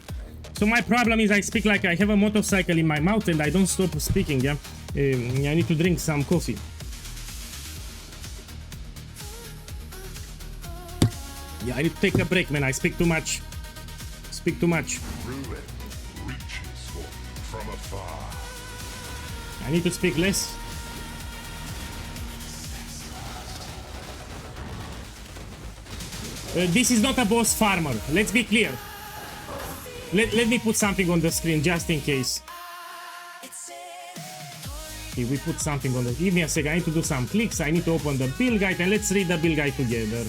So my problem is I speak like I have a motorcycle in my mouth and I don't stop speaking, yeah? I need to drink some coffee. Yeah, I need to take a break, man. I speak too much. Speak too much. Ruin reaches for me from afar. I need to speak less. This is not a boss farmer. Let's be clear. Let me put something on the screen just in case. Okay, we put something on the... Give me a second. I need to do some clicks. I need to open the build guide and let's read the build guide together.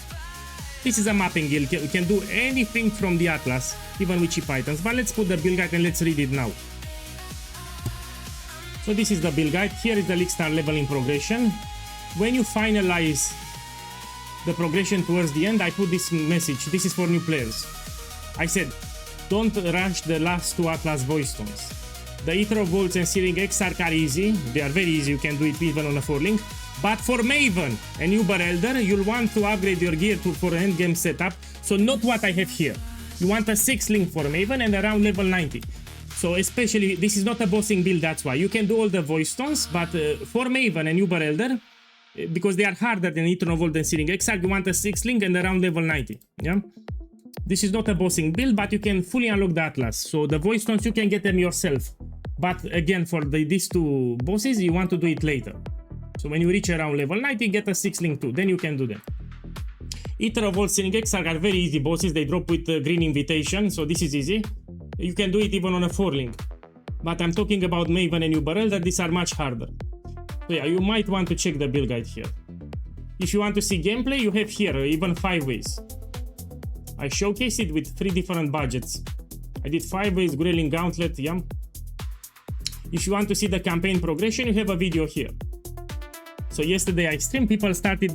This is a mapping guild. We can do anything from the Atlas, even with cheap items. But let's put the build guide and let's read it now. So this is the build guide. Here is the League Star leveling progression. When you finalize the progression towards the end, I put this message. This is for new players. I said, don't rush the last 2 Atlas voice tones. The Ether of Volts and Searing Exarch are easy. They are very easy. You can do it even on a 4 link. But for Maven and Uber Elder, you'll want to upgrade your gear for an endgame setup. So not what I have here. You want a 6 link for Maven and around level 90. So especially, this is not a bossing build, that's why. You can do all the voice tones, but for Maven and Uber Elder, because they are harder than Eternal Volt and Searing Exarch, you want a 6 link and around level 90. Yeah? This is not a bossing build, but you can fully unlock the Atlas. So the voice tones, you can get them yourself. But again, for these 2 bosses, you want to do it later. So when you reach around level 90, get a 6 link too. Then you can do them. Eternal Volt, Searing Exarch are very easy bosses. They drop with green invitation, so this is easy. You can do it even on a 4 link. But I'm talking about Maven and Uber Elder. These are much harder. So yeah, you might want to check the build guide here. If you want to see gameplay, you have here even 5 ways. I showcase it with 3 different budgets. I did 5 ways, Grayling Gauntlet, yeah. If you want to see the campaign progression, you have a video here. So yesterday I streamed, people started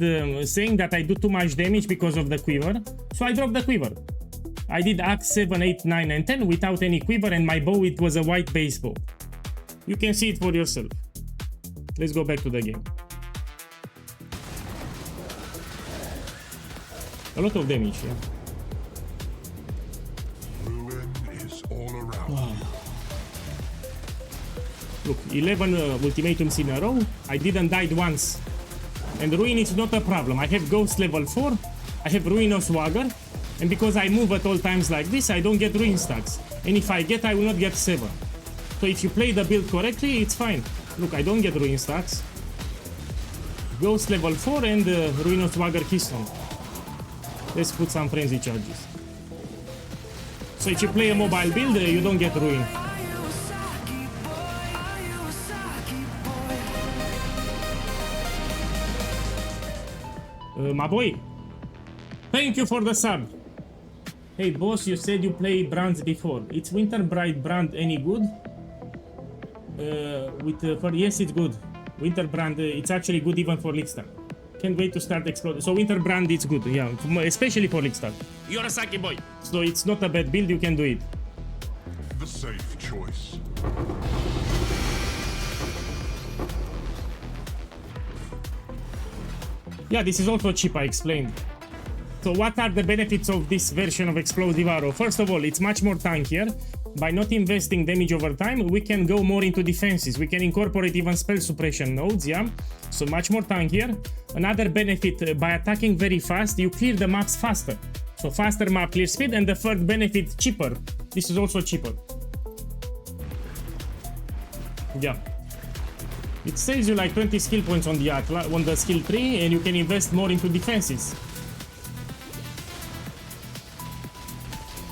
saying that I do too much damage because of the quiver. So I dropped the quiver. I did Axe 7, 8, 9 and 10 without any quiver, and my bow, it was a white base bow. You can see it for yourself. Let's go back to the game. A lot of damage, yeah. Ruin is all around. Wow. Look, 11 ultimatums in a row. I didn't die once. And Ruin is not a problem. I have Ghost level 4. I have Ruinous Swagger. And because I move at all times like this, I don't get Ruin stacks. And if I get, I will not get 7. So if you play the build correctly, it's fine. Look, I don't get Ruin stacks. Ghost level 4 and Ruinous Swagger Keystone. Let's put some frenzy charges. So if you play a mobile build, you don't get Ruin. My boy, thank you for the sub. Hey boss, you said you play brands before. It's Winter Bride brand any good? Yes, it's good. Winter brand, it's actually good even for League Star. Can't wait to start exploding. So Winter brand, it's good, yeah, especially for League Star. You're a Saki boy, so it's not a bad build. You can do it. The safe choice. Yeah, this is also cheap, I explained. So what are the benefits of this version of Explosive Arrow? First of all, it's much more tankier. By not investing damage over time, we can go more into defenses. We can incorporate even spell suppression nodes, yeah? So much more tankier. Another benefit, by attacking very fast, you clear the maps faster. So faster map clear speed, and the third benefit, cheaper. This is also cheaper. Yeah. It saves you like 20 skill points on the skill tree, and you can invest more into defenses.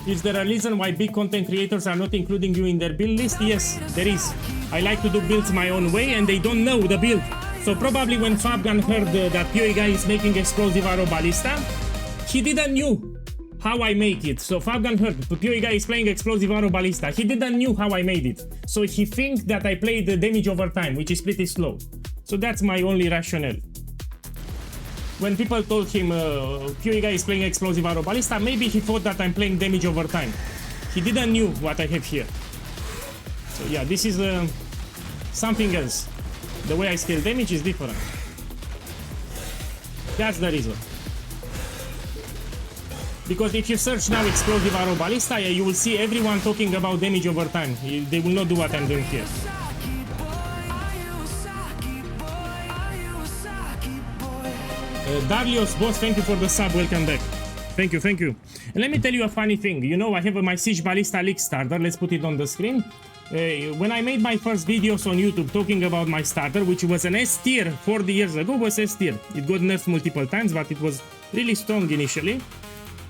Is there a reason why big content creators are not including you in their build list? Yes, there is. I like to do builds my own way, and they don't know the build. So probably when Fabgan heard that PoE guy is making explosive arrow ballista, he didn't knew how I make it. So Fabgan heard the PoE guy is playing explosive arrow ballista. He didn't knew how I made it. So he thinks that I played the damage over time, which is pretty slow. So that's my only rationale. When people told him PoE guy is playing explosive arrow ballista, maybe he thought that I'm playing damage over time. He didn't knew what I have here. So yeah, this is something else. The way I scale damage is different. That's the reason. Because if you search now explosive arrow ballista, you will see everyone talking about damage over time. They will not do what I'm doing here. Darlios, boss, thank you for the sub, welcome back. Thank you, thank you. And let me tell you a funny thing. You know, I have my Siege Ballista League starter. Let's put it on the screen. When I made my first videos on YouTube talking about my starter, which was an S tier 40 years ago, was S tier. It got nerfed multiple times, but it was really strong initially.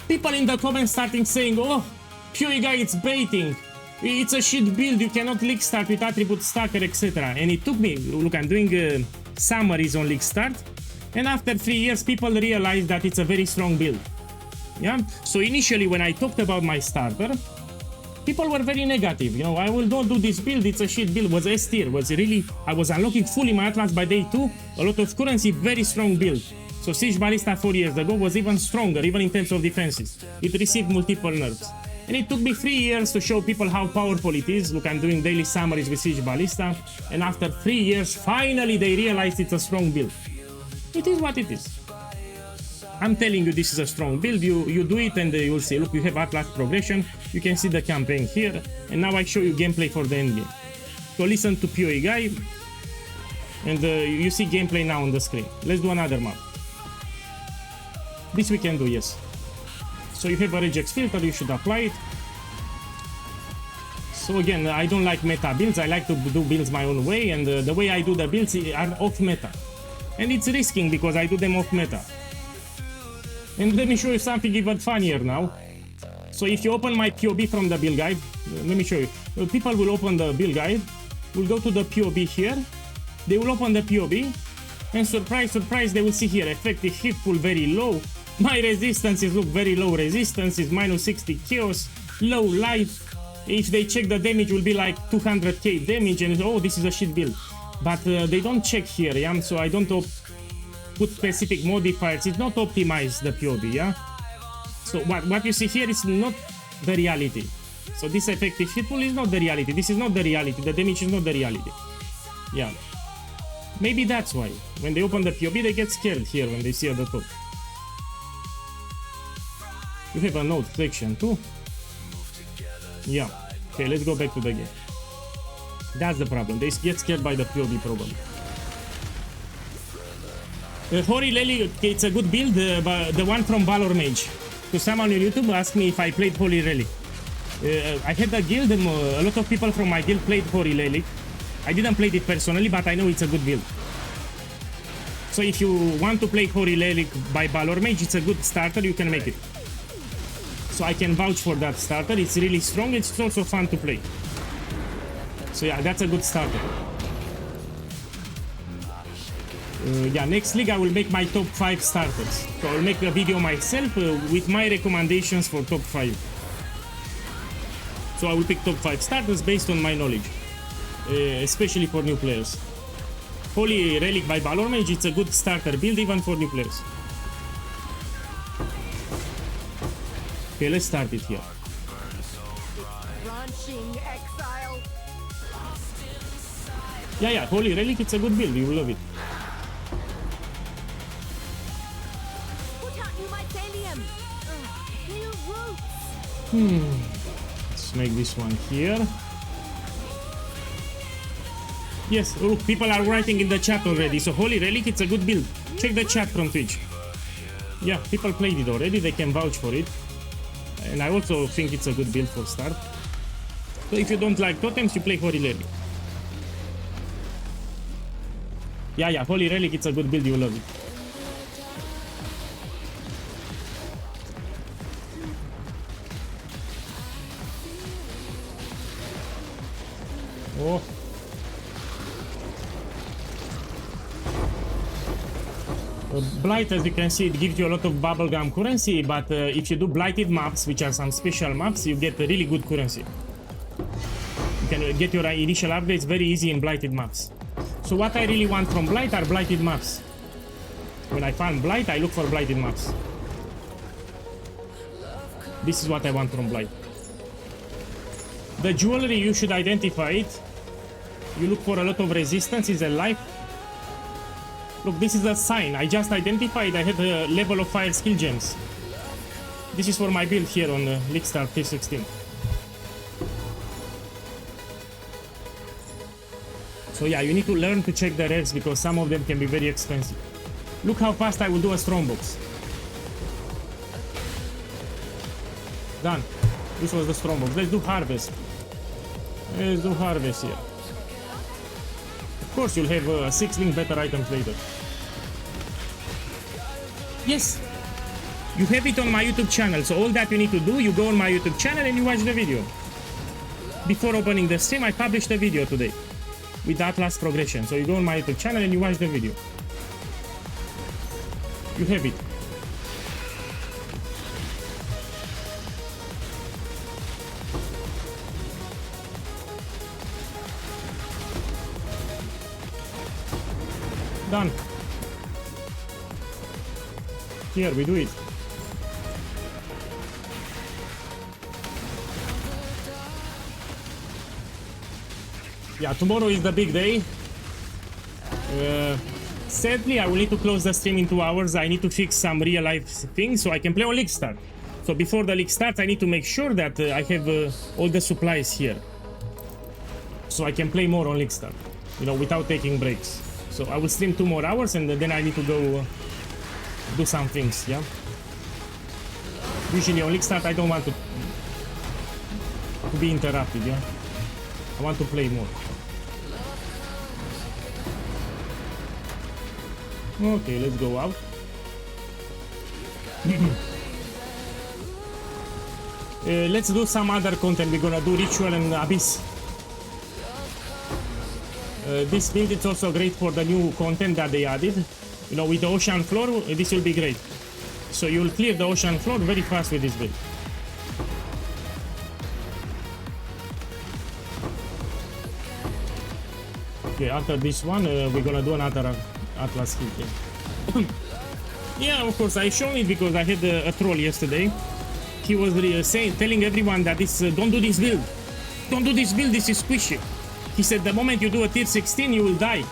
People in the comments starting saying, oh, PoE guy, it's baiting. It's a shit build, you cannot league start with attribute stacker, etc. And it took me, look, I'm doing summaries on league start. And after 3 years, people realized that it's a very strong build. Yeah. So initially, when I talked about my starter, people were very negative. You know, I will not do this build. It's a shit build. Was S tier. Was really. I was unlocking fully my Atlas by day 2. A lot of currency. Very strong build. So Siege Ballista 4 years ago was even stronger, even in terms of defenses. It received multiple nerfs. And it took me 3 years to show people how powerful it is. Look, I'm doing daily summaries with Siege Ballista. And after 3 years, finally they realized it's a strong build. It is what it is. I'm telling you, this is a strong build. You do it and you'll see. Look, you have Atlas progression. You can see the campaign here. And now I show you gameplay for the endgame. So listen to PoE guy. And you see gameplay now on the screen. Let's do another map. This we can do, yes. So you have a regex filter, you should apply it. So again, I don't like meta builds. I like to do builds my own way. And the way I do the builds are off meta. And it's risking because I do them off meta. And let me show you something even funnier now. So if you open my POB from the build guide, let me show you. People will open the build guide, will go to the POB here, they will open the POB, and surprise, surprise, they will see here, effective hit pool very low. My resistances look very low resistances, minus 60 chaos, low life. If they check the damage, will be like 200k damage, and oh, this is a shit build. But they don't check here, yeah? So I don't put specific modifiers. It's not optimized, the POB, yeah? So what you see here is not the reality. So this effective hit pool is not the reality. This is not the reality. The damage is not the reality. Yeah. Maybe that's why. When they open the POB, they get scared here when they see at the top. You have a node section too. Yeah. Okay, let's go back to the game. That's the problem. They get scared by the POB problem. Hori Lely, it's a good build, but the one from Valor Mage. So someone on YouTube asked me if I played Holy Relic. I had a guild, a lot of people from my guild played Holy Relic. I didn't play it personally, but I know it's a good build. So if you want to play Holy Relic by Valor Mage, it's a good starter, you can make it. So I can vouch for that starter, it's really strong, it's also fun to play. So yeah, that's a good starter. Yeah, next league I will make my top 5 starters. So I'll make a video myself with my recommendations for top 5. So I will pick top 5 starters based on my knowledge, especially for new players. Holy Relic by Valor Mage, it's a good starter build even for new players. Okay, let's start it here. Exile. Yeah, Holy Relic, it's a good build, you will love it. Put out new mycelium. New roots. Let's make this one here. Yes, look, people are writing in the chat already. So Holy Relic, it's a good build. Check the chat from Twitch. Yeah, people played it already, they can vouch for it. And I also think it's a good build for start. So if you don't like totems, you play Holy Relic. Yeah, Holy Relic, it's a good build, you love it. Oh. Blight, as you can see, it gives you a lot of bubblegum currency, but if you do blighted maps, which are some special maps, you get a really good currency. You can get your initial upgrades very easy in blighted maps. So what I really want from Blight are blighted maps. When I find Blight, I look for blighted maps. This is what I want from Blight. The jewelry, you should identify it. You look for a lot of resistance, is a life. Look, this is a sign. I just identified I had a level of fire skill gems. This is for my build here on STARTER T16. So yeah, you need to learn to check the rares because some of them can be very expensive. Look how fast I will do a strongbox. Done. This was the strongbox. Let's do harvest. Let's do harvest here. Of course, you'll have 6 link better items later. Yes, you have it on my YouTube channel. So all that you need to do, you go on my YouTube channel and you watch the video. Before opening the stream, I published a video today with Atlas progression. So you go on my YouTube channel and you watch the video. You have it. Done. Here, we do it. Yeah, tomorrow is the big day. Sadly, I will need to close the stream in 2 hours. I need to fix some real life things so I can play on League Start. So before the League starts, I need to make sure that I have all the supplies here. So I can play more on League Start, you know, without taking breaks. So I will stream 2 more hours and then I need to go do some things, yeah? Usually on League Start I don't want to be interrupted, yeah? I want to play more. Okay, let's go out. Let's do some other content. We're gonna do Ritual and Abyss. This build is also great for the new content that they added. You know, with the ocean floor, this will be great. So you'll clear the ocean floor very fast with this build. Okay, after this one, we're gonna do another Atlas skill here. Yeah, of course, I shown it because I had a troll yesterday. He was telling everyone that this don't do this build. Don't do this build, this is squishy. He said the moment you do a tier 16, you will die.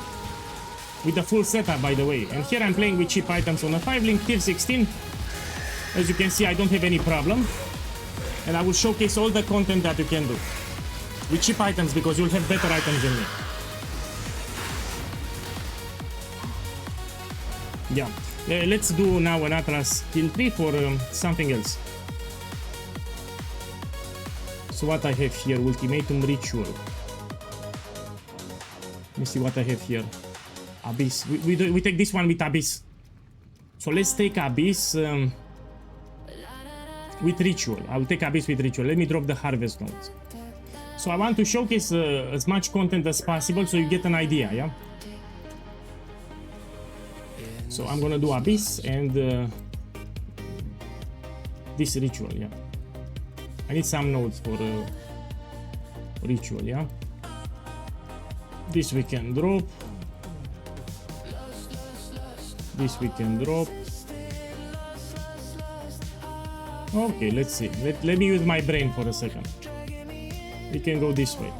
With the full setup, by the way. And here I'm playing with cheap items on a 5-link tier 16. As you can see, I don't have any problem. And I will showcase all the content that you can do with cheap items because you'll have better items than me. Yeah. Let's do now an Atlas kill 3 for something else. So what I have here, Ultimatum Ritual. Let me see what I have here. Abyss. We take this one with Abyss. So let's take Abyss with Ritual. I will take Abyss with Ritual. Let me drop the harvest nodes. So I want to showcase as much content as possible so you get an idea, yeah? So I'm gonna do Abyss and this Ritual, yeah? I need some nodes for Ritual, yeah? This we can drop. This we can drop. Okay, let's see. Let me use my brain for a second. We can go this way.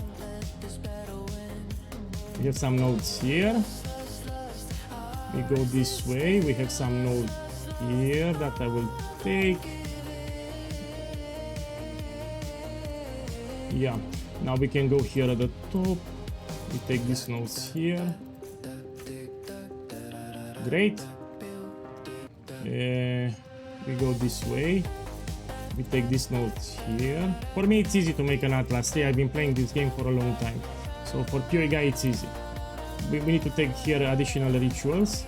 We have some nodes here. We go this way. We have some nodes here that I will take. Yeah, now we can go here at the top. We take these nodes here. Great. We go this way. We take these nodes here. For me, it's easy to make an Atlas 3. I've been playing this game for a long time. So for PoE guy, it's easy. we need to take here additional rituals.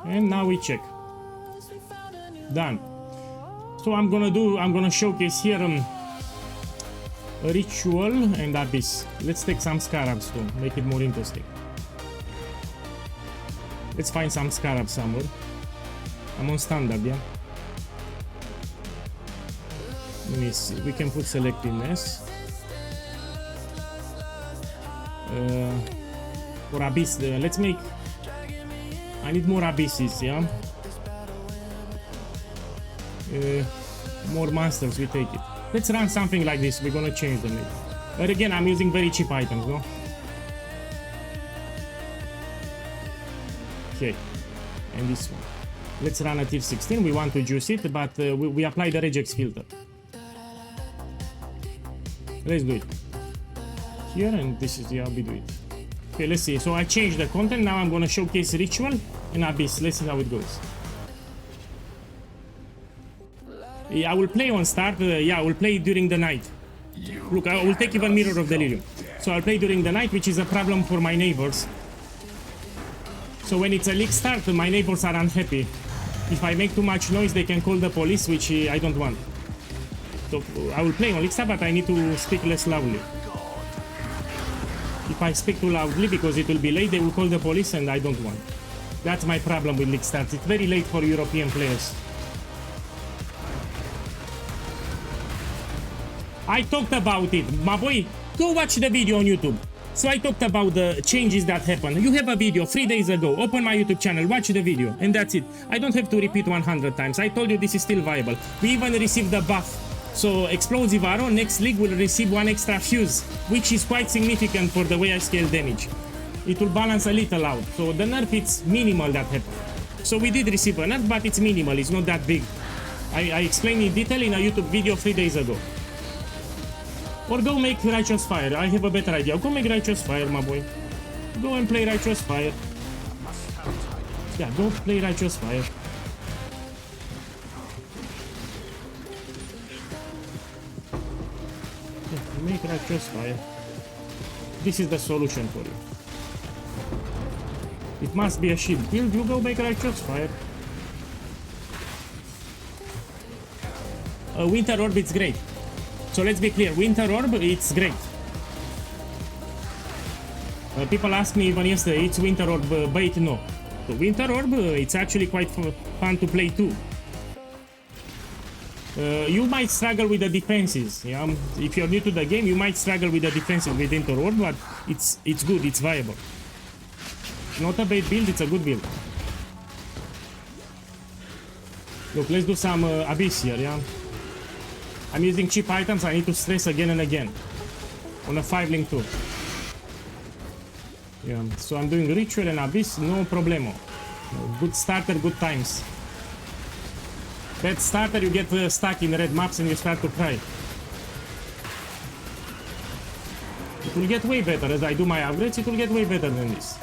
And now we check. Done. So I'm gonna showcase here a ritual and abyss. Let's take some scarabs to make it more interesting. Let's find some scarabs somewhere. I'm on standard, yeah. Let me see. We can put selectiveness. For abyss, let's make. I need more abysses, yeah. More monsters, we take it. Let's run something like this. We're gonna change them. But again, I'm using very cheap items, no? Okay, and this one. Let's run a tier 16. We want to juice it, but we apply the regex filter. Let's do it. Here, and this is, yeah, we do it. Okay, let's see. So I changed the content. Now I'm gonna showcase ritual and abyss. Let's see how it goes. Yeah, I will play on start. Yeah, I will play during the night. Look, I will take even Mirror of Delirium. So I'll play during the night, which is a problem for my neighbors. So when it's a leak start, my neighbors are unhappy. If I make too much noise, they can call the police, which I don't want. So I will play on leak start, but I need to speak less loudly. If I speak too loudly, because it will be late, they will call the police, and I don't want. That's my problem with leak starts. It's very late for European players. I talked about it, my boy. Go watch the video on YouTube. So I talked about the changes that happened. You have a video 3 days ago. Open my YouTube channel, watch the video, and that's it. I don't have to repeat 100 times. I told you this is still viable. We even received the buff. So Explosive Arrow next league will receive 1 extra fuse, which is quite significant for the way I scale damage. It will balance a little out. So the nerf, it's minimal that happened. So we did receive a nerf, but it's minimal. It's not that big. I explained in detail in a YouTube video 3 days ago. Or go make Righteous Fire. I have a better idea. Go make Righteous Fire, my boy. Go and play Righteous Fire. Yeah, go play Righteous Fire. Yeah, make Righteous Fire. This is the solution for you. It must be a shield build. You go make Righteous Fire. Winter Orb, it's great. So let's be clear, Winter Orb, it's great. People ask me even yesterday, it's Winter Orb bait? No. So Winter Orb, it's actually quite fun to play too. You might struggle with the defenses. Yeah? If you're new to the game, you might struggle with the defenses with Winter Orb, but it's good, it's viable. Not a bait build, it's a good build. Look, let's do some Abyss here, yeah? I'm using cheap items, I need to stress again and again. On a 5-link too. Yeah, so I'm doing Ritual and Abyss, no problemo. Good starter, good times. Bad starter, you get stuck in red maps and you start to cry. It will get way better as I do my upgrades, it will get way better than this.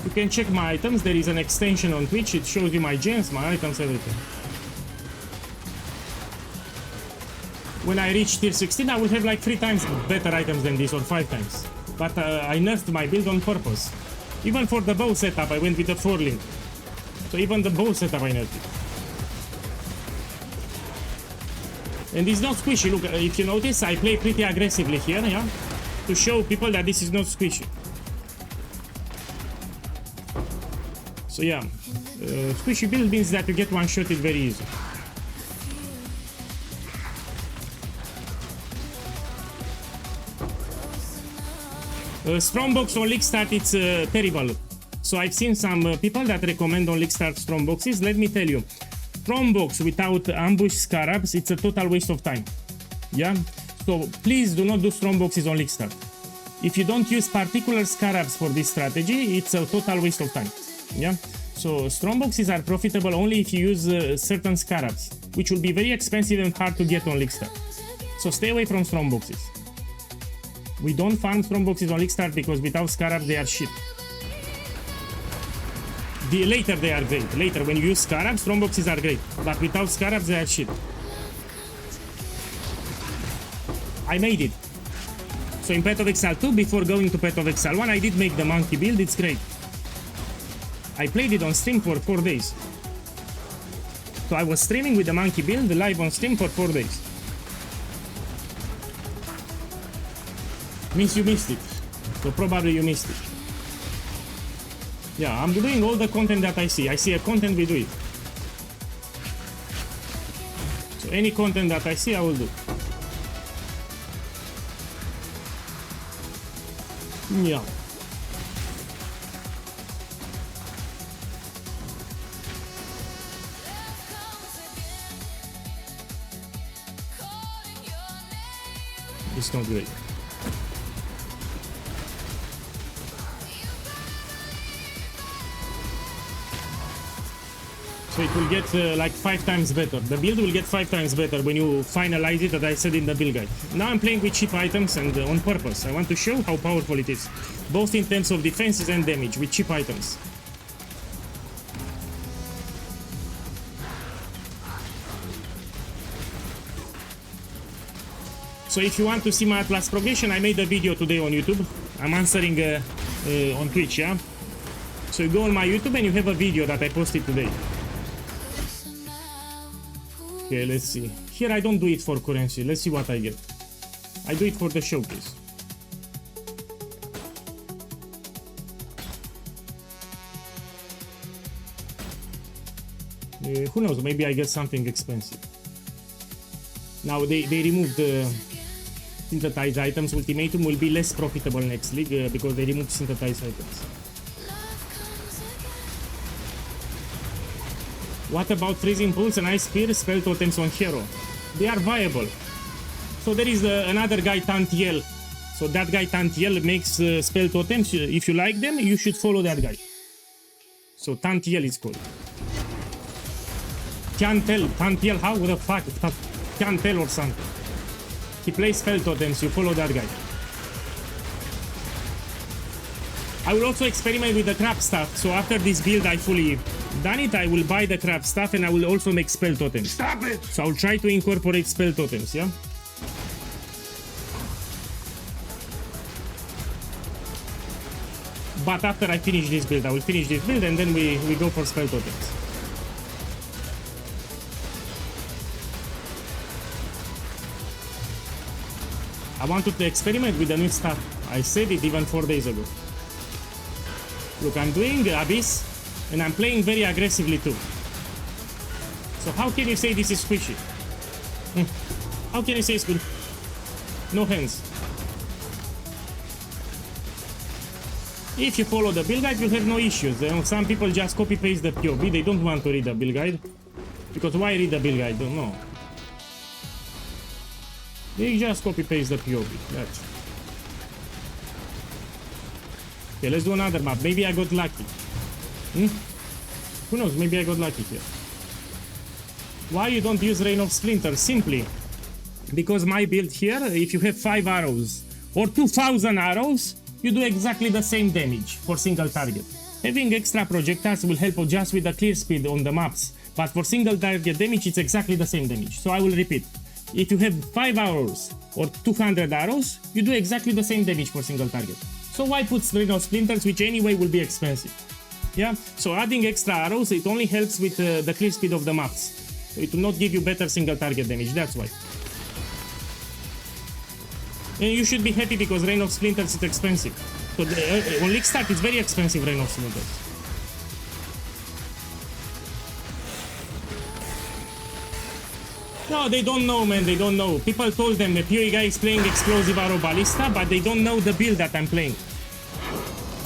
You can check my items, there is an extension on Twitch, it shows you my gems, my items, everything. When I reach tier 16, I will have like 3 times better items than this, or 5 times. But I nerfed my build on purpose. Even for the bow setup, I went with a 4-link. So even the bow setup, I nerfed it. And it's not squishy. Look, if you notice, I play pretty aggressively here, yeah? To show people that this is not squishy. So yeah, squishy build means that you get one-shotted very easy. Strongbox on League Start, it's terrible. So I've seen some people that recommend on League Start strongboxes. Let me tell you, strongbox without ambush scarabs, it's a total waste of time. Yeah? So please do not do strongboxes on League Start. If you don't use particular scarabs for this strategy, it's a total waste of time. Yeah? So strongboxes are profitable only if you use certain scarabs, which will be very expensive and hard to get on League Start. So stay away from strongboxes. We don't farm strongboxes on League Start because without scarabs they are shit. Later they are great. Later when you use scarabs, strongboxes are great. But without scarabs they are shit. I made it. So in Path of Exile 2, before going to Path of Exile 1, I did make the monkey build, it's great. I played it on stream for 4 days. So I was streaming with the monkey build live on stream for 4 days. Means you missed it. So probably you missed it. Yeah, I'm doing all the content that I see. I see a content, we do it. So any content that I see, I will do. Yeah. It's not great. So it will get like 5 times better. The build will get 5 times better when you finalize it, as I said in the build guide. Now I'm playing with cheap items and on purpose. I want to show how powerful it is, both in terms of defenses and damage with cheap items. So if you want to see my Atlas progression, I made a video today on YouTube. I'm answering on Twitch, yeah? So you go on my YouTube and you have a video that I posted today. Okay, let's see. Here I don't do it for currency. Let's see what I get. I do it for the showcase. Who knows? Maybe I get something expensive. Now they removed the synthesized items. Ultimatum will be less profitable next league because they removed synthesized items. What about Freezing Pulse and Ice Spear spell totems on hero? They are viable. So there is another guy, Tantiel. So that guy, Tantiel, makes spell totems. If you like them, you should follow that guy. So Tantiel is called. Tantiel, how the fuck? Tantiel or something. He plays spell totems, you follow that guy. I will also experiment with the crab stuff. So after this build I fully done it, I will buy the crab stuff and I will also make spell totems. Stop it! So I'll try to incorporate spell totems, yeah? But after I finish this build, I will finish this build and then we go for spell totems. I wanted to experiment with the new stuff. I said it even 4 days ago. Look, I'm doing Abyss, and I'm playing very aggressively too. So how can you say this is squishy? How can you say it's good? No hands. If you follow the build guide, you'll have no issues. You know, some people just copy-paste the PoE. They don't want to read the build guide. Because why read the build guide? Don't know. They just copy-paste the PoE. That's... Okay, let's do another map. Maybe I got lucky. Who knows? Maybe I got lucky here. Why you don't use Rain of Splinters? Simply because my build here, if you have 5 arrows or 2000 arrows, you do exactly the same damage for single target. Having extra projectiles will help just with the clear speed on the maps, but for single target damage, it's exactly the same damage. So I will repeat. If you have 5 arrows or 200 arrows, you do exactly the same damage for single target. So why put Rain of Splinters, which anyway will be expensive? Yeah, so adding extra arrows, it only helps with the clear speed of the maps. So it will not give you better single target damage, that's why. And you should be happy because Rain of Splinters is expensive. So on League Start it's very expensive, Rain of Splinters. No, they don't know, man, they don't know. People told them the PoE guy is playing Explosive Arrow Ballista, but they don't know the build that I'm playing.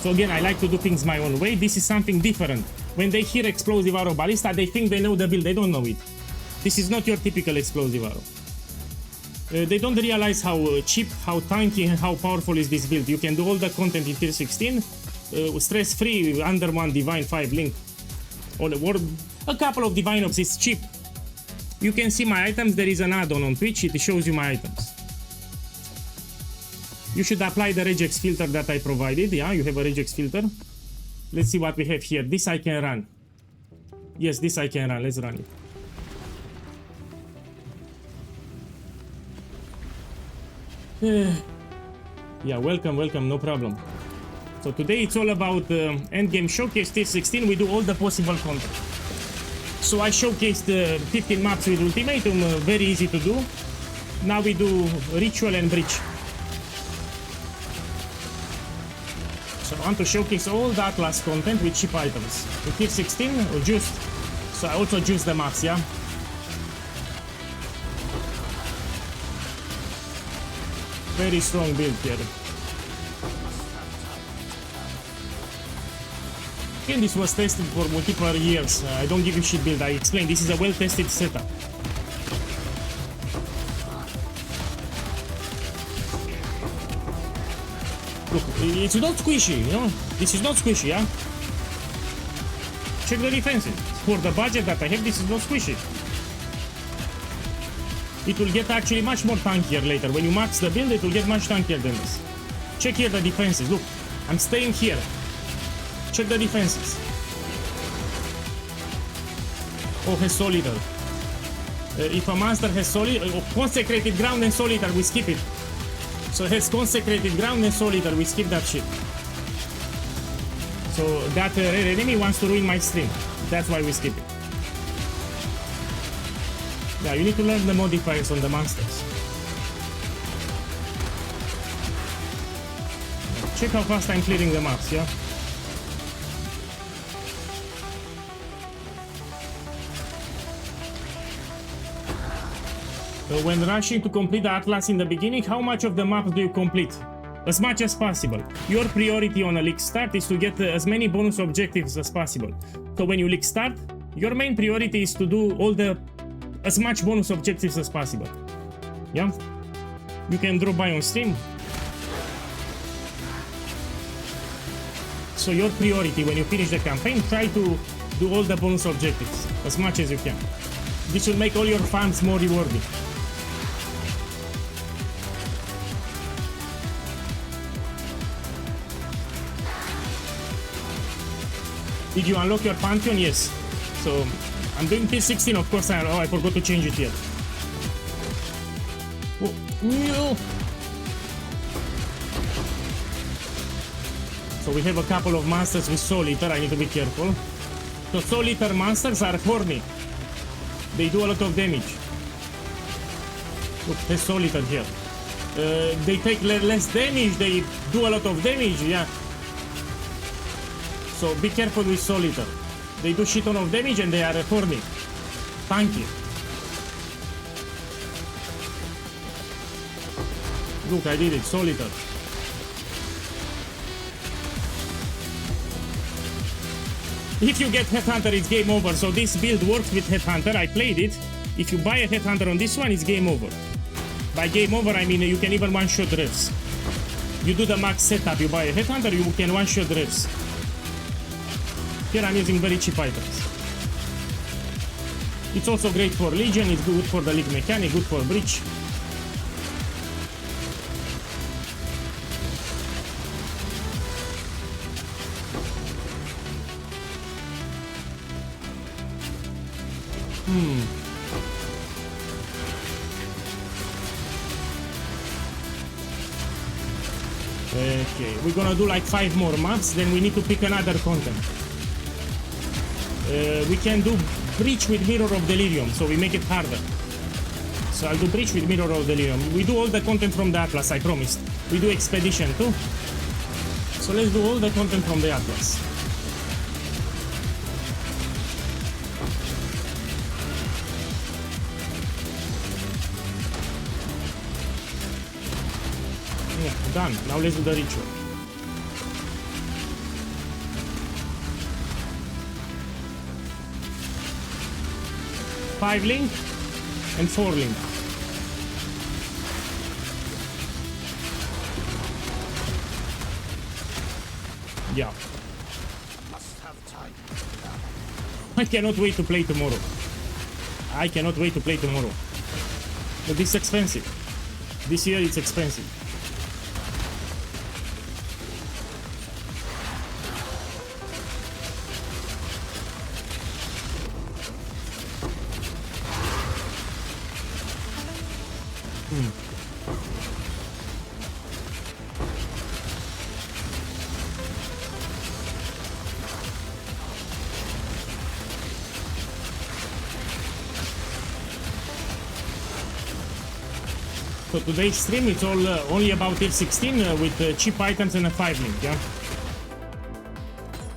So again, I like to do things my own way. This is something different. When they hear Explosive Arrow Ballista, they think they know the build. They don't know it. This is not your typical Explosive Arrow. They don't realize how cheap, how tanky, and how powerful is this build. You can do all the content in tier 16, stress-free, under 1 Divine 5 Link. Or a couple of Divine Ops, it's cheap. You can see my items. There is an add-on on Twitch. It shows you my items. You should apply the regex filter that I provided. Yeah, you have a regex filter. Let's see what we have here. This I can run. Yes, this I can run. Let's run it. Yeah, welcome, welcome, no problem. So today it's all about endgame showcase T16. We do all the possible content. So I showcased 15 maps with Ultimatum, very easy to do. Now we do Ritual and Breach. So I want to showcase all the Atlas content with cheap items. With T16 or juiced. So I also juice the maps, yeah? Very strong build here. Again, this was tested for multiple years. I don't give you shit build, I explain. This is a well-tested setup. Look, it's not squishy, you know? This is not squishy, yeah? Check the defenses. For the budget that I have, this is not squishy. It will get actually much more tankier later. When you max the build, it will get much tankier than this. Check here the defenses. Look, I'm staying here. Check the defenses. Oh, has Solitaire. If a monster has consecrated ground and Solitaire, we skip it. So it has consecrated ground and Solitaire, we skip that shit. So that rare enemy wants to ruin my stream. That's why we skip it. Yeah, you need to learn the modifiers on the monsters. Check how fast I'm clearing the maps, yeah? When rushing to complete the Atlas in the beginning, how much of the maps do you complete? As much as possible. Your priority on a league start is to get as many bonus objectives as possible. So when you league start, your main priority is to do as much bonus objectives as possible. Yeah? You can drop by on stream. So your priority when you finish the campaign, try to do all the bonus objectives as much as you can. This will make all your farms more rewarding. Did you unlock your Pantheon? Yes. So I'm doing T16, of course. I forgot to change it yet. Oh, no. So we have a couple of monsters with Solitaire. I need to be careful. So Solitaire monsters are horny. They do a lot of damage. Look, there's Solitaire here. They take less damage. They do a lot of damage. Yeah. So be careful with Solitaire. They do shit ton of damage and they are horny. Tanky. Look, I did it. Solitaire. If you get Headhunter, it's game over. So this build works with Headhunter. I played it. If you buy a Headhunter on this one, it's game over. By game over, I mean you can even one-shot refs. You do the max setup, you buy a Headhunter, you can one-shot refs. Here I'm using very cheap items. It's also great for Legion, it's good for the League mechanic, good for Breach. Okay, we're gonna do like 5 more maps, then we need to pick another content. We can do Breach with Mirror of Delirium, so we make it harder. So I'll do Breach with Mirror of Delirium. We do all the content from the Atlas, I promised. We do Expedition too. So let's do all the content from the Atlas. Yeah, done. Now let's do the Ritual. Five link and 4 link. Yeah. I cannot wait to play tomorrow. I cannot wait to play tomorrow. But this is expensive. This year it's expensive. So today's stream, it's all only about tier 16 with cheap items and a 5-link, yeah?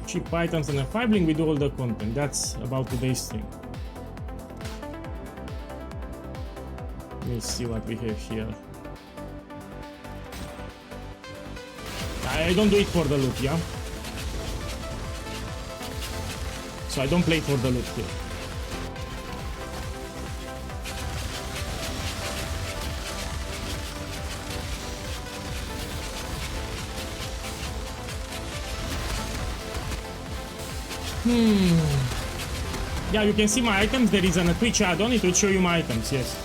Cheap items and a 5-link, we do all the content. That's about today's stream. Let me see what we have here. I don't do it for the loot, yeah? So I don't play for the loot here. Yeah, you can see my items. There is a Twitch add-on. It will show you my items, yes.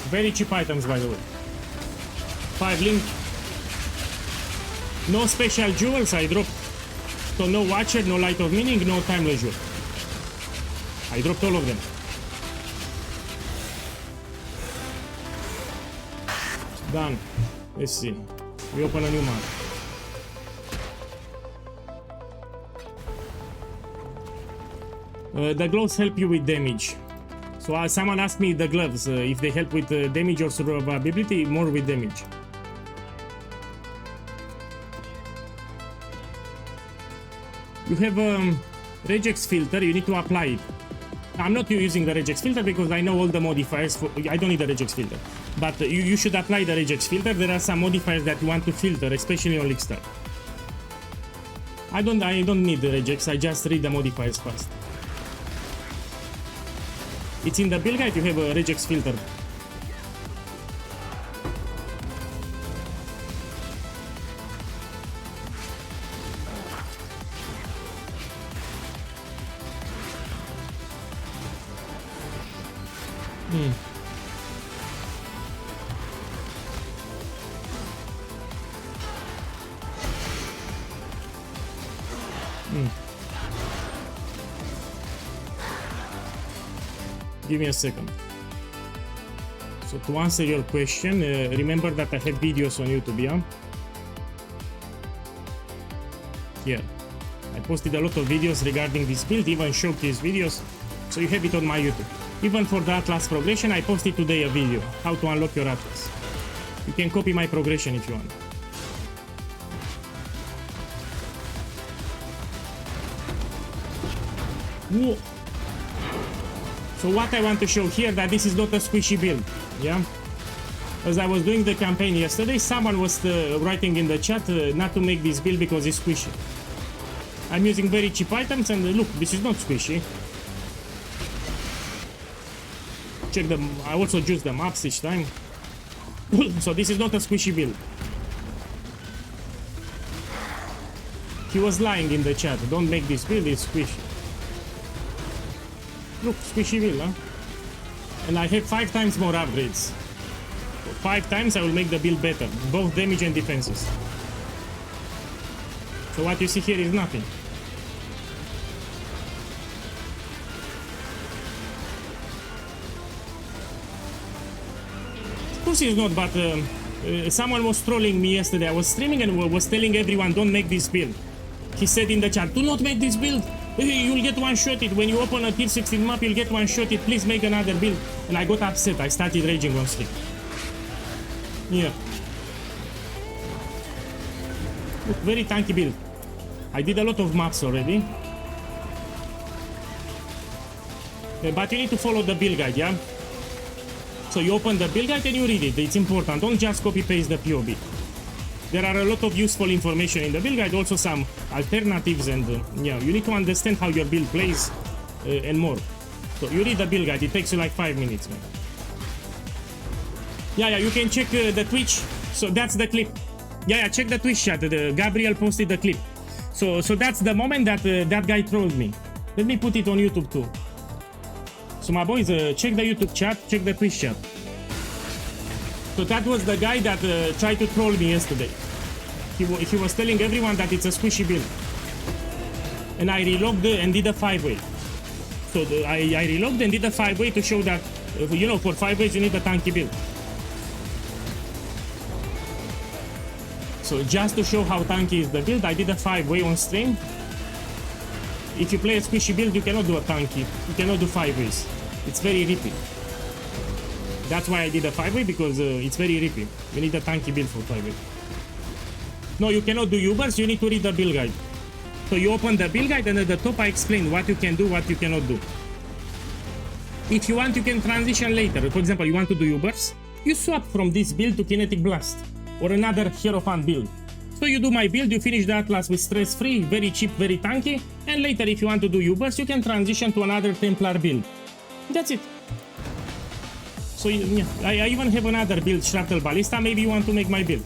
Very cheap items, by the way. 5-link. No special jewels I dropped. So no Watcher, no Light of Meaning, no Timeless Jewel. I dropped all of them. Done. Let's see. We open a new map. The gloves help you with damage. So someone asked me the gloves if they help with damage or survivability, more with damage. You have a regex filter, you need to apply it. I'm not using the regex filter because I know all the modifiers. I don't need a regex filter. But you should apply the regex filter. There are some modifiers that you want to filter, especially on Lickstar. I don't need the regex, I just read the modifiers first. It's in the build guide, you have a regex filter. Give me a second. So to answer your question, remember that I have videos on YouTube, yeah? Here. I posted a lot of videos regarding this build, even showcase videos, so you have it on my YouTube. Even for the Atlas progression, I posted today a video, how to unlock your Atlas. You can copy my progression if you want. Whoa. So what I want to show here, that this is not a squishy build, yeah? As I was doing the campaign yesterday, someone was writing in the chat not to make this build because it's squishy. I'm using very cheap items and look, this is not squishy. Check them, I also use the maps each time. So this is not a squishy build. He was lying in the chat, don't make this build, it's squishy. Look, squishy build, huh? And I have 5 times more upgrades. 5 times I will make the build better, both damage and defenses. So what you see here is nothing. Of course it's not, but someone was trolling me yesterday. I was streaming and was telling everyone, don't make this build. He said in the chat, do not make this build. You'll get one-shotted. When you open a tier 16 map, you'll get one-shotted. Please make another build. And I got upset. I started raging on stream. Yeah. Look, very tanky build. I did a lot of maps already. But you need to follow the build guide, yeah? So you open the build guide and you read it. It's important. Don't just copy-paste the PoE. There are a lot of useful information in the build guide, also some alternatives, and yeah, you need to understand how your build plays and more. So you read the build guide, it takes you like 5 minutes, man. Yeah, you can check the Twitch. So that's the clip. Yeah, check the Twitch chat. Gabriel posted the clip. So that's the moment that that guy trolled me. Let me put it on YouTube too. So my boys, check the YouTube chat, check the Twitch chat. So that was the guy that tried to troll me yesterday. He was telling everyone that it's a squishy build. And I relogged and did a 5-way. So I relogged and did a 5-way to show that, you know, for 5 ways you need a tanky build. So just to show how tanky is the build, I did a 5-way on stream. If you play a squishy build, you cannot do a tanky. You cannot do 5 ways. It's very rippy. That's why I did a 5-way, because it's very rippy. You need a tanky build for 5-way. No, you cannot do Ubers, you need to read the build guide. So you open the build guide and at the top I explain what you can do, what you cannot do. If you want, you can transition later. For example, you want to do Ubers, you swap from this build to Kinetic Blast or another Hierophant build. So you do my build, you finish the Atlas with stress-free, very cheap, very tanky, and later if you want to do Ubers, you can transition to another Templar build. That's it. So yeah, I even have another build, Shrapnel Ballista, maybe you want to make my build.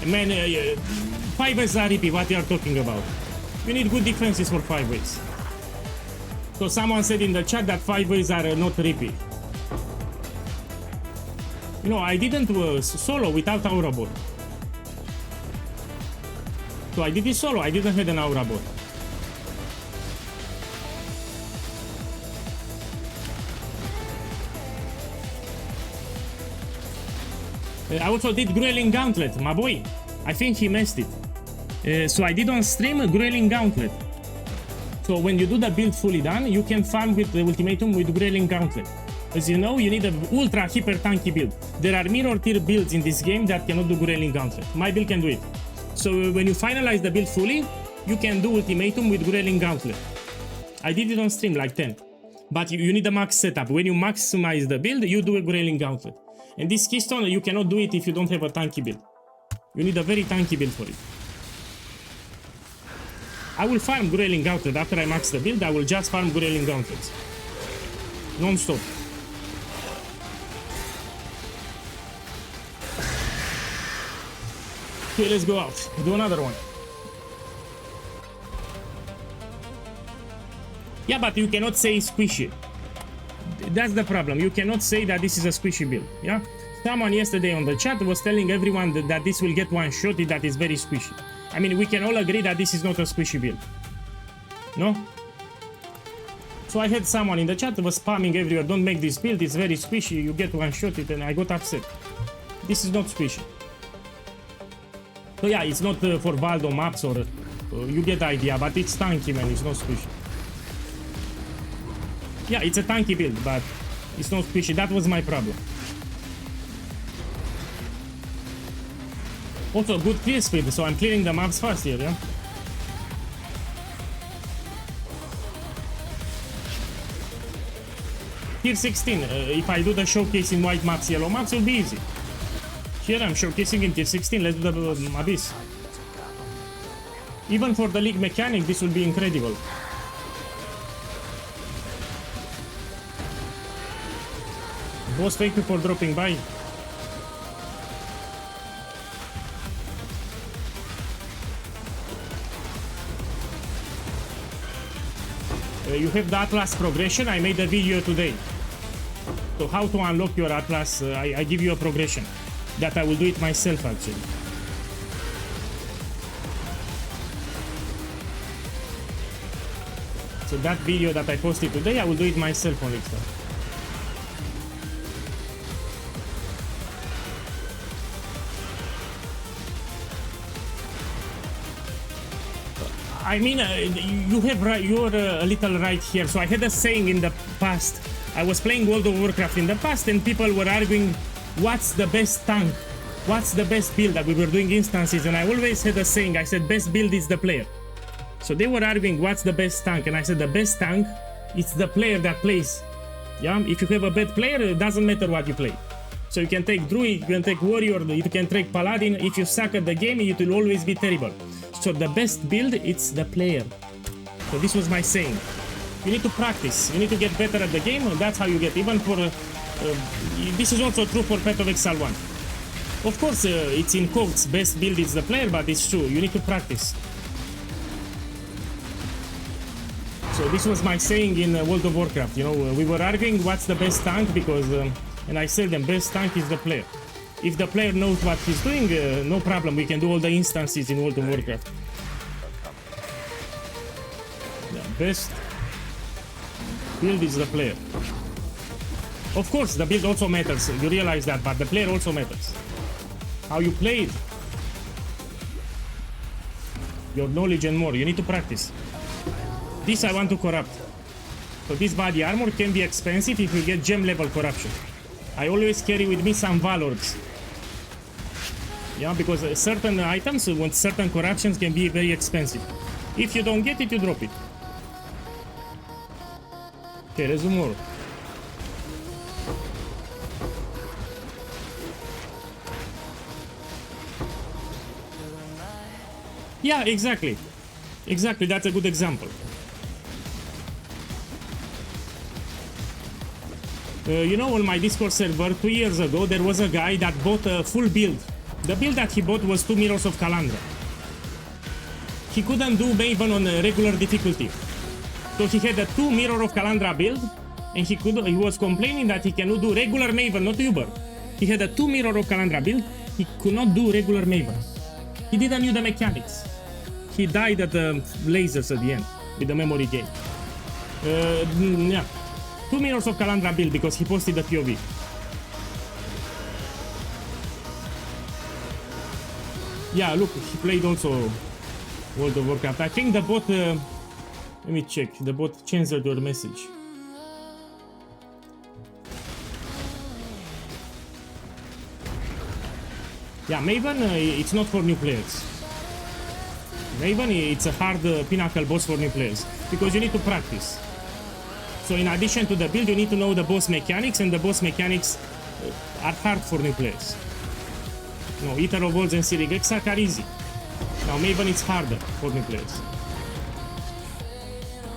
Man, 5 ways are rippy, what you are talking about. You need good defenses for 5 ways. So someone said in the chat that 5 ways are not rippy. You know, I didn't solo without Aura Ball. So I did it solo, I didn't have an Aura Ball. I also did Grueling Gauntlet, my boy. I think he messed it. So I did on stream a Grueling Gauntlet. So when you do the build fully done, you can farm with the Ultimatum with Grueling Gauntlet. As you know, you need an ultra hyper tanky build. There are mirror tier builds in this game that cannot do Grueling Gauntlet. My build can do it. So when you finalize the build fully, you can do Ultimatum with Grueling Gauntlet. I did it on stream like 10. But you need a max setup. When you maximize the build, you do a Grueling Gauntlet. And this Keystone, you cannot do it if you don't have a tanky build. You need a very tanky build for it. I will farm Grueling Gauntlet. After I max the build, I will just farm Grueling Gauntlets. Non-stop. Okay, let's go out. Do another one. Yeah, but you cannot say squishy. That's the problem. You cannot say that this is a squishy build. Yeah. Someone yesterday on the chat was telling everyone that this will get one shot. That is very squishy. I mean, we can all agree that this is not a squishy build. No. So I had someone in the chat that was spamming everywhere. Don't make this build. It's very squishy. You get one shot it, and I got upset. This is not squishy. So yeah, it's not for Valdo maps or you get the idea, but it's tanky, man. It's not squishy. Yeah, it's a tanky build, but it's not squishy. That was my problem. Also, good clear speed, so I'm clearing the maps fast here, yeah? Tier 16, if I do the showcase in white maps, yellow maps, it'll be easy. Here I'm showcasing in tier 16, let's do the Abyss. Even for the league mechanic, this will be incredible. Boss, thank you for dropping by. You have the Atlas progression. I made a video today. So how to unlock your Atlas, I give you a progression. That I will do it myself actually. So that video that I posted today, I will do it myself on next time. I mean, you have right, you're a little right here. So I had a saying in the past. I was playing World of Warcraft in the past and people were arguing what's the best tank? What's the best build? That we were doing instances and I always had a saying. I said best build is the player. So they were arguing what's the best tank, and I said the best tank, it's the player that plays. Yeah, if you have a bad player, it doesn't matter what you play. So you can take Druid, you can take Warrior, you can take Paladin. If you suck at the game, it will always be terrible. So the best build, it's the player. So this was my saying. You need to practice. You need to get better at the game, and that's how you get. Even for this is also true for Path of Exile 1. Of course, it's in quotes. Best build is the player, but it's true. You need to practice. So this was my saying in World of Warcraft. You know, we were arguing what's the best tank because, and I said the best tank is the player. If the player knows what he's doing, no problem. We can do all the instances in World of Warcraft. The best build is the player. Of course, the build also matters. You realize that, but the player also matters. How you play it. Your knowledge and more. You need to practice. This I want to corrupt. So this body armor can be expensive if you get gem level corruption. I always carry with me some valors. Yeah, because certain items with certain corruptions can be very expensive. If you don't get it, you drop it. Okay, let's do more. Yeah, exactly. Exactly, that's a good example. You know, on my Discord server 2 years ago, there was a guy that bought a full build. The build that he bought was 2 Mirrors of Calandra. He couldn't do Maven on a regular difficulty. So he had a 2 Mirror of Calandra build, and he was complaining that he cannot do regular Maven, not Uber. He had a 2 Mirror of Calandra build, he could not do regular Maven. He didn't know the mechanics. He died at the lasers at the end, with the memory game. Yeah. 2 Mirrors of Calandra build because he posted the PoE. Yeah, look, he played also World of Warcraft. I think the bot... let me check. The bot changed your message. Yeah, Maven, it's not for new players. Maven, it's a hard pinnacle boss for new players. Because you need to practice. So in addition to the build, you need to know the boss mechanics, and the boss mechanics are hard for new players. No, Eater of Worlds and Sirig Exarch are easy. Now Maven is harder for new players.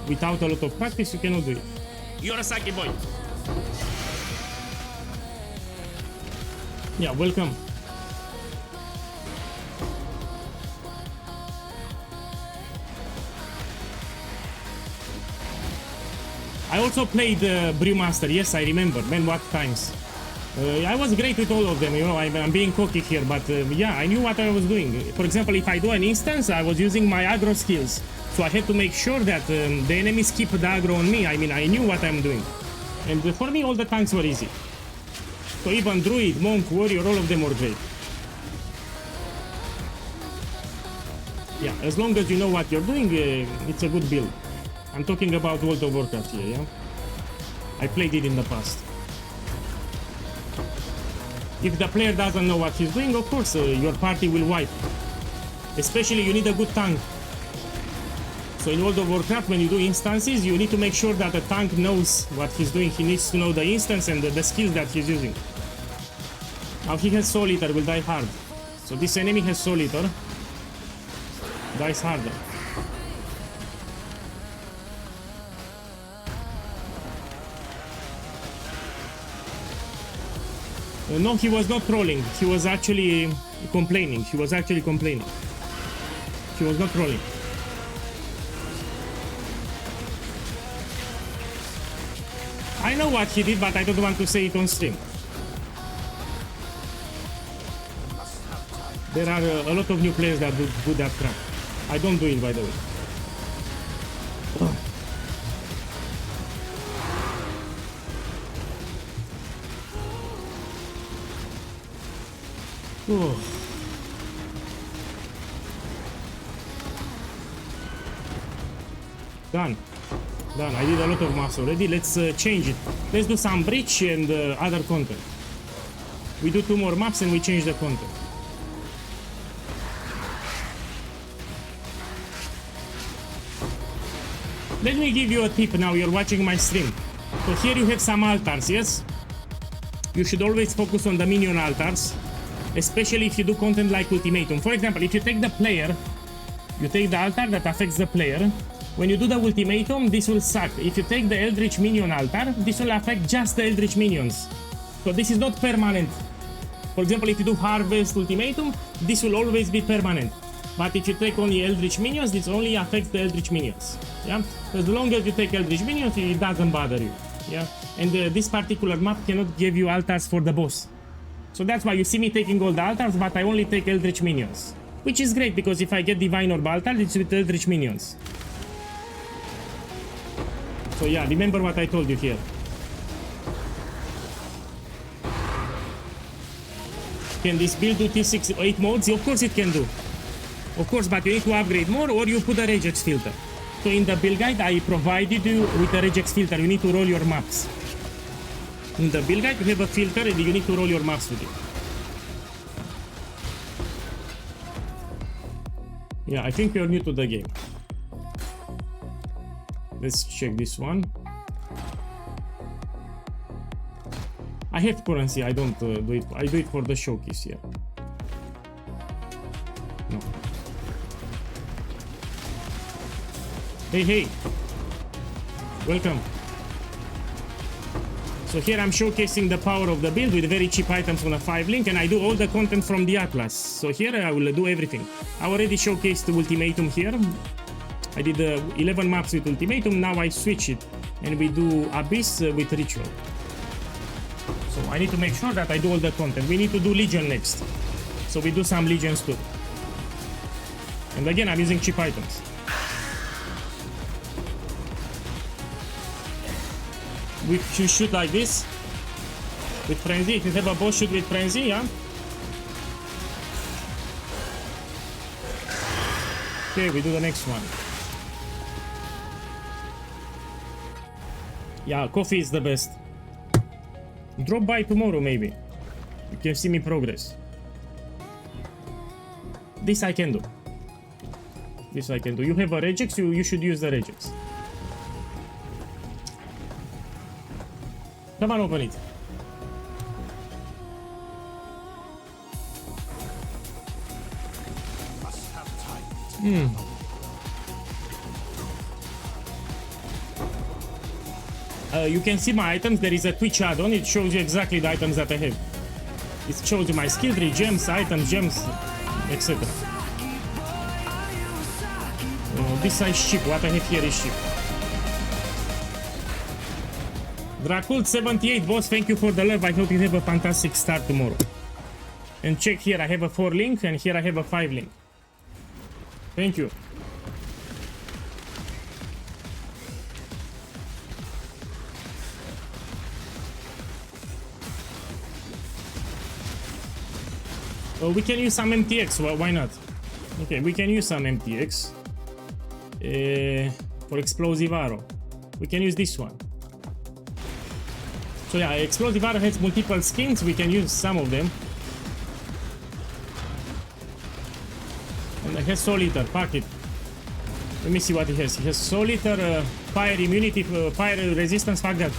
Without a lot of practice, you cannot do it. You're a Saki boy! Yeah, welcome. I also played Brewmaster, yes, I remember, man, what times. I was great with all of them, you know, I'm being cocky here, but yeah, I knew what I was doing. For example, if I do an instance, I was using my aggro skills, so I had to make sure that the enemies keep the aggro on me. I mean, I knew what I'm doing. And for me, all the tanks were easy. So even Druid, Monk, Warrior, all of them were great. Yeah, as long as you know what you're doing, it's a good build. I'm talking about World of Warcraft here, yeah? I played it in the past. If the player doesn't know what he's doing, of course, your party will wipe. Especially, you need a good tank. So in World of Warcraft, when you do instances, you need to make sure that the tank knows what he's doing. He needs to know the instance and the skills that he's using. Now he has Soul Eater, will die hard. So this enemy has Soul Eater. Dies harder. No, he was not trolling. He was actually complaining. He was actually complaining. He was not trolling. I know what he did, but I don't want to say it on stream. There are a lot of new players that do that crap. I don't do it, by the way. Oh. Done. Done. I did a lot of maps already. Let's change it. Let's do some breach and other content. We do 2 more maps and we change the content. Let me give you a tip now. You're watching my stream. So here you have some altars, yes? You should always focus on the minion altars. Especially if you do content like Ultimatum. For example, if you take the player, you take the altar that affects the player. When you do the Ultimatum, this will suck. If you take the Eldritch Minion altar, this will affect just the Eldritch Minions. So this is not permanent. For example, if you do Harvest Ultimatum, this will always be permanent. But if you take only Eldritch Minions, this only affects the Eldritch Minions. Yeah? As long as you take Eldritch Minions, it doesn't bother you. Yeah? And this particular map cannot give you altars for the boss. So that's why you see me taking all the altars, but I only take Eldritch Minions. Which is great, because if I get Divine Orb altar, it's with Eldritch Minions. So yeah, remember what I told you here. Can this build do T6 8 modes? Of course it can do. Of course, but you need to upgrade more or you put a regex filter. So in the build guide, I provided you with a regex filter. You need to roll your maps. In the build guide, you have a filter and you need to roll your maps with it. Yeah, I think you're new to the game. Let's check this one. I have currency, I don't do it. I do it for the showcase here. No. Hey, hey. Welcome. So here I'm showcasing the power of the build with very cheap items on a 5 link, and I do all the content from the Atlas. So here I will do everything. I already showcased the Ultimatum here. I did 11 maps with Ultimatum, now I switch it and we do Abyss with Ritual. So I need to make sure that I do all the content. We need to do Legion next. So we do some Legions too. And again, I'm using cheap items. We shoot like this with Frenzy. If you have a boss, shoot with Frenzy, yeah? Okay, we do the next one. Yeah, coffee is the best. Drop by tomorrow, maybe. You can see me progress. This I can do. This I can do. You have a regex, you should use the regex. Come on, open it. You can see my items. There is a Twitch add-on. It shows you exactly the items that I have. It shows you my skill tree, gems, items, gems, etc. This is cheap. What I have here is cheap. Dracul 78 boss, thank you for the love. I hope you have a fantastic start tomorrow. And check here, I have a 4 link and here I have a 5 link. Thank you. We can use some MTX, well, why not? Okay, we can use some MTX. For Explosive Arrow. We can use this one. So yeah, Explosive Arrow has multiple skins, we can use some of them. And it has Soul Eater, pack it. Let me see what it has. It has Soul Eater, fire immunity, fire resistance, fuck that.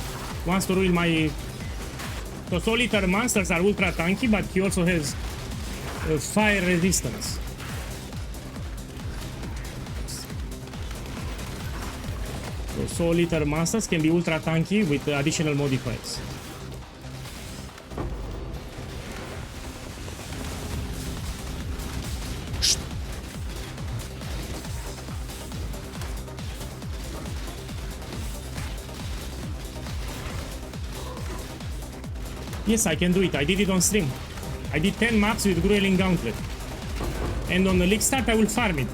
Wants to ruin my... So Soul Eater monsters are ultra tanky, but he also has fire resistance. So Soul Eater monsters can be ultra tanky with additional modifiers. Yes, I can do it. I did it on stream. I did 10 maps with Grueling Gauntlet. And on the League Start, I will farm it.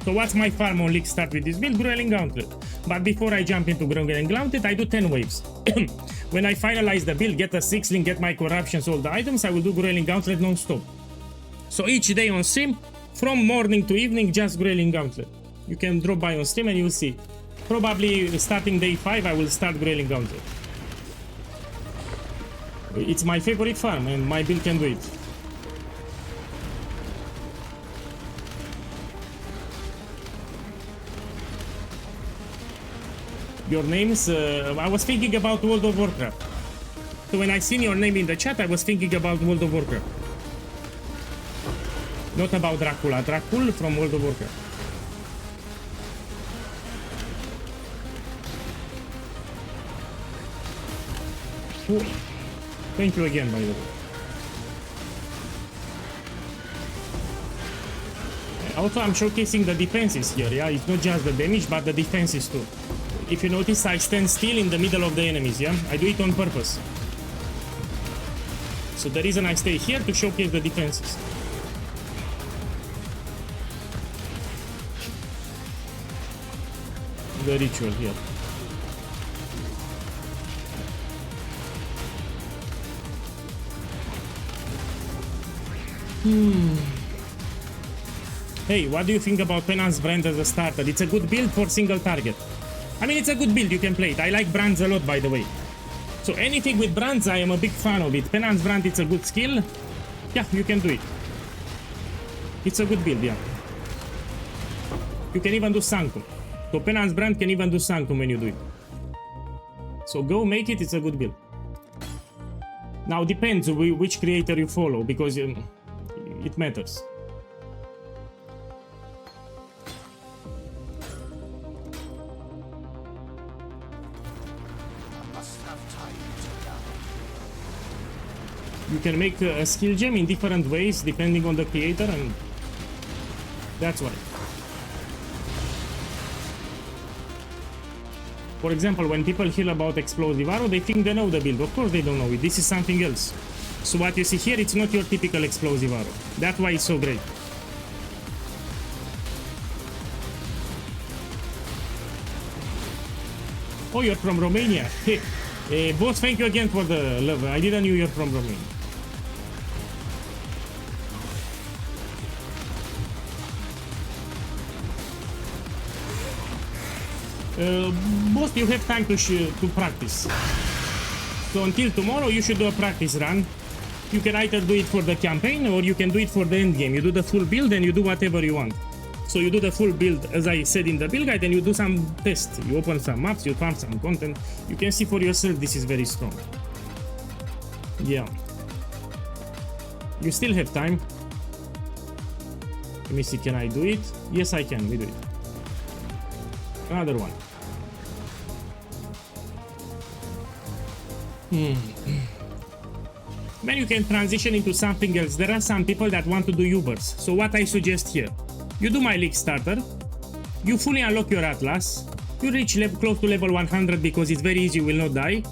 So what's my farm on League Start with this build? Grueling Gauntlet. But before I jump into Grueling Gauntlet, I do 10 waves. When I finalize the build, get a 6 link, get my corruptions, all the items, I will do Grueling Gauntlet non-stop. So each day on stream, from morning to evening, just Grueling Gauntlet. You can drop by on stream and you'll see. Probably starting day 5, I will start Grueling Gauntlet. It's my favorite farm and my build can do it. Your names, I was thinking about World of Warcraft. So when I seen your name in the chat, I was thinking about World of Warcraft. Not about Dracula. Dracul from World of Warcraft. Oh, thank you again, by the way. Also, I'm showcasing the defenses here, yeah? It's not just the damage, but the defenses too. If you notice, I stand still in the middle of the enemies, yeah? I do it on purpose. So the reason I stay here to showcase the defenses. The ritual here. Hey, what do you think about Penance Brand as a starter? It's a good build for single target. I mean, it's a good build, you can play it. I like brands a lot, by the way. So anything with brands, I am a big fan of it. Penance Brand, it's a good skill. Yeah, you can do it. It's a good build, yeah. You can even do Sanctum. So Penance Brand can even do Sanctum when you do it. So go make it, it's a good build. Now depends which creator you follow, because it matters. You can make a skill gem in different ways depending on the creator, and that's why. For example, when people hear about explosive arrow, they think they know the build. Of course they don't know it. This is something else. So what you see here, it's not your typical explosive arrow. That's why it's so great. Oh, you're from Romania. Hey, boss, thank you again for the love. I didn't know you're from Romania. Boss, you have time to practice. So until tomorrow, you should do a practice run. You can either do it for the campaign or you can do it for the end game. You do the full build and you do whatever you want. So you do the full build, as I said in the build guide, and you do some tests. You open some maps, you farm some content. You can see for yourself this is very strong. Yeah. You still have time. Let me see, can I do it? Yes, I can. We do it. Another one. Then you can transition into something else. There are some people that want to do Ubers. So what I suggest here, you do my league starter, you fully unlock your Atlas, you reach close to level 100 because it's very easy, you will not die.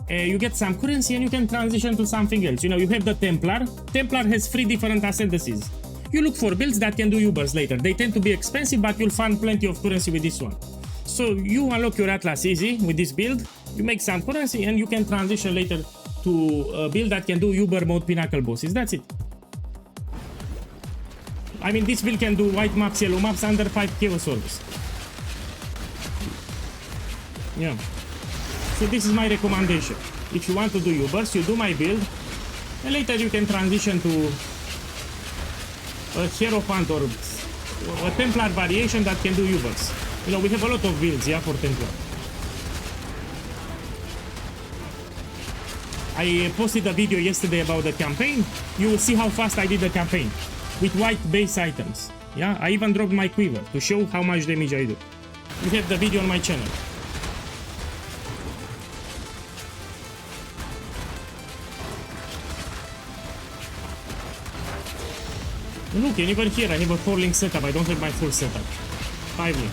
You get some currency and you can transition to something else. You know, you have the Templar. Templar has 3 different ascendancies. You look for builds that can do Ubers later. They tend to be expensive, but you'll find plenty of currency with this one. So you unlock your Atlas easy with this build, you make some currency, and you can transition later to a build that can do Uber mode Pinnacle bosses. That's it. I mean, this build can do white maps, yellow maps under 5 chaos orbs. Yeah. So this is my recommendation. If you want to do Ubers, you do my build, and later you can transition to a Hierophant or a Templar variation that can do Ubers. You know, we have a lot of builds, yeah, for Templar. I posted a video yesterday about the campaign. You will see how fast I did the campaign with white base items. Yeah, I even dropped my quiver to show how much damage I do. You have the video on my channel. Look, and even here I have a 4-link setup. I don't have my full setup. 5-link.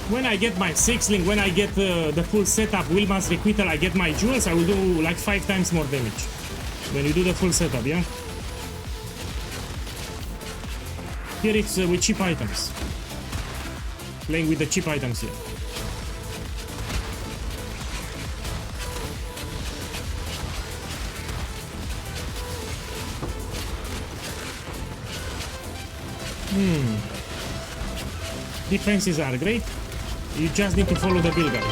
When I get my 6-link, when I get the full setup, Wilma's Requital, I get my jewels, I will do like 5 times more damage. When you do the full setup, yeah? Here it's with cheap items. Playing with the cheap items here. Defenses are great. You just need to follow the build guide.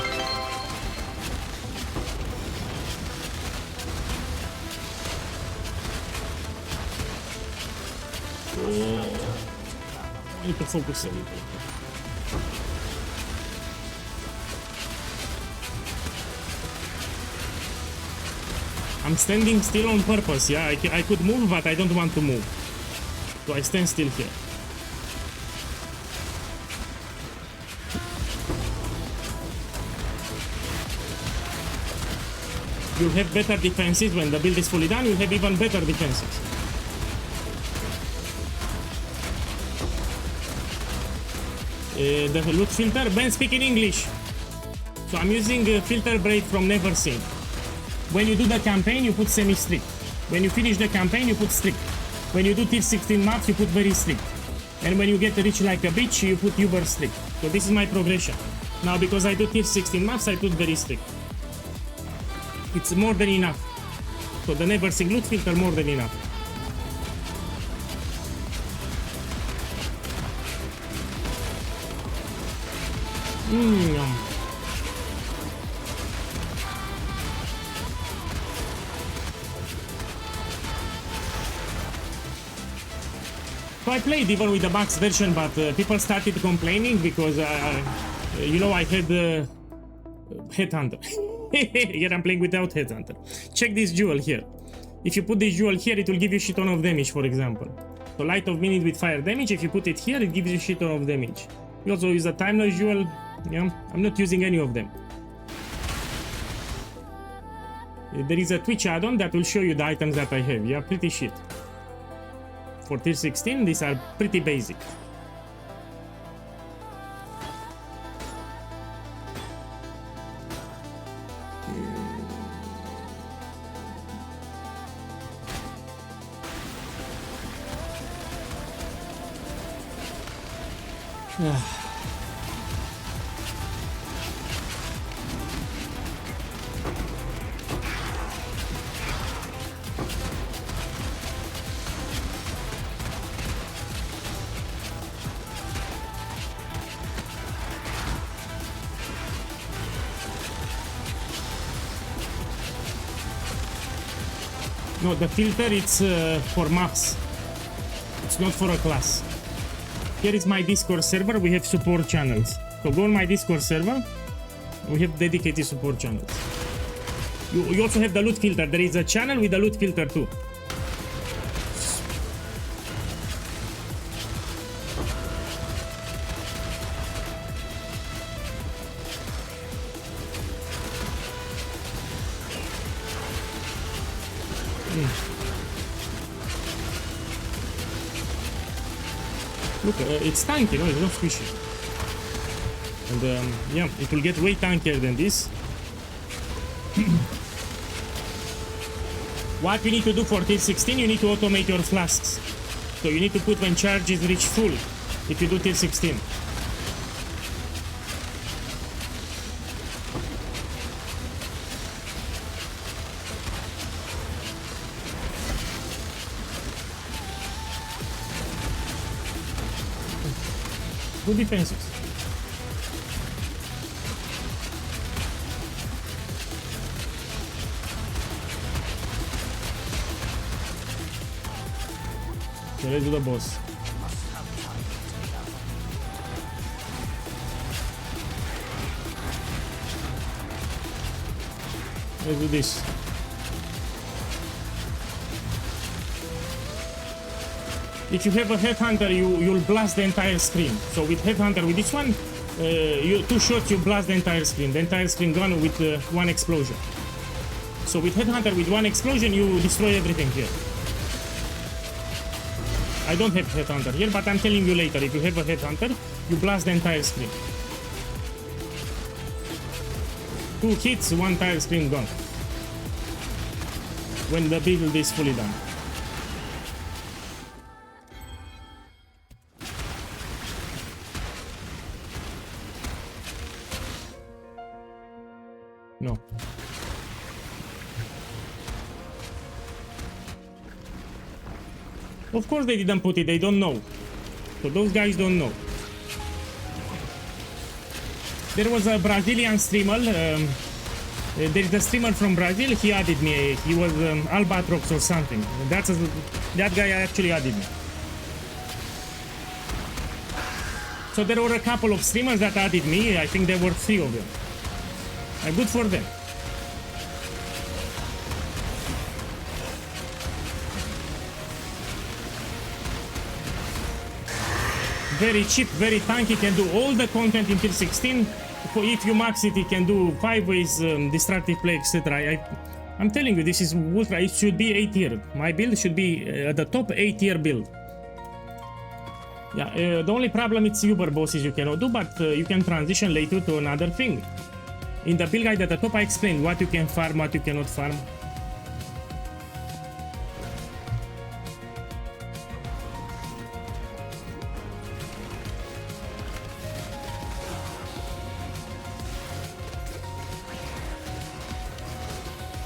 I need to focus a little. I'm standing still on purpose, yeah? I could move, but I don't want to move. So I stand still here. You'll have better defenses when the build is fully done. You'll have even better defenses. The loot filter. Ben, speak in English. So I'm using filter break from NeverSync. When you do the campaign, you put semi-strict. When you finish the campaign, you put strict. When you do tier 16 maps, you put very strict. And when you get rich like a bitch, you put uber strict. So this is my progression. Now because I do tier 16 maps, I put very strict. It's more than enough. So the NeverSync loot filter more than enough. So I played even with the max version, but people started complaining because, you know, I had Headhunter. Here I'm playing without Headhunter. Check this jewel here. If you put this jewel here, it will give you shit ton of damage, for example. So light of minute with fire damage, if you put it here, it gives you shit ton of damage. We also use a timeless jewel. Yeah, I'm not using any of them. There is a Twitch add-on that will show you the items that I have. Yeah, pretty shit. For tier 16, these are pretty basic. No, the filter, it's for maps. It's not for a class. Here is my Discord server. We have support channels. So go on my Discord server. We have dedicated support channels. You also have the loot filter. There is a channel with the loot filter too. Look, it's tanky, no? It's not squishy. And yeah, it will get way tankier than this. What you need to do for tier 16, you need to automate your flasks. So you need to put when charges reach full if you do tier 16. Good defenses. Okay, let's do the boss. Let's do this. If you have a Headhunter, you'll blast the entire screen. So with Headhunter, with this one, two shots, you blast the entire screen gone with one explosion. So with Headhunter, with one explosion, you destroy everything here. I don't have Headhunter here, but I'm telling you later, if you have a Headhunter, you blast the entire screen. 2 hits, one entire screen gone. When the build is fully done. No. Of course they didn't put it, they don't know. So those guys don't know. There was a Brazilian streamer, there is a streamer from Brazil, he added me, he was Albatrox or something. That guy actually added me. So there were a couple of streamers that added me, I think there were 3 of them. Good for them. Very cheap, very tanky, can do all the content in tier 16. If you max it, it can do 5 ways, destructive play, etc. I'm telling you, this is ultra, it should be A tier. My build should be at the top A tier build. Yeah, the only problem it's Uber bosses you cannot do, but you can transition later to another thing. In the build guide at the top I explained what you can farm, what you cannot farm.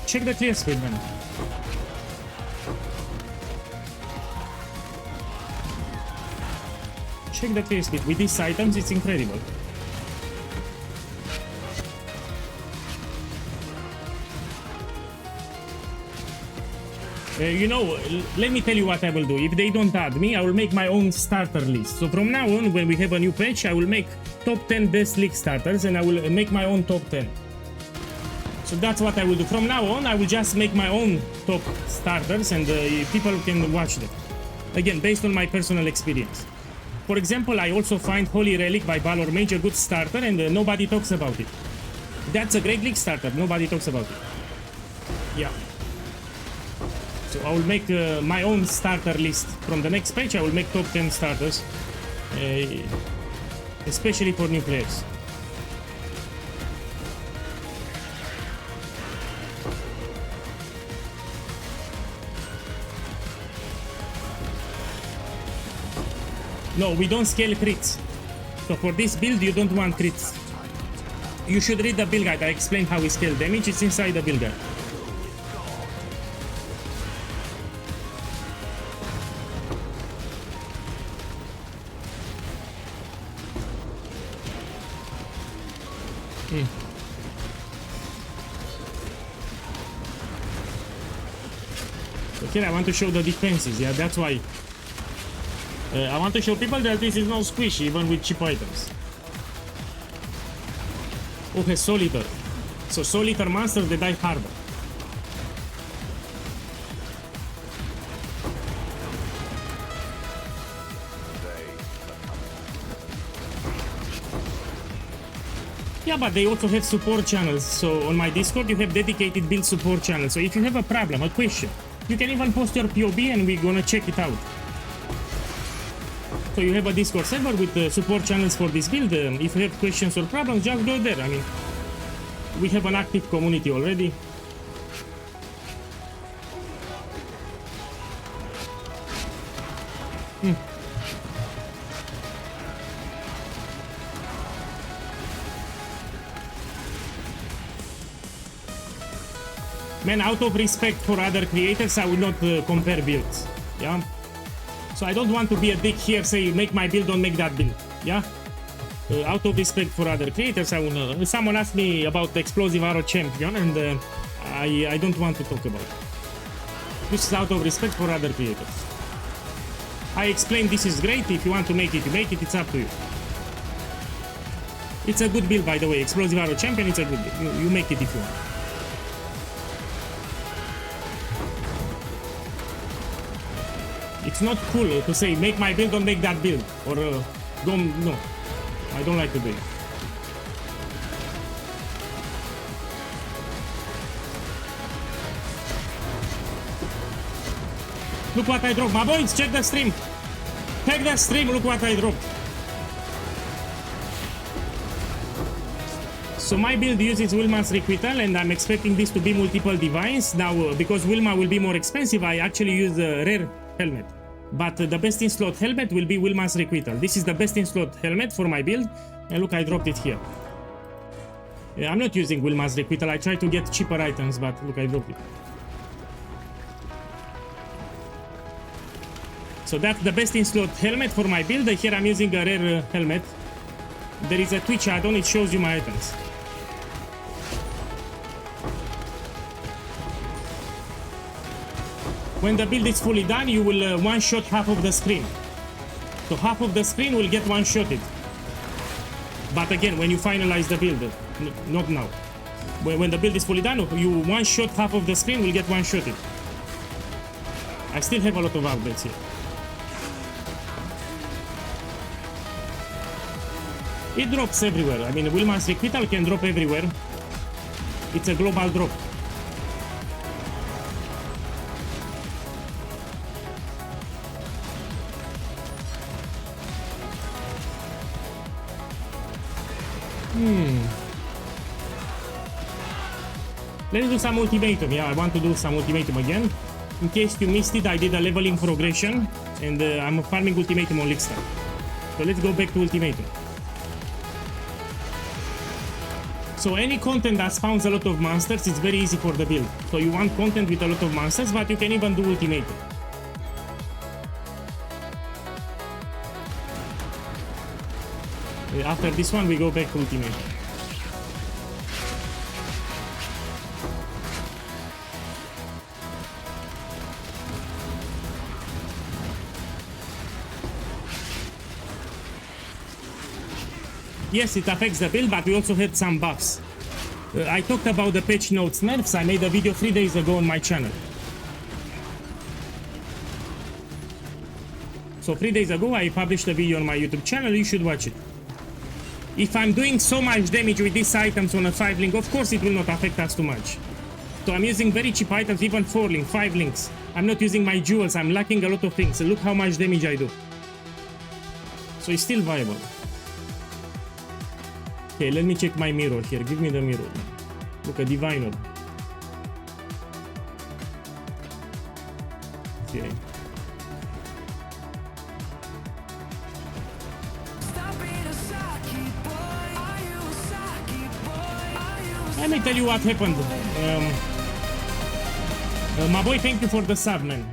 Check the clear speed, man. Check the clear speed. With these items, it's incredible. You know, let me tell you what I will do. If they don't add me, I will make my own starter list. So from now on, when we have a new patch, I will make top 10 best league starters and I will make my own top 10. So that's what I will do. From now on, I will just make my own top starters and people can watch them. Again, based on my personal experience. For example, I also find Holy Relic by Valor Mage a good starter and nobody talks about it. That's a great league starter. Nobody talks about it. Yeah. So I will make my own starter list. From the next page, I will make top 10 starters. Especially for new players. No, we don't scale crits. So for this build, you don't want crits. You should read the build guide. I explained how we scale damage. It's inside the build guide. Okay, I want to show the defenses. Yeah, that's why. I want to show people that this is no squishy, even with cheap items. Okay, Soul Eater. So Soul Eater monsters, they die harder. Yeah, but they also have support channels. So on my Discord, you have dedicated build support channels. So if you have a problem, a question, you can even post your POB and we're gonna check it out. So you have a Discord server with support channels for this build. If you have questions or problems, just go there. I mean, we have an active community already. Man, out of respect for other creators, I will not compare builds. Yeah. So I don't want to be a dick here, say make my build, don't make that build. Yeah. Out of respect for other creators, I will. Someone asked me about the explosive arrow champion, and I don't want to talk about it. This is out of respect for other creators. I explained this is great. If you want to make it, you make it. It's up to you. It's a good build, by the way. Explosive arrow champion. It's a good build. You make it if you want. It's not cool to say make my build, don't make that build, or don't. No, I don't like to do it. Look what I dropped, my boys. Check the stream. Check the stream. Look what I dropped. So my build uses Wilma's Requital, and I'm expecting this to be multiple divines. Now, because Wilma will be more expensive, I actually use the rare helmet. But the best in slot helmet will be Wilma's Requital. This is the best in slot helmet for my build. And look, I dropped it here. I'm not using Wilma's Requital. I try to get cheaper items, but look, I dropped it. So that's the best in slot helmet for my build. Here I'm using a rare helmet. There is a Twitch add-on. It shows you my items. When the build is fully done, you will one-shot half of the screen. So half of the screen will get one-shotted. But again, when you finalize the build, not now. When the build is fully done, you one-shot half of the screen will get one-shotted. I still have a lot of updates here. It drops everywhere. I mean, Wilma's Requital can drop everywhere. It's a global drop. Let's do some ultimatum. Yeah, I want to do some ultimatum again. In case you missed it, I did a leveling progression, and I'm farming ultimatum on Lickstar. So let's go back to ultimatum. So any content that spawns a lot of monsters is very easy for the build. So you want content with a lot of monsters, but you can even do ultimatum. After this one, we go back to ultimatum. Yes, it affects the build, but we also had some buffs. I talked about the patch notes nerfs. I made a video 3 days ago on my channel. So 3 days ago, I published a video on my YouTube channel. You should watch it. If I'm doing so much damage with these items on a 5 link, of course it will not affect us too much. So I'm using very cheap items, even 4 link, 5 links. I'm not using my jewels. I'm lacking a lot of things. Look how much damage I do. So it's still viable. Okay, let me check my mirror here. Give me the mirror. Look, a diviner. Okay. Let me tell you what happened. My boy, thank you for the sub, man.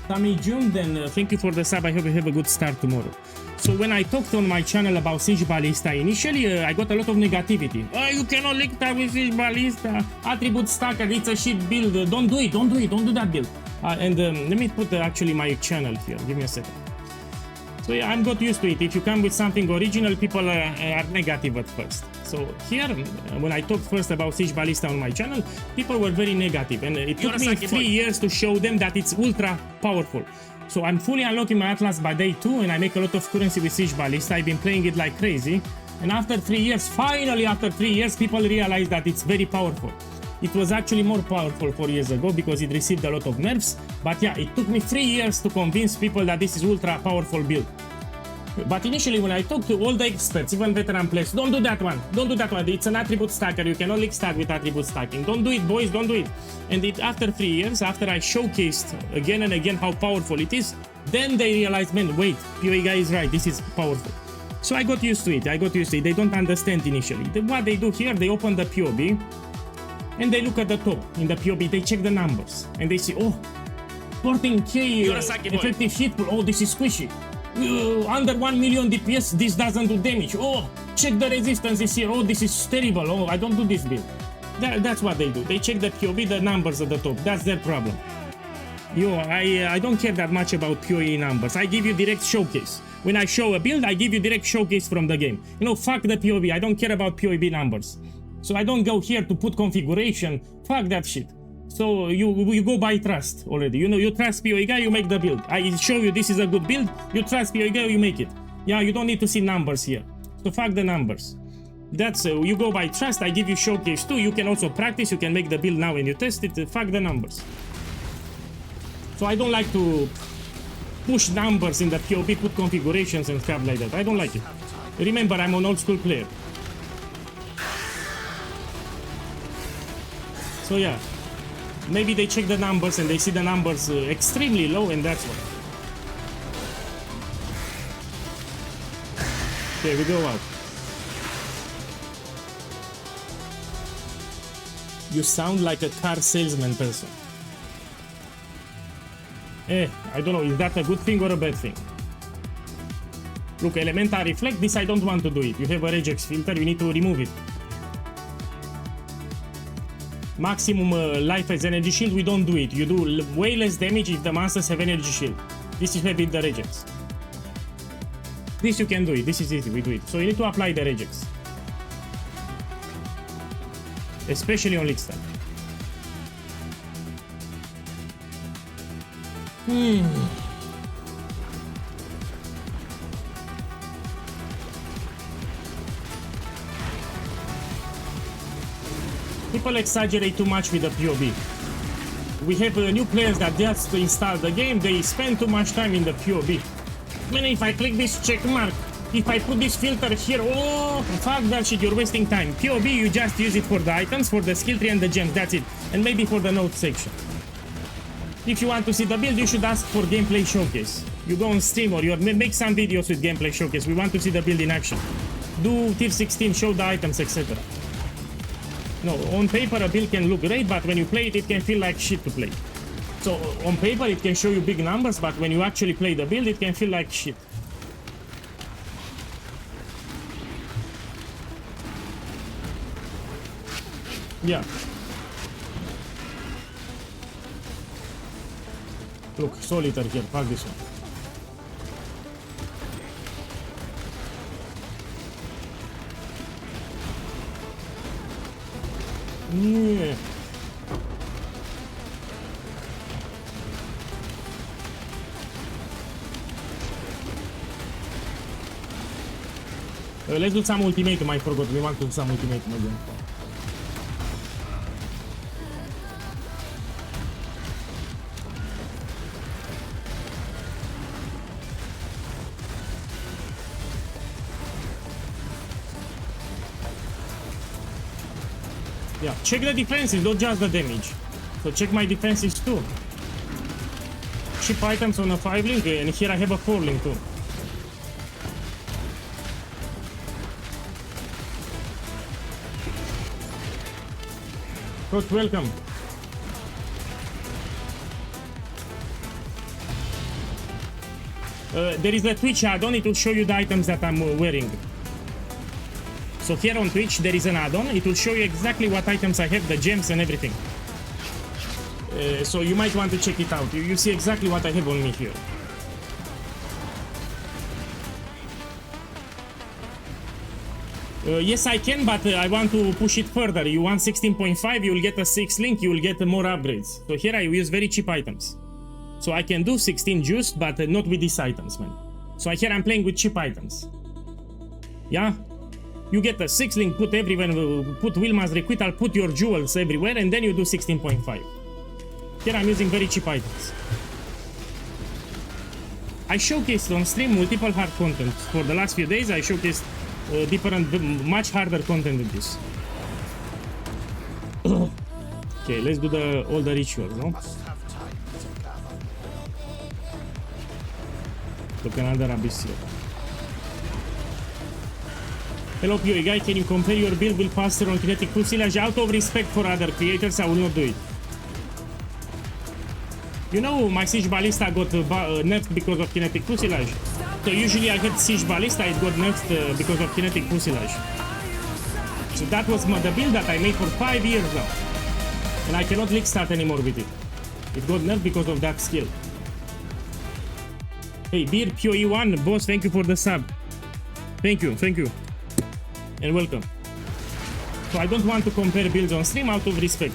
Tommy June, then thank you for the sub. I hope you have a good start tomorrow. So when I talked on my channel about Siege Ballista, initially I got a lot of negativity. Oh, you cannot link that with Siege Ballista. Attribute stacker, it's a shit build. Don't do it, don't do it, don't do that build. Let me put actually my channel here. Give me a second. So yeah, I'm got used to it. If you come with something original, people are negative at first. So here, when I talked first about Siege Ballista on my channel, people were very negative. And it took me 3 years to show them that it's ultra powerful. So I'm fully unlocking my Atlas by day 2, and I make a lot of currency with Siege Ballista. I've been playing it like crazy. And after 3 years, finally after 3 years, people realized that it's very powerful. It was actually more powerful 4 years ago because it received a lot of nerfs. But yeah, it took me 3 years to convince people that this is ultra powerful build. But initially when I talked to all the experts, even veteran players, don't do that one, don't do that one, it's an attribute stacker, you cannot link stack with attribute stacking, don't do it boys, don't do it. And after 3 years, after I showcased again and again how powerful it is, then they realized, man, wait, PoE guy is right, this is powerful. So I got used to it, they don't understand initially. What they do here, they open the POB, and they look at the top, in the POB, they check the numbers, and they see, oh, 14k effective hit pool, oh, this is squishy. Under 1 million DPS, this doesn't do damage. Oh, check the resistance is here. Oh, this is terrible. Oh, I don't do this build. That's what they do. They check the POB, the numbers at the top. That's their problem. I don't care that much about PoE numbers. I give you direct showcase. When I show a build, I give you direct showcase from the game. You know, fuck the POB. I don't care about PoE numbers. So I don't go here to put configuration. Fuck that shit. So you go by trust already. You know, you trust PoE guy, you make the build. I show you this is a good build. You trust PoE guy, you make it. Yeah, you don't need to see numbers here. So fuck the numbers. That's you go by trust. I give you showcase too. You can also practice. You can make the build now and you test it. Fuck the numbers. So I don't like to push numbers in the PoB, put configurations and stuff like that. I don't like it. Remember, I'm an old school player. So yeah. Maybe they check the numbers and they see the numbers extremely low, and that's why. Okay, we go out. You sound like a car salesman person. I don't know, is that a good thing or a bad thing? Look, Elemental Reflect, this I don't want to do it. You have a regex filter, you need to remove it. Maximum life as energy shield, we don't do it. You do way less damage if the monsters have energy shield. This is with the regex. This you can do it. This is easy, we do it. So you need to apply the regex. Especially on Lickstar. People exaggerate too much with the PoB. We have new players that just install the game, they spend too much time in the PoB. Man, if I click this check mark, If I put this filter here, oh, fuck that shit, you're wasting time. PoE, you just use it for the items, for the skill tree and the gems, that's it. And maybe for the note section. If you want to see the build, you should ask for gameplay showcase. You go on stream or you make some videos with gameplay showcase. We want to see the build in action. Do tier 16, show the items, etc. No, on paper a build can look great, but when you play it, it can feel like shit to play. So on paper it can show you big numbers, but when you actually play the build, it can feel like shit. Yeah. Look, solitaire here, fuck this one. Yeah. Let's do some ultimatum, I forgot. We want to do some ultimatum again. Yeah, check the defenses, not just the damage. So check my defenses too. Ship items on a 5 link, and here I have a 4 link too. Coach, welcome. There is a Twitch add-on, it will show you the items that I'm wearing. So here on Twitch there is an add-on, it will show you exactly what items I have, the gems and everything. So you might want to check it out, you see exactly what I have on me here. Yes I can, but I want to push it further. You want 16.5, you will get a 6 link, you will get more upgrades. So here I use very cheap items. So I can do 16 juiced, but not with these items, man. So here I'm playing with cheap items. Yeah? You get a 6 link, put everywhere, put Wilma's requital, put your jewels everywhere, and then you do 16.5. Here I'm using very cheap items. I showcased on stream multiple hard content. For the last few days I showcased different, much harder content than this. Okay, let's do all the rituals, no? Look, another abyss here. Hello PoE guy, can you compare your build with faster on kinetic fusilage? Out of respect for other creators, I will not do it. You know, my Siege Ballista got nerfed because of kinetic fusilage. So usually I had Siege Ballista, it got nerfed because of kinetic fusilage. So that was the build that I made for 5 years now. And I cannot league start anymore with it. It got nerfed because of that skill. Hey, Beer PoE 1, boss, thank you for the sub. Thank you. And welcome. So I don't want to compare builds on stream out of respect.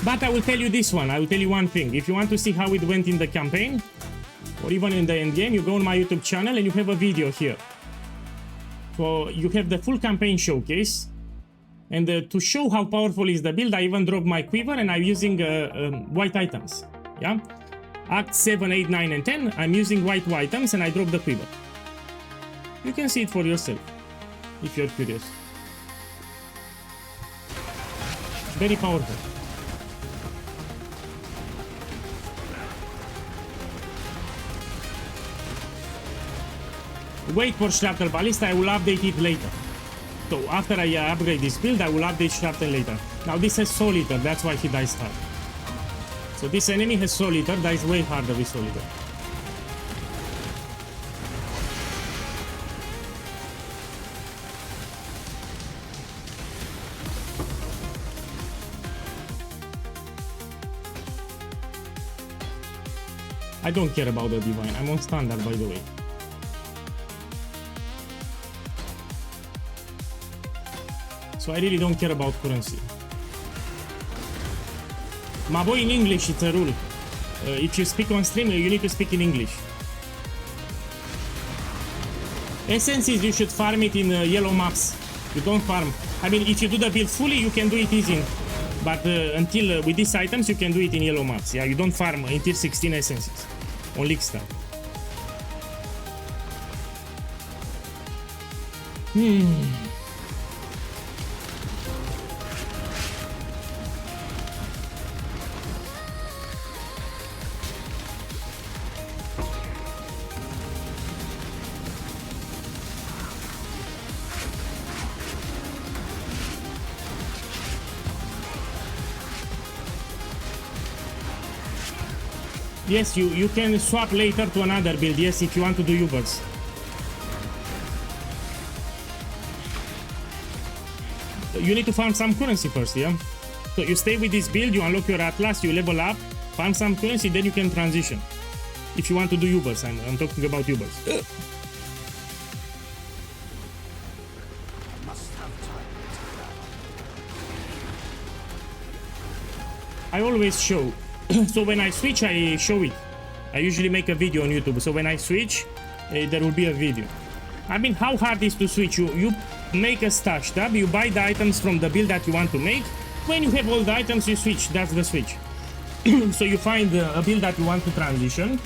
But I will tell you this one, I will tell you one thing. If you want to see how it went in the campaign, or even in the end game, you go on my YouTube channel and you have a video here. So you have the full campaign showcase. And to show how powerful is the build, I even dropped my quiver and I'm using white items. Yeah? Act 7, 8, 9 and 10, I'm using white items and I drop the quiver. You can see it for yourself, if you're curious. Very powerful. Wait for Starter Ballista, I will update it later. So after I upgrade this build, I will update Starter later. Now this has Solitaire, that's why he dies hard. So this enemy has Solitaire, dies way harder with Solitaire. I don't care about the Divine, I'm on standard by the way. So I really don't care about currency. My boy, in English, it's a rule. If you speak on stream, you need to speak in English. Essences, you should farm it in yellow maps. You don't farm. I mean, if you do the build fully, you can do it easy. But until with these items, you can do it in yellow maps. Yeah, you don't farm in tier 16 essences. On League Star. Yes, you can swap later to another build, yes, if you want to do Ubers. You need to farm some currency first, yeah? So you stay with this build, you unlock your Atlas, you level up, farm some currency, then you can transition. If you want to do Ubers, I'm talking about Ubers. I always show. So when I switch, I show it. I usually make a video on YouTube. So when I switch, there will be a video. I mean, how hard is to switch? You make a stash tab, you buy the items from the build that you want to make. When you have all the items, you switch. That's the switch. So you find a build that you want to transition.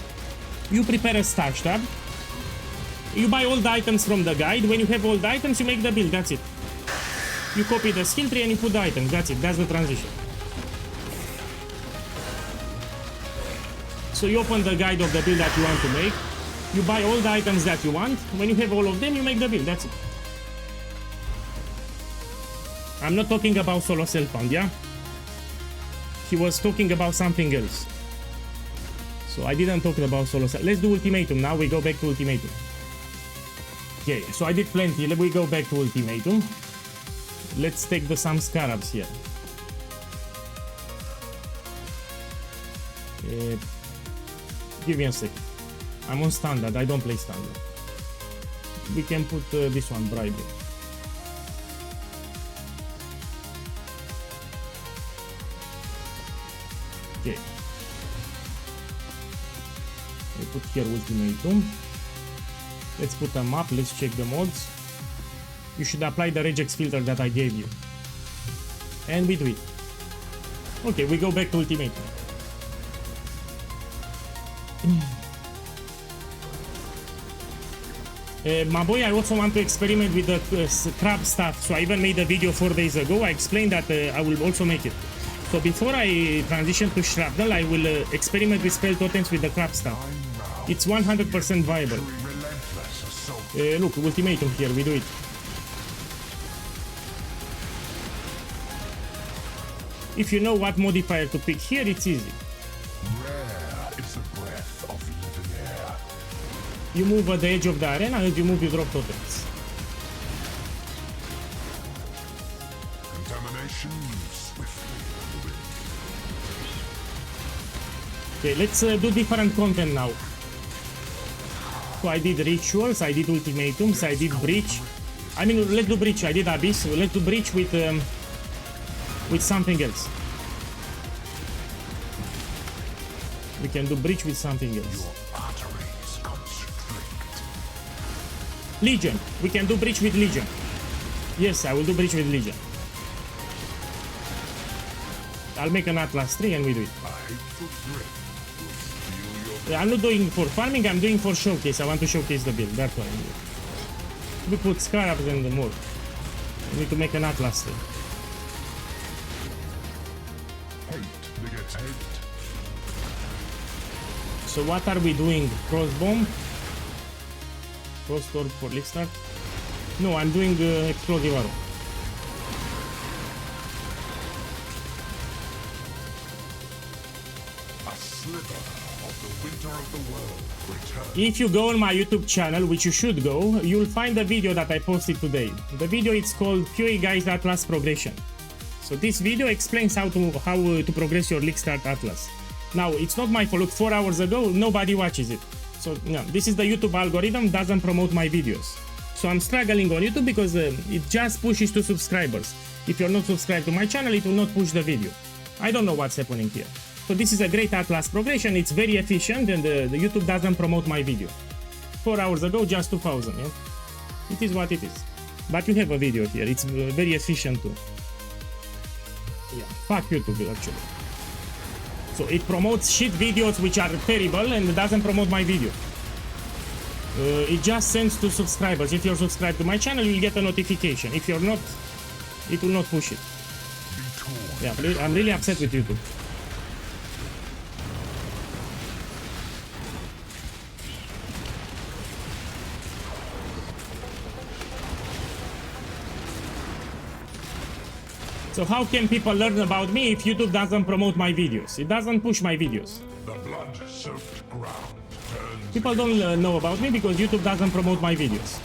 You prepare a stash tab. You buy all the items from the guide. When you have all the items, you make the build. That's it. You copy the skill tree and you put the items. That's it. That's the transition. So you open the guide of the build that you want to make. You buy all the items that you want. When you have all of them, you make the build. That's it. I'm not talking about solo self-found, yeah? He was talking about something else. So I didn't talk about solo self. Let's do ultimatum now. We go back to ultimatum. Okay, so I did plenty. We go back to ultimatum. Let's take some scarabs here. Give me a sec. I'm on standard. I don't play standard. We can put this one, bribing. Okay. We put here ultimatum. Let's put a map. Let's check the mods. You should apply the regex filter that I gave you. And we do it. Okay, we go back to ultimatum. My boy, I also want to experiment with the crab stuff, so I even made a video 4 days ago. I explained that I will also make it. So before I transition to shrapnel, I will experiment with spell totems with the crab stuff. It's 100% viable. Look, ultimatum here, we do it. If you know what modifier to pick here, it's easy. You move at the edge of the arena, and you move, you drop totems. Contamination swiftly. Okay, let's do different content now. So I did rituals, I did ultimatums, I did breach. I mean, let's do breach. I did abyss. Let's do breach with something else. We can do breach with something else. Legion. We can do breach with Legion. Yes, I will do breach with Legion. I'll make an Atlas 3 and we do it. I'm not doing for farming, I'm doing for showcase. I want to showcase the build, that's why I'm doing. We put scarabs and more. We need to make an Atlas 3. So what are we doing? Crossbomb? Cross sword for league start? No, I'm doing explosive arrow. A sliver of the winter of the world returns. If you go on my YouTube channel, which you should go, you'll find the video that I posted today. The video is called PoE Guys Atlas Progression. So this video explains how to progress your league start Atlas. Now, it's not my fault. Look, 4 hours ago, nobody watches it. So, no, this is the YouTube algorithm, doesn't promote my videos. So I'm struggling on YouTube because it just pushes to subscribers. If you're not subscribed to my channel, it will not push the video. I don't know what's happening here. So this is a great Atlas progression, it's very efficient and the YouTube doesn't promote my video. 4 hours ago, just 2000, yeah? It is what it is. But you have a video here, it's very efficient too. Yeah, fuck YouTube actually. So it promotes shit videos which are terrible and doesn't promote my video. It just sends to subscribers. If you're subscribed to my channel, you'll get a notification. If you're not, it will not push it. Yeah, I'm really upset with YouTube. So how can people learn about me if YouTube doesn't promote my videos? It doesn't push my videos. The blood-soaked ground turns. People don't know about me because YouTube doesn't promote my videos.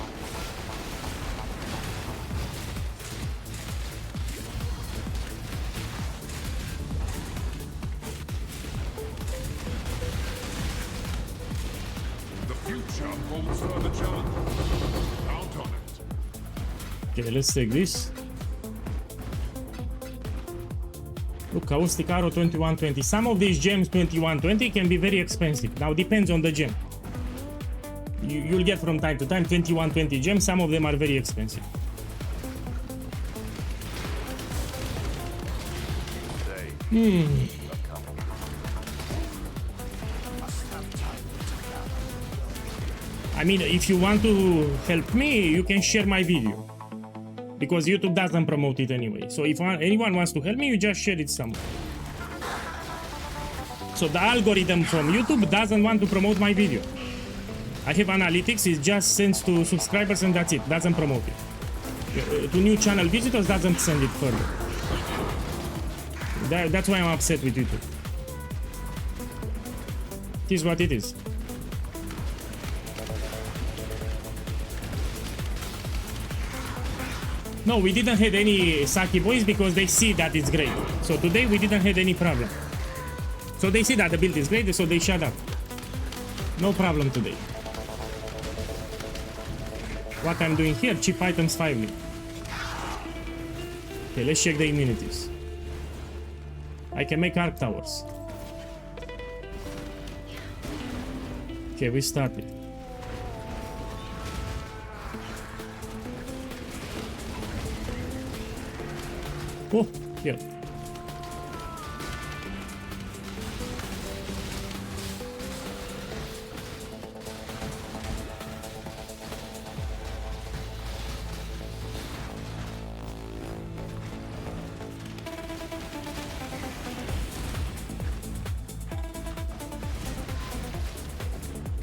The future holds further challenges. Count on it. Okay, let's take this. Look, Caustic Arrow 2120. Some of these gems 2120 can be very expensive. Now depends on the gem. You'll get from time to time 2120 gems. Some of them are very expensive. I mean, if you want to help me, you can share my video. Because YouTube doesn't promote it anyway. So if anyone wants to help me, you just share it somewhere. So the algorithm from YouTube doesn't want to promote my video. I have analytics, it just sends to subscribers and that's it, doesn't promote it. To new channel visitors, doesn't send it further. That's why I'm upset with YouTube. It is what it is. No, we didn't have any Saki boys because they see that it's great. So today we didn't have any problem. So they see that the build is great, so they shut up. No problem today. What I'm doing here, cheap items 5 Okay, let's check the immunities. I can make arc towers. Okay, we started. Oh, here.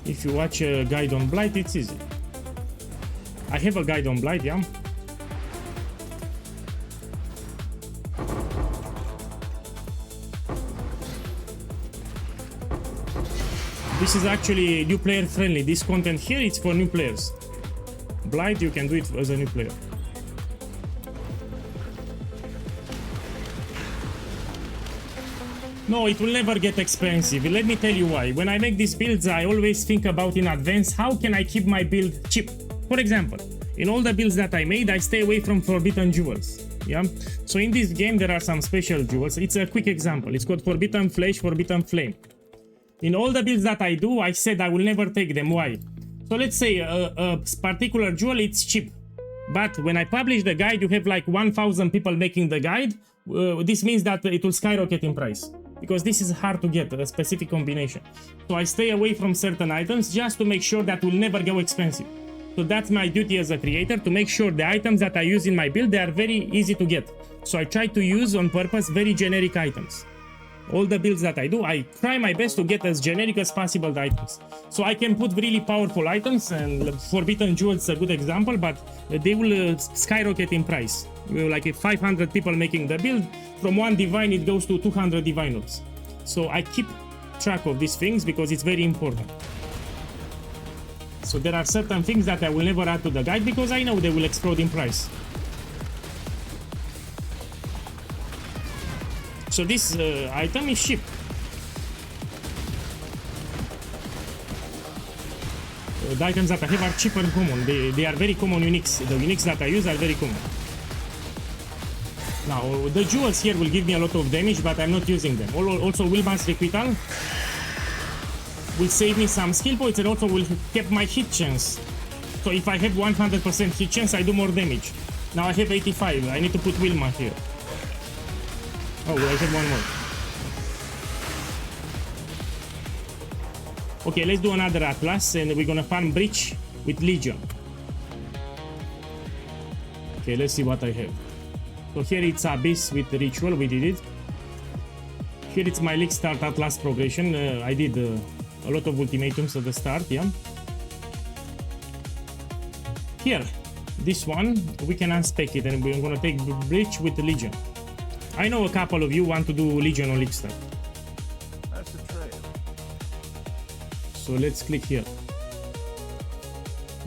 If you watch a guide on Blight, it's easy. I have a guide on Blight, yeah? This is actually new player friendly. This content here is for new players. Blight, you can do it as a new player. No, it will never get expensive. Let me tell you why. When I make these builds, I always think about in advance, how can I keep my build cheap? For example, in all the builds that I made, I stay away from forbidden jewels. Yeah. So in this game, there are some special jewels. It's a quick example. It's called Forbidden Flesh, Forbidden Flame. In all the builds that I do, I said I will never take them. Why? So let's say a particular jewel, it's cheap. But when I publish the guide, you have like 1,000 people making the guide. This means that it will skyrocket in price. Because this is hard to get, a specific combination. So I stay away from certain items just to make sure that will never go expensive. So that's my duty as a creator, to make sure the items that I use in my build, they are very easy to get. So I try to use on purpose very generic items. All the builds that I do, I try my best to get as generic as possible the items. So I can put really powerful items, and Forbidden Jewels is a good example, but they will skyrocket in price. Like if 500 people making the build, from 1 divine it goes to 200 divine orbs. So I keep track of these things because it's very important. So there are certain things that I will never add to the guide because I know they will explode in price. So this item is cheap. The items that I have are cheaper and common. They are very common uniques. The uniques that I use are very common. Now, the jewels here will give me a lot of damage, but I'm not using them. Also, Wilman's Requital will save me some skill points and also will keep my hit chance. So if I have 100% hit chance, I do more damage. Now I have 85. I need to put Wilma here. Oh, I have one more. Okay, let's do another Atlas, and we're gonna farm Breach with Legion. Okay, let's see what I have. So here it's Abyss with Ritual, we did it. Here it's my League Start Atlas progression. I did a lot of ultimatums at the start, yeah. Here, this one, we can unspec it, and we're gonna take Breach with the Legion. I know a couple of you want to do Legion on League Start. That's the trail. So let's click here.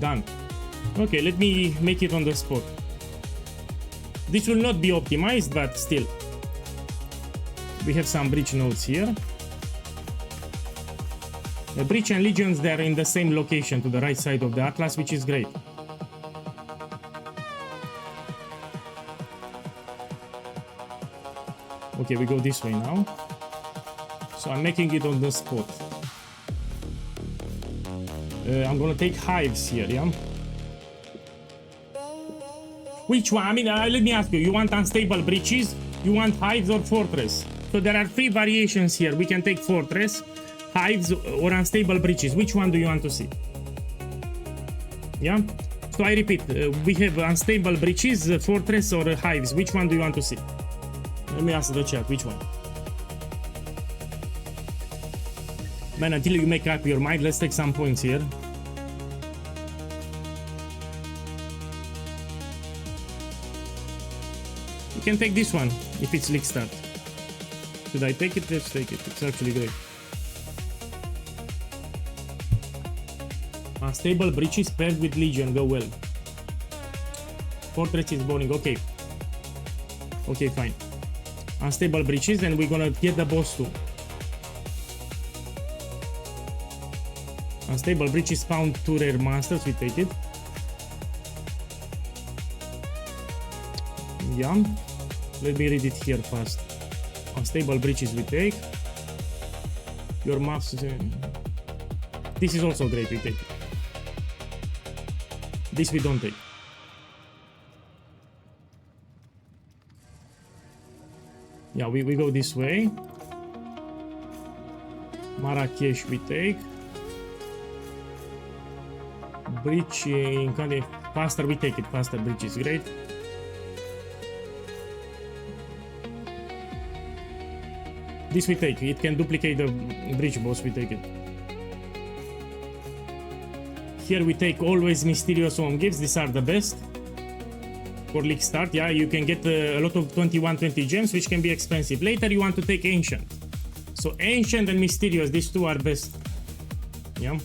Done. Okay, let me make it on the spot. This will not be optimized, but still. We have some Breach nodes here. The Breach and Legions, they're in the same location to the right side of the Atlas, which is great. Okay, we go this way now. So I'm making it on the spot. I'm gonna take Hives here, yeah? Which one? I mean, let me ask you, you want Unstable Breaches? You want Hives or Fortress? So there are 3 variations here. We can take Fortress, Hives, or Unstable Breaches. Which one do you want to see? Yeah? So I repeat, we have Unstable Breaches, Fortress, or Hives. Which one do you want to see? Let me ask the chat, which one? Man, until you make up your mind, let's take some points here. You can take this one, if it's League Start. Should I take it? Let's take it. It's actually great. Unstable Breaches paired with Legion go well. Fortress is boring. Okay. Okay, fine. Unstable Breaches, and we're gonna get the boss too. Unstable Breaches found 2 rare monsters, we take it. Yeah. Let me read it here fast. Unstable Breaches we take. Your maps. This is also great, we take it. This we don't take. Yeah, we go this way. Marrakesh we take. Breach in kind of faster, we take it. Faster Breach is great. This we take. It can duplicate the Breach boss, we take it. Here we take always Mysterious Home Gifts. These are the best. For League Start, yeah, you can get a lot of 2120 gems, which can be expensive. Later you want to take Ancient. So Ancient and Mysterious, these 2 are best. Yeah.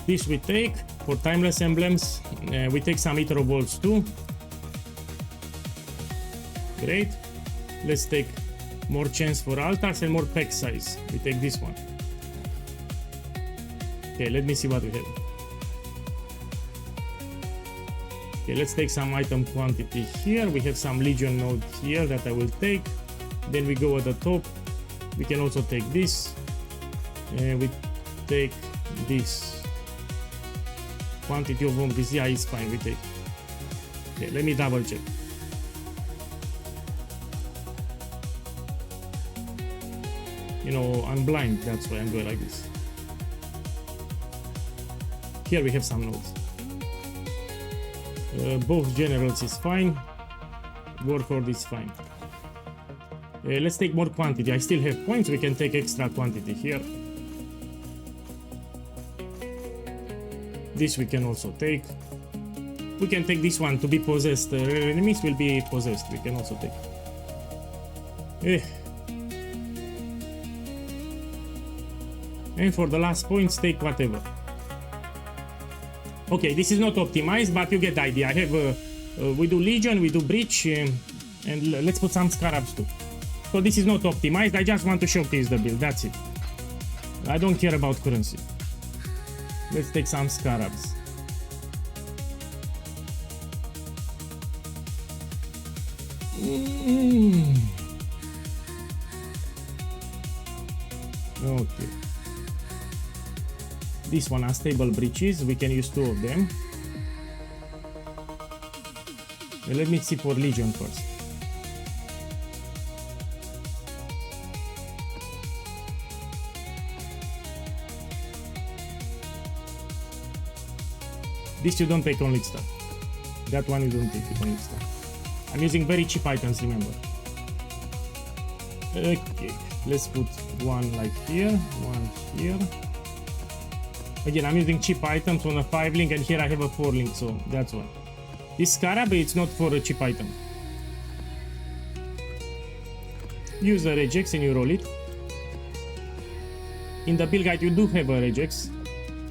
This we take for Timeless Emblems. We take some Ether of Worlds too. Great. Let's take more chance for altars and more pack size. We take this one. Okay, let me see what we have. Okay, let's take some item quantity here. We have some Legion node here that I will take. Then we go at the top. We can also take this. And we take this. Quantity of home this, yeah, is fine, we take. Okay, let me double check. You know, I'm blind, that's why I'm doing like this. Here we have some nodes. Both generals is fine. Warlord is fine. Let's take more quantity. I still have points. We can take extra quantity here. This we can also take. We can take this one to be possessed. Enemies will be possessed. We can also take. And for the last points, take whatever. Okay, this is not optimized, but you get the idea. I have we do Legion, we do Breach, and let's put some Scarabs too. So this is not optimized. I just want to showcase the build. That's it. I don't care about currency. Let's take some Scarabs. Okay. This one, Unstable Breaches, we can use 2 of them. Let me see for Legion first. This you don't take on lead stuff. That one you don't take it on lead stuff. I'm using very cheap items, remember. Okay, let's put one like here, one here. Again, I'm using cheap items on a 5 link, and here I have a 4 link, so that's why. This Scarab, it's not for a cheap item. Use a regex and you roll it. In the build guide you do have a regex,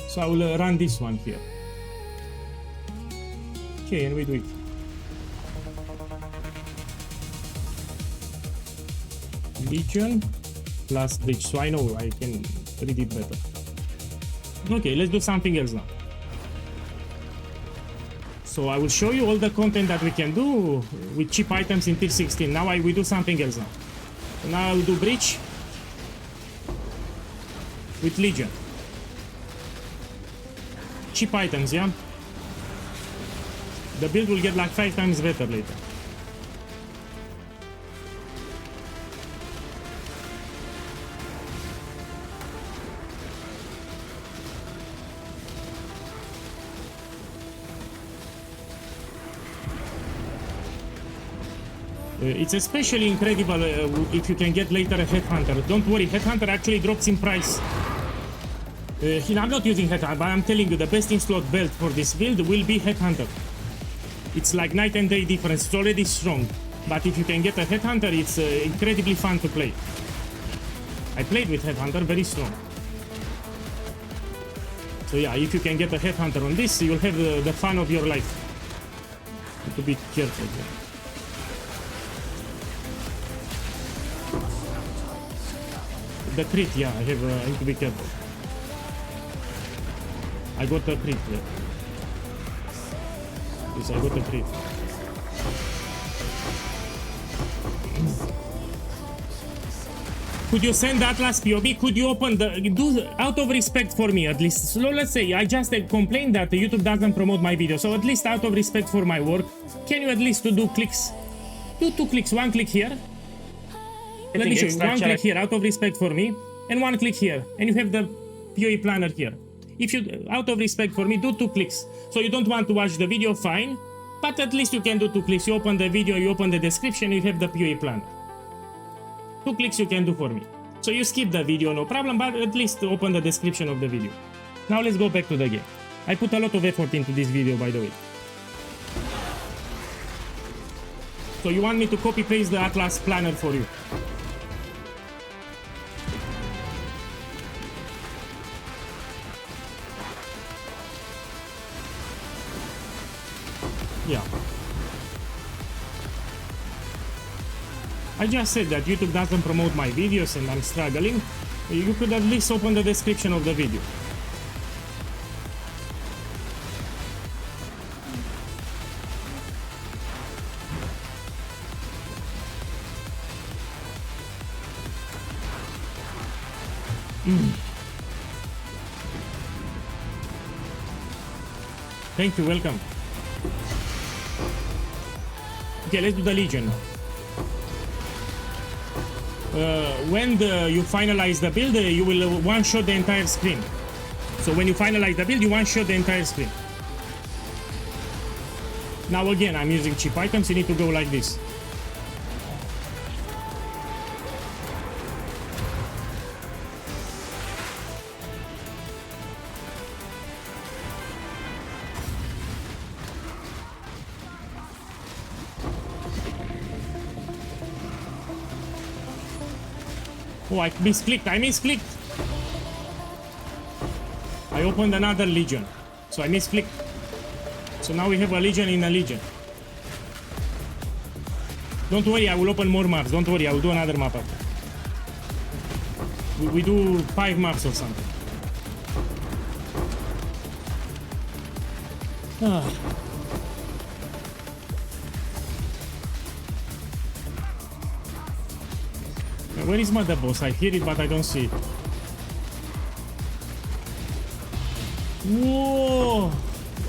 so I will run this one here. Okay, and we do it. Legion plus Bleach, so I know I can read it better. Okay, let's do something else now. So I will show you all the content that we can do with cheap items in tier 16. Now we do something else now. So now I'll do Breach with Legion. Cheap items, yeah? The build will get like 5 times better later. It's especially incredible if you can get later a Headhunter. Don't worry, Headhunter actually drops in price. I'm not using Headhunter, but I'm telling you, the best in slot belt for this build will be Headhunter. It's like night and day difference. It's already strong, but if you can get a Headhunter, it's incredibly fun to play. I played with Headhunter, very strong. So yeah, if you can get a Headhunter on this, you'll have the fun of your life. You have to be careful here. The crit, yeah, I need to be careful. I got a crit there. Yes, I got a crit. Could you send Atlas POB? Could you open do out of respect for me at least? So let's say I just complained that YouTube doesn't promote my video, so at least out of respect for my work, can you at least do clicks? Do 2 clicks, 1 click here. Let me show you, 1 click here out of respect for me, and 1 click here, and you have the PoE planner here. If you, out of respect for me, do 2 clicks. So you don't want to watch the video, fine, but at least you can do 2 clicks. You open the video, you open the description, you have the PoE planner. 2 clicks you can do for me. So you skip the video, no problem, but at least open the description of the video. Now let's go back to the game. I put a lot of effort into this video, by the way. So you want me to copy paste the Atlas planner for you. Yeah. I just said that YouTube doesn't promote my videos and I'm struggling. You could at least open the description of the video. Thank you, welcome. Okay, let's do the Legion. When you finalize the build, you will one-shot the entire screen. So when you finalize the build, you one-shot the entire screen. Now again, I'm using cheap items, you need to go like this. Oh, I misclicked. I opened another Legion. So I misclicked. So now we have a Legion in a Legion. Don't worry, I will open more maps. Don't worry, I will do another map after. We do 5 maps or something. Where is Mother Boss? I hear it, but I don't see it. Whoa!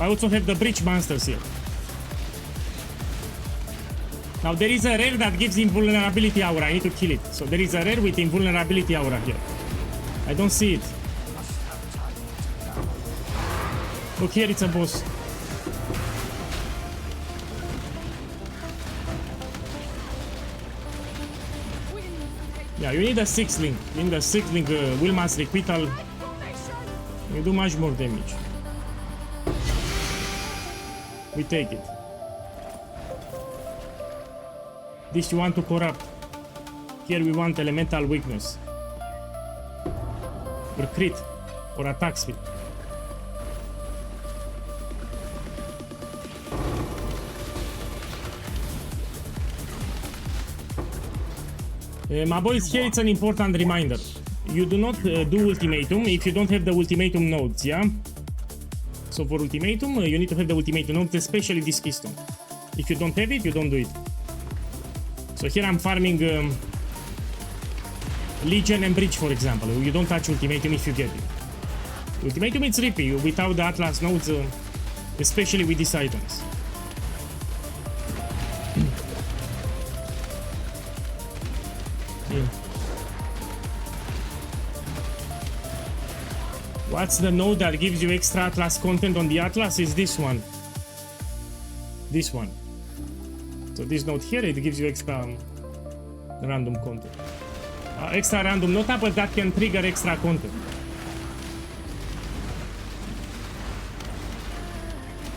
I also have the Breach monsters here. Now there is a rare that gives invulnerability aura. I need to kill it. So there is a rare with invulnerability aura here. I don't see it. Look, here it's a boss. Yeah, you need a 6 link. In the 6 link Wilma's requital, you do much more damage. We take it. This you want to corrupt. Here we want elemental weakness. Or crit. Or attack speed. My boys, here it's an important reminder. You do not do ultimatum if you don't have the ultimatum nodes, yeah? So for ultimatum, you need to have the ultimatum nodes, especially this keystone. If you don't have it, you don't do it. So here I'm farming Legion and Bridge, for example. You don't touch ultimatum if you get it. Ultimatum is rippy without the Atlas nodes, especially with these items. What's the node that gives you extra Atlas content on the Atlas? Is this one. This one. So this node here, it gives you extra random content. Extra random notable that can trigger extra content.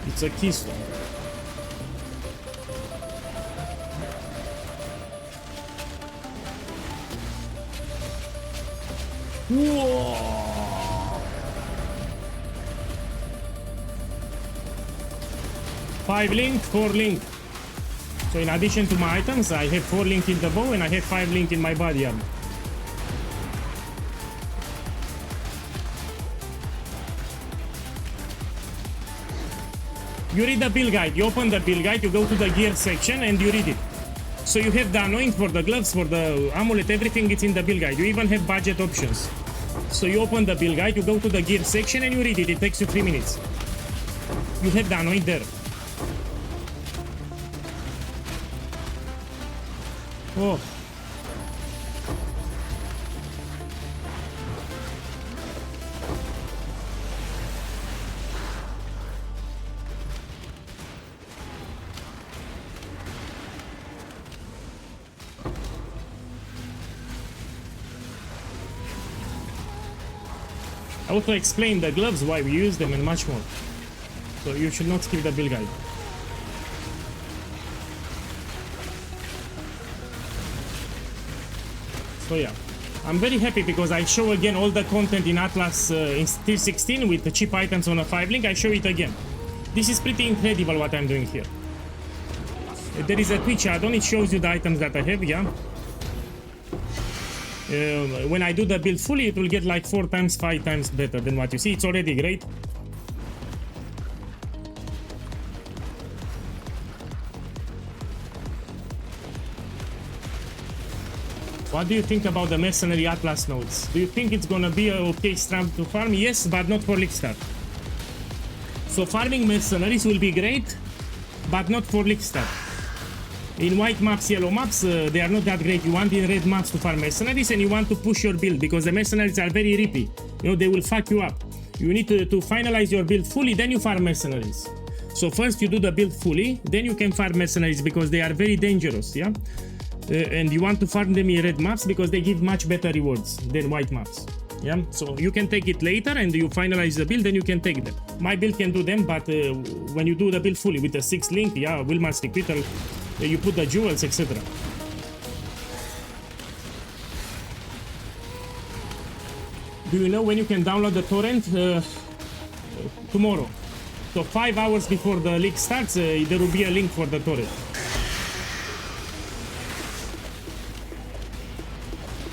It's a keystone. Whoa! 5 link, 4 link. So in addition to my items, I have 4 link in the bow and I have 5 link in my body armor. You read the build guide, you open the build guide, you go to the gear section and you read it. So you have the anoint for the gloves, for the amulet, everything is in the build guide. You even have budget options. So you open the build guide, you go to the gear section and you read it. It takes you 3 minutes. You have the anoint there. Oh. I also explain the gloves, why we use them and much more. So you should not skip the build guide. So yeah, I'm very happy because I show again all the content in Atlas in T16 with the cheap items on a 5 link. I show it again. This is pretty incredible what I'm doing here. There is a Twitch add-on, it shows you the items that I have, yeah. When I do the build fully, it will get like 4 times, 5 times better than what you see. It's already great. What do you think about the mercenary Atlas nodes? Do you think it's gonna be a okay strat to farm? Yes, but not for League Start. So farming mercenaries will be great, but not for League Start. In white maps, yellow maps, they are not that great. You want in red maps to farm mercenaries and you want to push your build because the mercenaries are very rippy. You know, they will fuck you up. You need to finalize your build fully, then you farm mercenaries. So first you do the build fully, then you can farm mercenaries because they are very dangerous, yeah? And you want to farm them in red maps because they give much better rewards than white maps. Yeah, so you can take it later and you finalize the build, then you can take them. My build can do them, but when you do the build fully with the 6 link, yeah, Wilmar's requital, you put the jewels, etc. Do you know when you can download the torrent? Tomorrow. So 5 hours before the league starts, there will be a link for the torrent.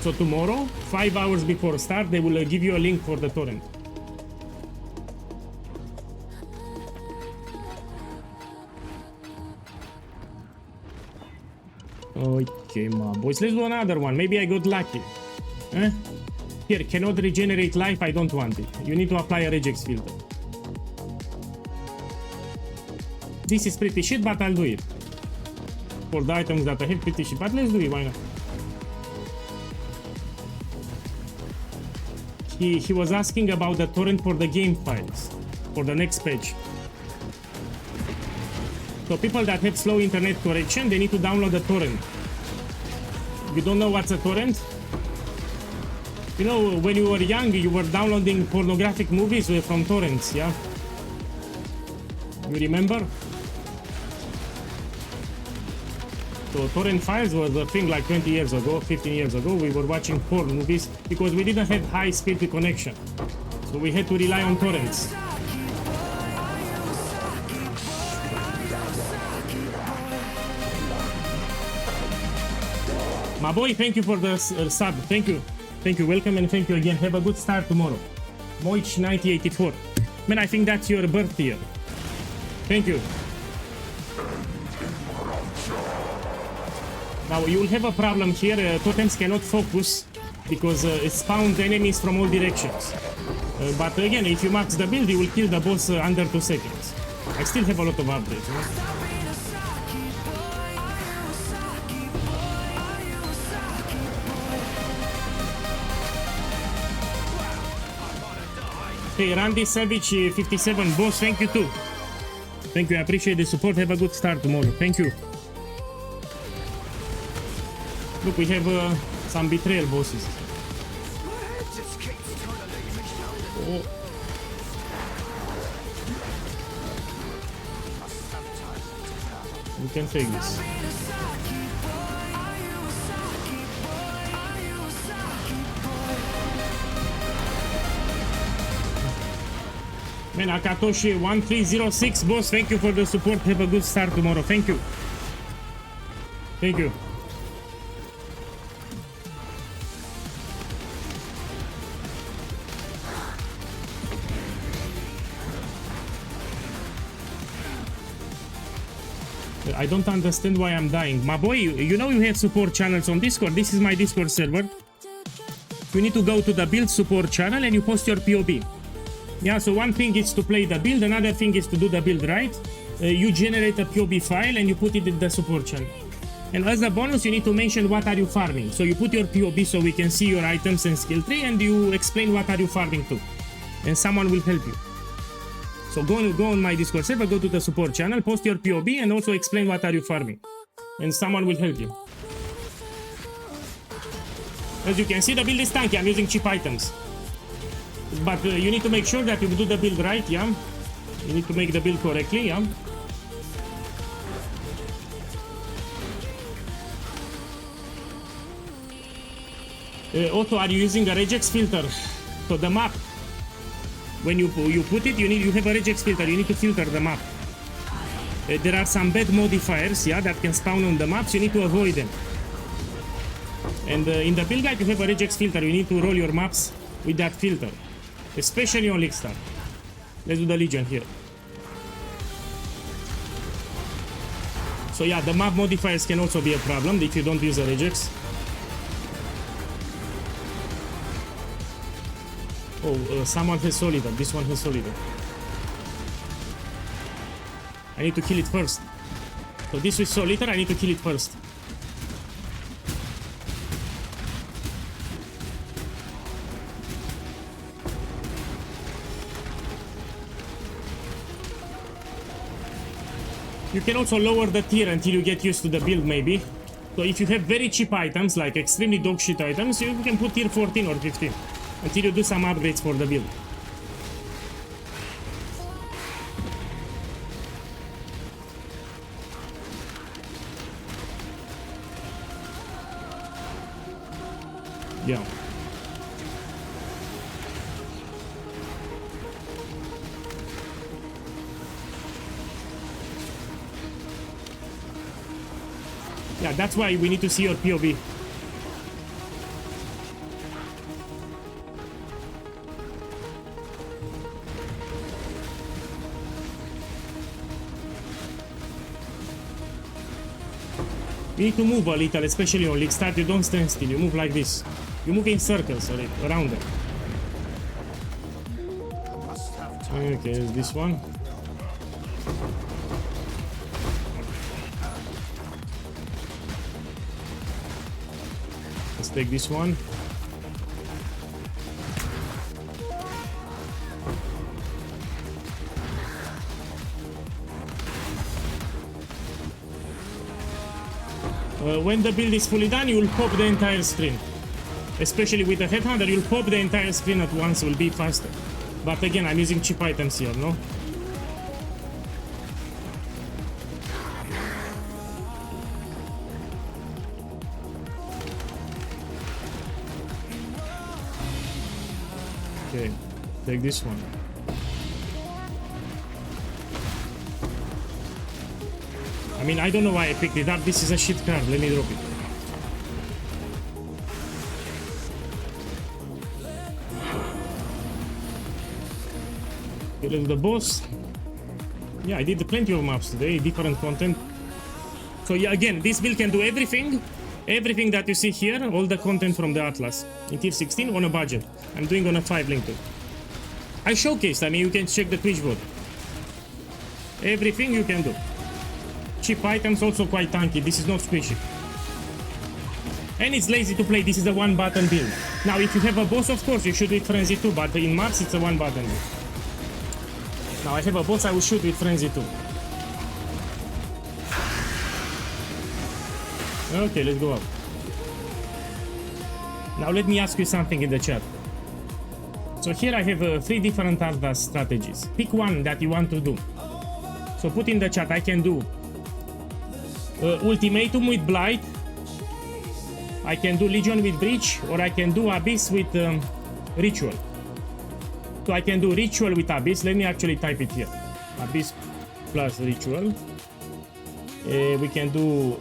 So tomorrow, 5 hours before start, they will give you a link for the torrent. Okay, my boys, let's do another one. Maybe I got lucky. Eh? Here, cannot regenerate life, I don't want it. You need to apply a regex filter. This is pretty shit, but I'll do it. For the items that I have, pretty shit, but let's do it, why not? He was asking about the torrent for the game files, for the next page. So people that have slow internet connection, they need to download the torrent. You don't know what's a torrent? You know, when you were young, you were downloading pornographic movies from torrents, yeah? You remember? So torrent files was a thing like 20 years ago, 15 years ago. We were watching porn movies because we didn't have high-speed connection. So we had to rely on torrents. My boy, thank you for the sub. Thank you. Thank you. Welcome and thank you again. Have a good start tomorrow. Moich9084. Man, I think that's your birth year. Thank you. Now you will have a problem here. Totems cannot focus because it spawns enemies from all directions. But again, if you max the build, you will kill the boss under 2 seconds. I still have a lot of upgrades. You know? Hey, Randy Savage 57 boss, thank you too. Thank you, I appreciate the support. Have a good start tomorrow. Thank you. Look, we have some betrayal bosses. Oh. We can take this. Man, Akatoshi 1306 boss, thank you for the support. Have a good start tomorrow. Thank you. Thank you. I don't understand why I'm dying. My boy, you know you have support channels on Discord. This is my Discord server. You need to go to the build support channel and you post your POB. Yeah, so one thing is to play the build, another thing is to do the build right. You generate a POB file and you put it in the support channel. And as a bonus, you need to mention what are you farming. So you put your POB so we can see your items and skill tree, and you explain what are you farming to. And someone will help you. So go on my Discord server, go to the support channel, post your POB, and also explain what are you farming. And someone will help you. As you can see, the build is tanky. I'm using cheap items. But you need to make sure that you do the build right, yeah? You need to make the build correctly, yeah? Otto, are you using a regex filter? So the map, when you put it, you have a regex filter. You need to filter the map. There are some bad modifiers, yeah, that can spawn on the maps. You need to avoid them. And in the build guide, you have a regex filter. You need to roll your maps with that filter, especially on League. Let's do the Legion here. So yeah, the map modifiers can also be a problem if you don't use a regex. Oh, someone has Solidar. This one has Solidar. I need to kill it first. So this is Solidar, I need to kill it first. You can also lower the tier until you get used to the build, maybe. So if you have very cheap items, like extremely dog shit items, you can put tier 14 or 15 until you do some upgrades for the build. Yeah. Yeah, that's why we need to see your POV. You need to move a little, especially on League Start. You don't stand still, you move like this. You move in circles around them. Okay, there's this one. Let's take this one. When the build is fully done, you will pop the entire screen. Especially with the headhunter, you'll pop the entire screen at once, will be faster. But again, I'm using cheap items here, no? Okay, take this one. I mean, I don't know why I picked it up. This is a shit card. Let me drop it. Okay, let's do the boss. Yeah, I did plenty of maps today, different content. So yeah, again, this build can do everything. Everything that you see here, all the content from the Atlas. In tier 16 on a budget. I'm doing on a 5 link too. I showcased, I mean, you can check the Twitch vote. Everything you can do. Cheap items, also quite tanky. This is not squishy. And it's lazy to play. This is a one button build. Now, if you have a boss, of course, you shoot with Frenzy too. But in maps, it's a one button build. Now, I have a boss, I will shoot with Frenzy too. Okay, let's go up. Now, let me ask you something in the chat. So here I have 3 different Atlas strategies. Pick one that you want to do. So put in the chat, I can do Ultimatum with Blight, I can do Legion with Breach, or I can do Abyss with Ritual. So I can do Ritual with Abyss. Let me actually type it here. Abyss plus Ritual. We can do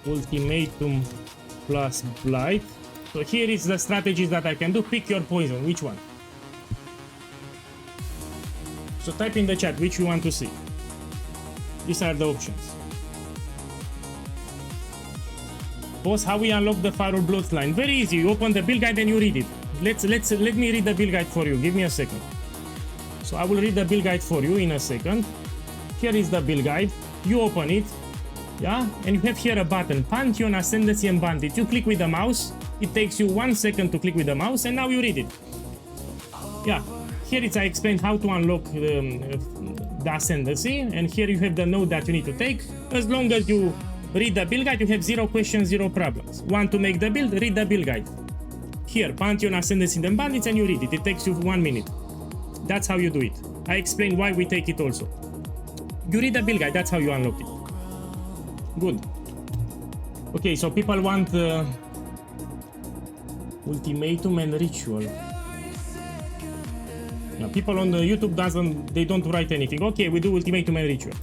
Ultimatum plus Blight. So here is the strategies that I can do. Pick your poison. Which one? So type in the chat which you want to see. These are the options. Boss, how we unlock the Fire Bloodline? Very easy. You open the build guide and you read it. Let me read the build guide for you. Give me a second. So I will read the build guide for you in a second. Here is the build guide. You open it. Yeah, and you have here a button, Pantheon, Ascendancy and Bandit. You click with the mouse. It takes you 1 second to click with the mouse, and now you read it. Yeah, here I explained how to unlock the Ascendancy, and here you have the note that you need to take. As long as you read the build guide, you have 0 questions, 0 problems. Want to make the build? Read the build guide. Here, Pantheon, Ascendancy and Bandits, and you read it. It takes you 1 minute. That's how you do it. I explain why we take it also. You read the build guide, that's how you unlock it. Good. Okay, so people want Ultimatum and Ritual. Now, people on the YouTube they don't write anything. Okay, we do Ultimatum and Ritual.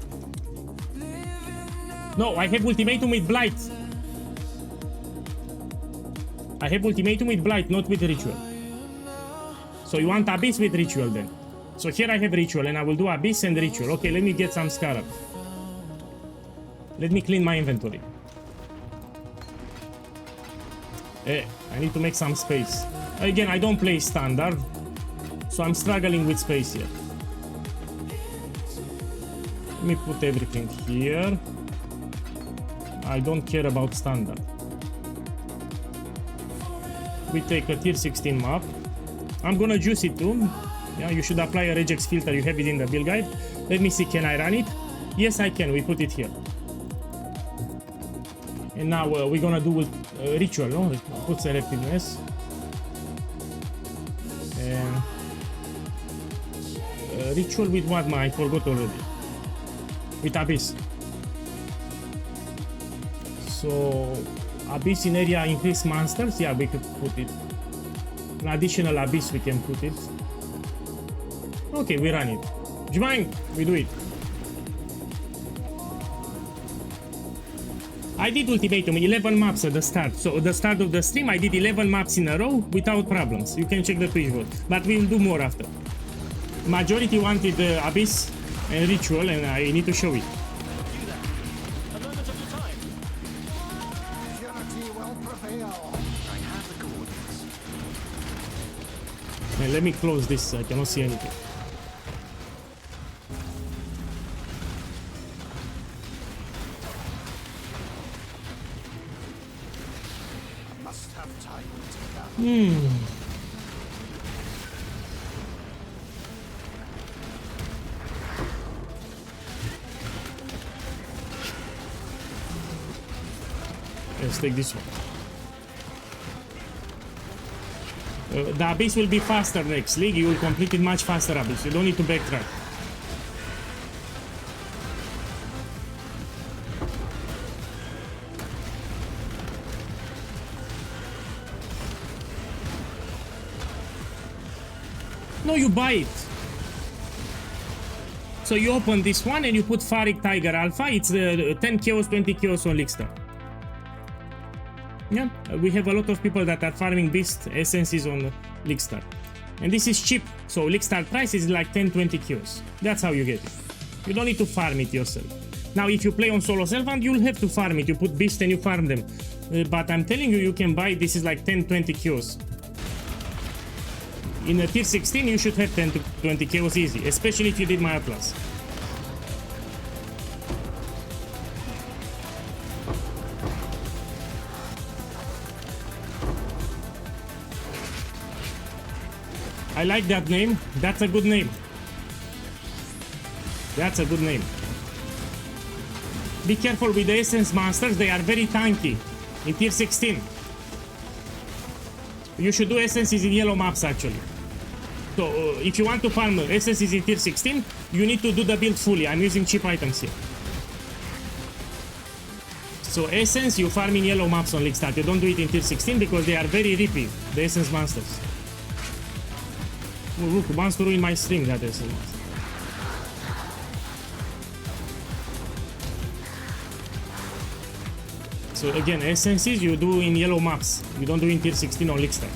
No, I have Ultimatum with Blight. I have Ultimatum with Blight, not with Ritual. So you want Abyss with Ritual then. So here I have Ritual and I will do Abyss and Ritual. Okay, let me get some Scarab. Let me clean my inventory. I need to make some space. Again, I don't play standard, so I'm struggling with space here. Let me put everything here. I don't care about standard. We take a tier 16 map. I'm gonna juice it too. Yeah, you should apply a regex filter. You have it in the build guide. Let me see, can I run it? Yes, I can. We put it here. And now we're gonna do Ritual, no? Put selectiveness. Ritual with what, man? I forgot already. With Abyss. So, Abyss in area increase monsters? Yeah, we could put it. An additional Abyss we can put it. Okay, we run it. Jvang, we do it. I did Ultimatum, 11 maps at the start. So at the start of the stream, I did 11 maps in a row without problems. You can check the Twitch vote. But we will do more after. Majority wanted Abyss and Ritual, and I need to show it. And let me close this, I cannot see anything. Let's take this one. The Abyss will be faster next league. You will complete it much faster, Abyss. You don't need to backtrack. No, you buy it. So you open this one and you put Farik Tiger Alpha. It's 10 chaos, 20 chaos on League-Star. Yeah, we have a lot of people that are farming Beast essences on League-Star. And this is cheap. So League-Star price is like 10-20 chaos. That's how you get it. You don't need to farm it yourself. Now if you play on solo servant, you'll have to farm it. You put Beast and you farm them. But I'm telling you, you can buy, this is like 10-20 chaos. In a tier 16, you should have 10 to 20 chaos easy, especially if you did my Atlas. I like that name. That's a good name. That's a good name. Be careful with the essence monsters. They are very tanky in tier 16. You should do essences in yellow maps actually. So if you want to farm essences in tier 16, you need to do the build fully. I'm using cheap items here. So essence you farm in yellow maps on League-Star. You don't do it in tier 16 because they are very rippy, the essence monsters. Oh, look, who wants to ruin my stream, that essence monster. So again, essences you do in yellow maps. You don't do in tier 16 on League-Star.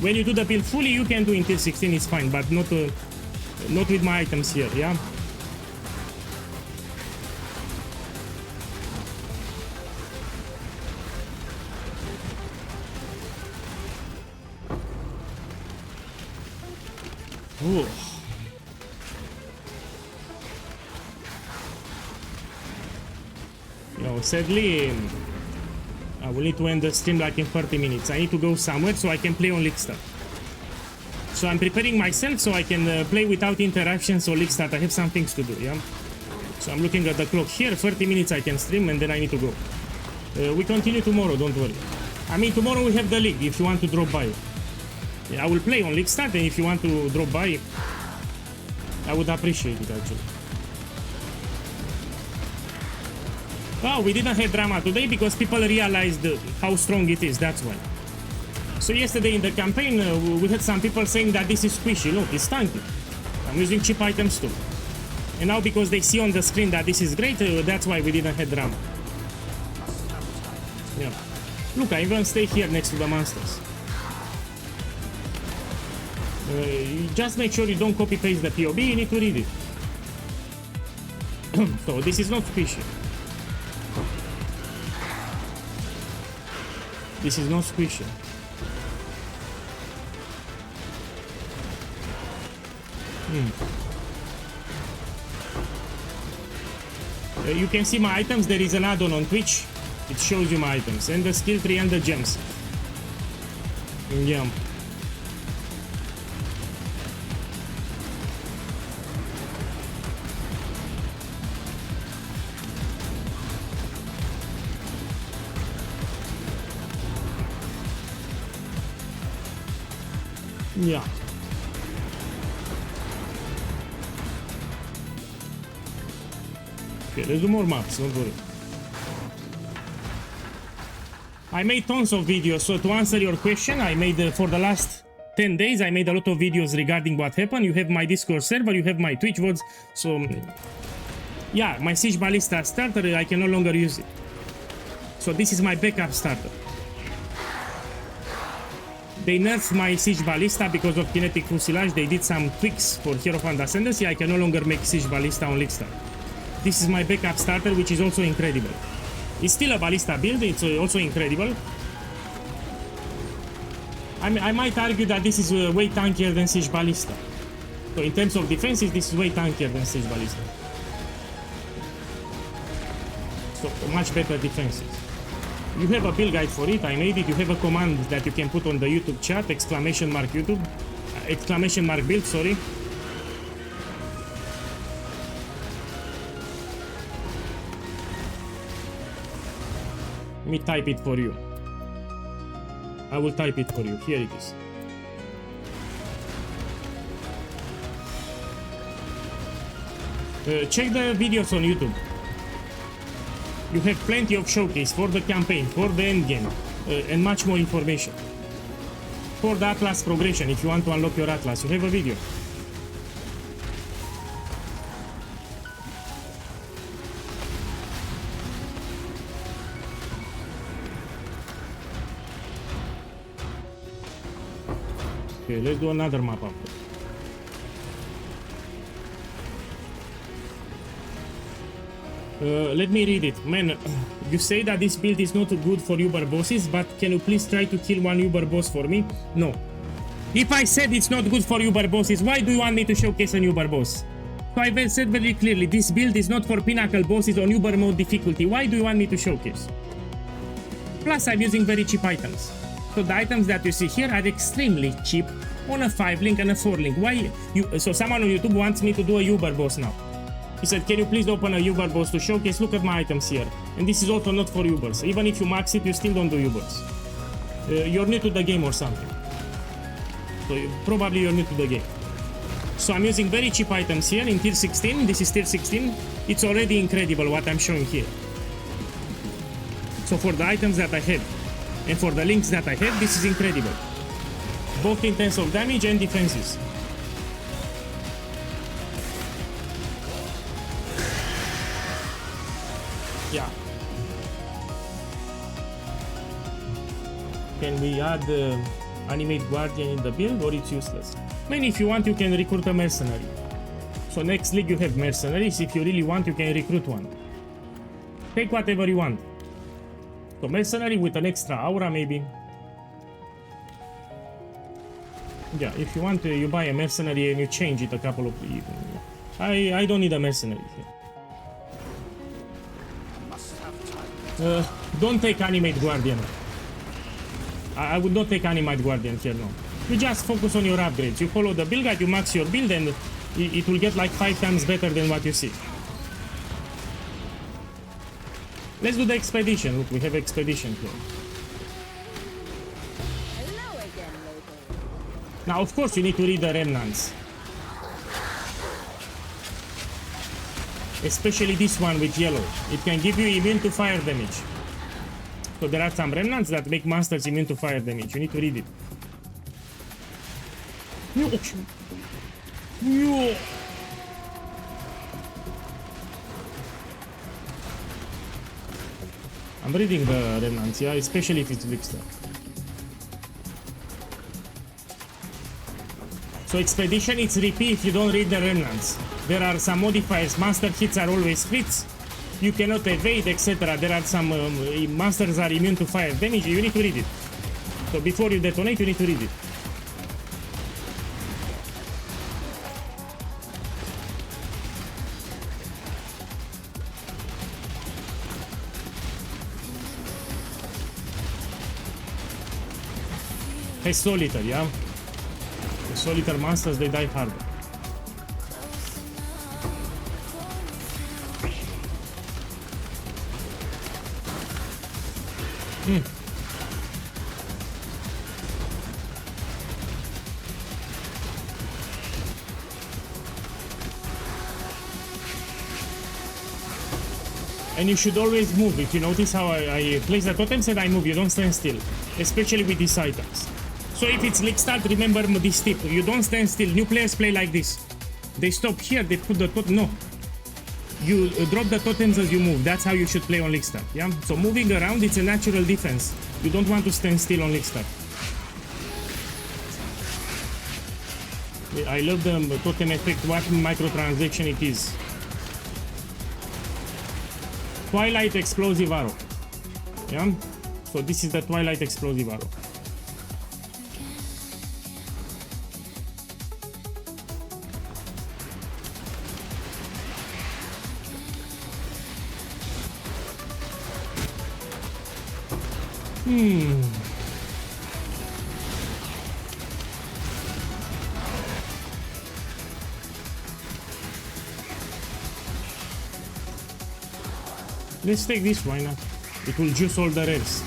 When you do the build fully, you can do in tier 16, it's fine, but not with my items here, yeah? Ooh. You know, sadly, I will need to end the stream like in 30 minutes. I need to go somewhere so I can play on League-Star. So I'm preparing myself so I can play without interruptions on League-Star. I have some things to do, yeah? So I'm looking at the clock here. 30 minutes I can stream and then I need to go. We continue tomorrow, don't worry. I mean, tomorrow we have the league if you want to drop by. Yeah, I will play on League-Star and if you want to drop by, I would appreciate it actually. Oh, we didn't have drama today because people realized how strong it is, that's why. So yesterday in the campaign, we had some people saying that this is squishy. Look, it's tanky. I'm using cheap items too. And now because they see on the screen that this is great, that's why we didn't have drama. Yeah. Look, I even stay here next to the monsters. Just make sure you don't copy-paste the PoE, you need to read it. So this is not squishy. This is not squishy. You can see my items. There is an add-on on Twitch. It shows you my items and the skill tree and the gems. Yeah. Yeah. Okay, let's do more maps, don't worry. I made tons of videos, so to answer your question, I made for the last 10 days, I made a lot of videos regarding what happened. You have my Discord server, you have my Twitch VODs, so yeah, my Siege Ballista starter, I can no longer use it. So this is my backup starter. They nerfed my Siege Ballista because of kinetic fusilage. They did some tweaks for Hierophant Ascendancy. I can no longer make Siege Ballista on League-Star. This is my backup starter, which is also incredible. It's still a Ballista build, it's also incredible. I might argue that this is way tankier than Siege Ballista. So in terms of defenses, this is way tankier than Siege Ballista. So much better defenses. You have a build guide for it, I made it. You have a command that you can put on the YouTube chat, !YouTube, !build, sorry. Let me type it for you. I will type it for you. Here it is. Check the videos on YouTube. You have plenty of showcase for the campaign, for the endgame, and much more information. For the Atlas progression, if you want to unlock your Atlas, you have a video. Okay, let's do another map after. Let me read it. Man, you say that this build is not good for Uber bosses, but can you please try to kill one Uber boss for me? No. If I said it's not good for Uber bosses, why do you want me to showcase an Uber boss? So I said very clearly, this build is not for pinnacle bosses on Uber mode difficulty. Why do you want me to showcase? Plus, I'm using very cheap items. So the items that you see here are extremely cheap on a 5 link and a 4 link. Why you? So someone on YouTube wants me to do a Uber boss now. He said, can you please open a Uber boss to showcase? Look at my items here. And this is also not for Ubers. Even if you max it, you still don't do Ubers. You're new to the game or something. So probably you're new to the game. So I'm using very cheap items here in tier 16. This is tier 16. It's already incredible what I'm showing here. So for the items that I have and for the links that I have, this is incredible. Both in terms of damage and defenses. Yeah. Can we add animate guardian in the build, or it's useless? Man, if you want, you can recruit a mercenary. So next league you have mercenaries. If you really want, you can recruit one. Take whatever you want. So mercenary with an extra aura maybe. Yeah, if you want, you buy a mercenary and you change it a couple of... I don't need a mercenary here. Don't take animate guardian. I would not take animate guardian here, no. You just focus on your upgrades. You follow the build guide, you max your build, and it will get like 5 times better than what you see. Let's do the expedition. Look, we have expedition here. Hello again, local. Now, of course, you need to read the remnants. Especially this one with yellow. It can give you immune to fire damage. So there are some remnants that make monsters immune to fire damage. You need to read it. I'm reading the remnants, yeah, especially if it's Vixter. So expedition, it's repeat if you don't read the remnants. There are some modifiers. Master hits are always crits. You cannot evade, etc. There are some monsters are immune to fire damage. You need to read it. So before you detonate, you need to read it. Hey, solitaire, yeah? The solitaire monsters, they die harder. And you should always move. If you notice how I place the totems and I move, you don't stand still. Especially with these items. So if it's League Start, remember this tip. You don't stand still. New players play like this. They stop here, they put the totem. No. You drop the totems as you move. That's how you should play on League Start. Yeah? So moving around, it's a natural defense. You don't want to stand still on League Start. I love the totem effect. What microtransaction it is. Twilight Explosive Arrow. Yeah? So this is the Twilight Explosive Arrow. Let's take this, why not? It will juice all the rares.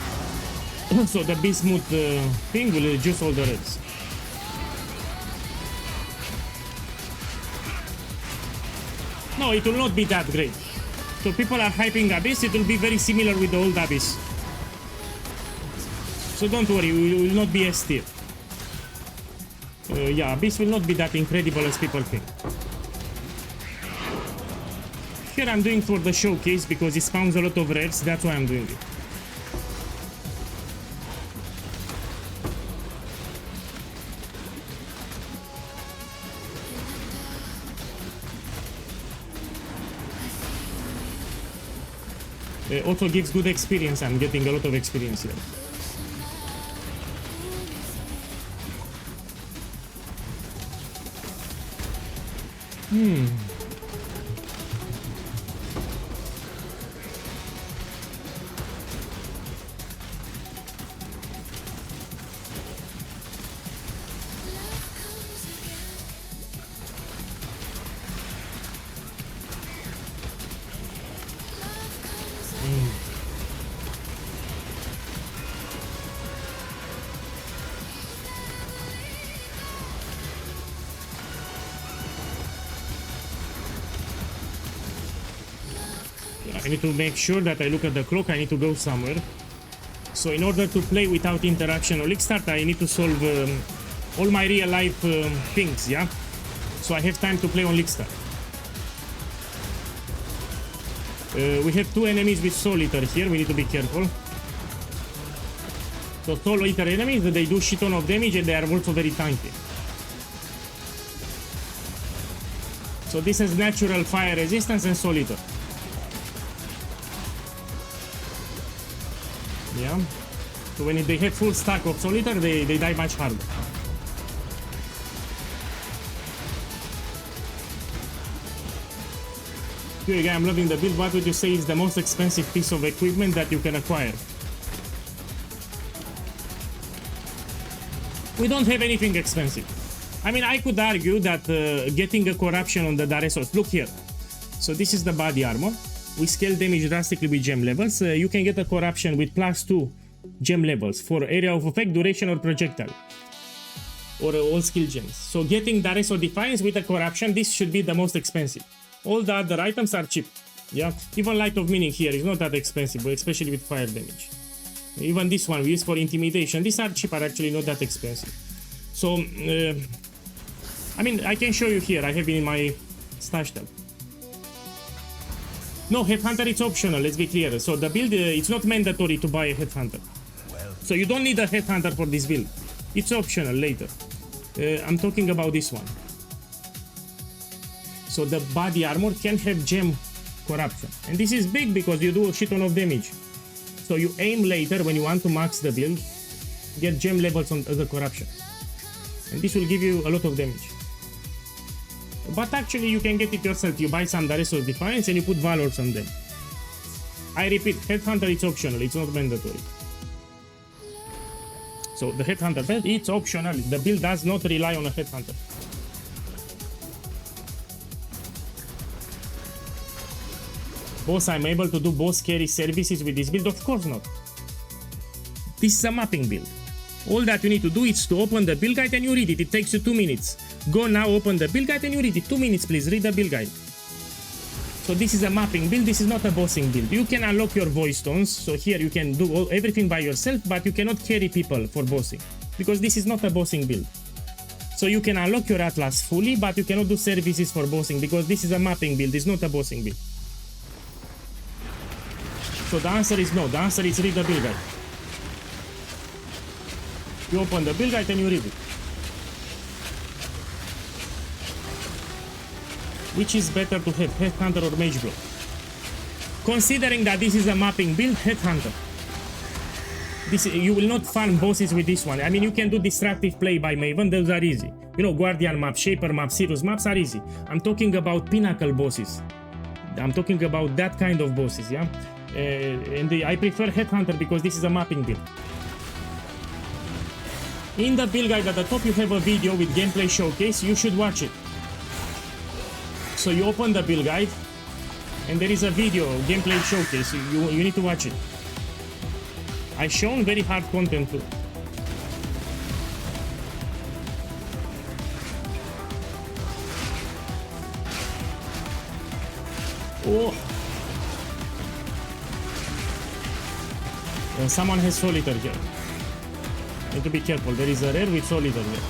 So the bismuth thing will juice all the rares. No, it will not be that great. So people are hyping Abyss, it will be very similar with the old Abyss. So don't worry, we will not be S tier. Yeah, Abyss will not be that incredible as people think. Here I'm doing for the showcase because it spawns a lot of rares, that's why I'm doing it. Also gives good experience, I'm getting a lot of experience here. I need to make sure that I look at the clock, I need to go somewhere. So in order to play without interaction or league start, I need to solve all my real life things, yeah? So I have time to play on league start. We have two enemies with Soul Eater here, we need to be careful. So Soul Eater enemies, they do shit ton of damage and they are also very tanky. So this has natural fire resistance and Soul Eater. Yeah. So when they have full stack of Soul Eater, they die much harder. Here again, I'm loving the build. What would you say is the most expensive piece of equipment that you can acquire? We don't have anything expensive. I mean, I could argue that getting a corruption on the Daresos. Look here. So this is the body armor. We scale damage drastically with gem levels. You can get a corruption with +2 gem levels for area of effect, duration, or projectile, or all skill gems. So getting Dareso Defiance with a corruption, this should be the most expensive. All the other items are cheap. Yeah, even Light of Meaning here is not that expensive, especially with fire damage. Even this one we use for intimidation. These are cheap, are actually not that expensive. So, I mean, I can show you here. I have it in my stash tab. No, Headhunter, it's optional, let's be clear. So the build, it's not mandatory to buy a Headhunter. So you don't need a Headhunter for this build. It's optional later. I'm talking about this one. So the body armor can have gem corruption. And this is big because you do a shit ton of damage. So you aim later when you want to max the build, get gem levels on the corruption. And this will give you a lot of damage. But actually you can get it yourself. You buy some Daresos Defiance and you put Valors on them. I repeat, Headhunter it's optional, it's not mandatory. So the Headhunter build, it's optional. The build does not rely on a Headhunter. Boss, I'm able to do boss carry services with this build? Of course not. This is a mapping build. All that you need to do is to open the build guide and you read it. It takes you 2 minutes. Go now, open the build guide and you read it. 2 minutes, please. Read the build guide. So this is a mapping build. This is not a bossing build. You can unlock your voice tones. So here you can do everything by yourself, but you cannot carry people for bossing because this is not a bossing build. So you can unlock your Atlas fully, but you cannot do services for bossing because this is a mapping build. It's not a bossing build. So the answer is no. The answer is read the build guide. You open the build guide and you read it. Which is better to have, Headhunter or Mage Block? Considering that this is a mapping build, Headhunter. You will not farm bosses with this one. I mean, you can do Destructive Play by Maven, those are easy. You know, Guardian maps, Shaper maps, Sirius maps are easy. I'm talking about Pinnacle bosses. I'm talking about that kind of bosses, yeah? I prefer Headhunter because this is a mapping build. In the build guide at the top you have a video with gameplay showcase, you should watch it. So you open the build guide and there is a video, gameplay showcase, you need to watch it. I shown very hard content too. Oh. Someone has solitaire here. Need to be careful. There is a rare with solitaire here.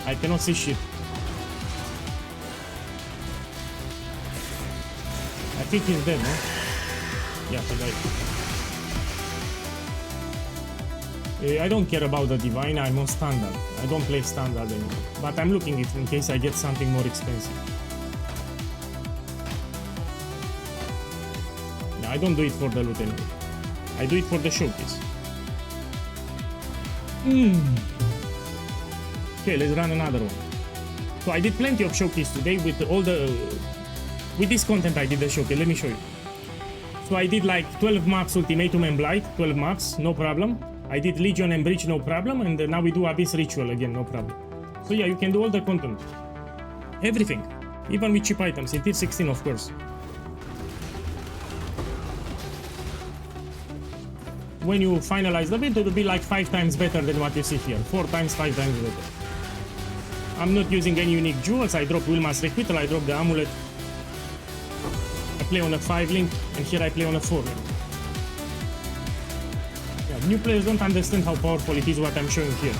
I cannot see shit. I think he's dead, no? Yeah, he died. I don't care about the divine. I'm on standard. I don't play standard anymore. But I'm looking it in case I get something more expensive. I don't do it for the loot anyway. I do it for the showcase. Okay, let's run another one. So I did plenty of showcase today with all the... with this content I did the showcase. Let me show you. So I did like 12 maps Ultimatum and Blight, 12 maps, no problem. I did Legion and Breach, no problem. And now we do Abyss Ritual again, no problem. So yeah, you can do all the content. Everything. Even with cheap items, in tier 16 of course. When you finalize the build, it will be like 5 times better than what you see here. 4 times, 5 times better. I'm not using any unique jewels. I drop Wilma's Requital, I drop the amulet. I play on a 5 link, and here I play on a 4 link. Yeah, new players don't understand how powerful it is what I'm showing here.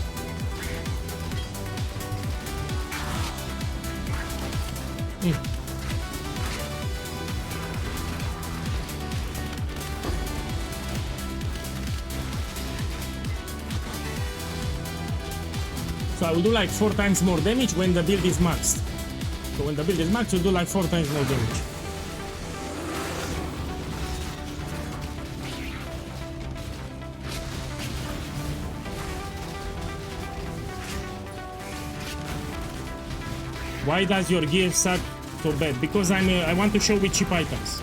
So I will do like 4 times more damage when the build is maxed. So when the build is maxed, you'll do like 4 times more damage. Why does your gear suck so bad? Because I want to show with cheap items.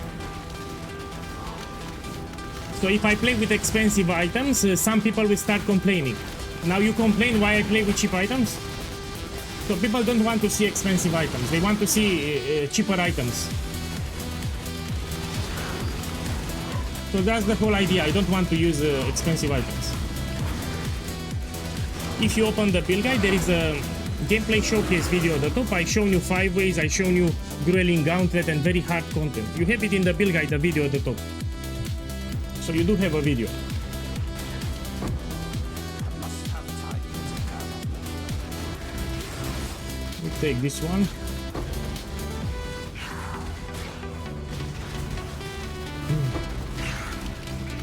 So if I play with expensive items, some people will start complaining. Now you complain why I play with cheap items? So people don't want to see expensive items, they want to see cheaper items. So that's the whole idea, I don't want to use expensive items. If you open the build guide, there is a gameplay showcase video at the top. I shown you 5 ways, I shown you grueling gauntlet and very hard content. You have it in the build guide, the video at the top. So you do have a video. Take this one.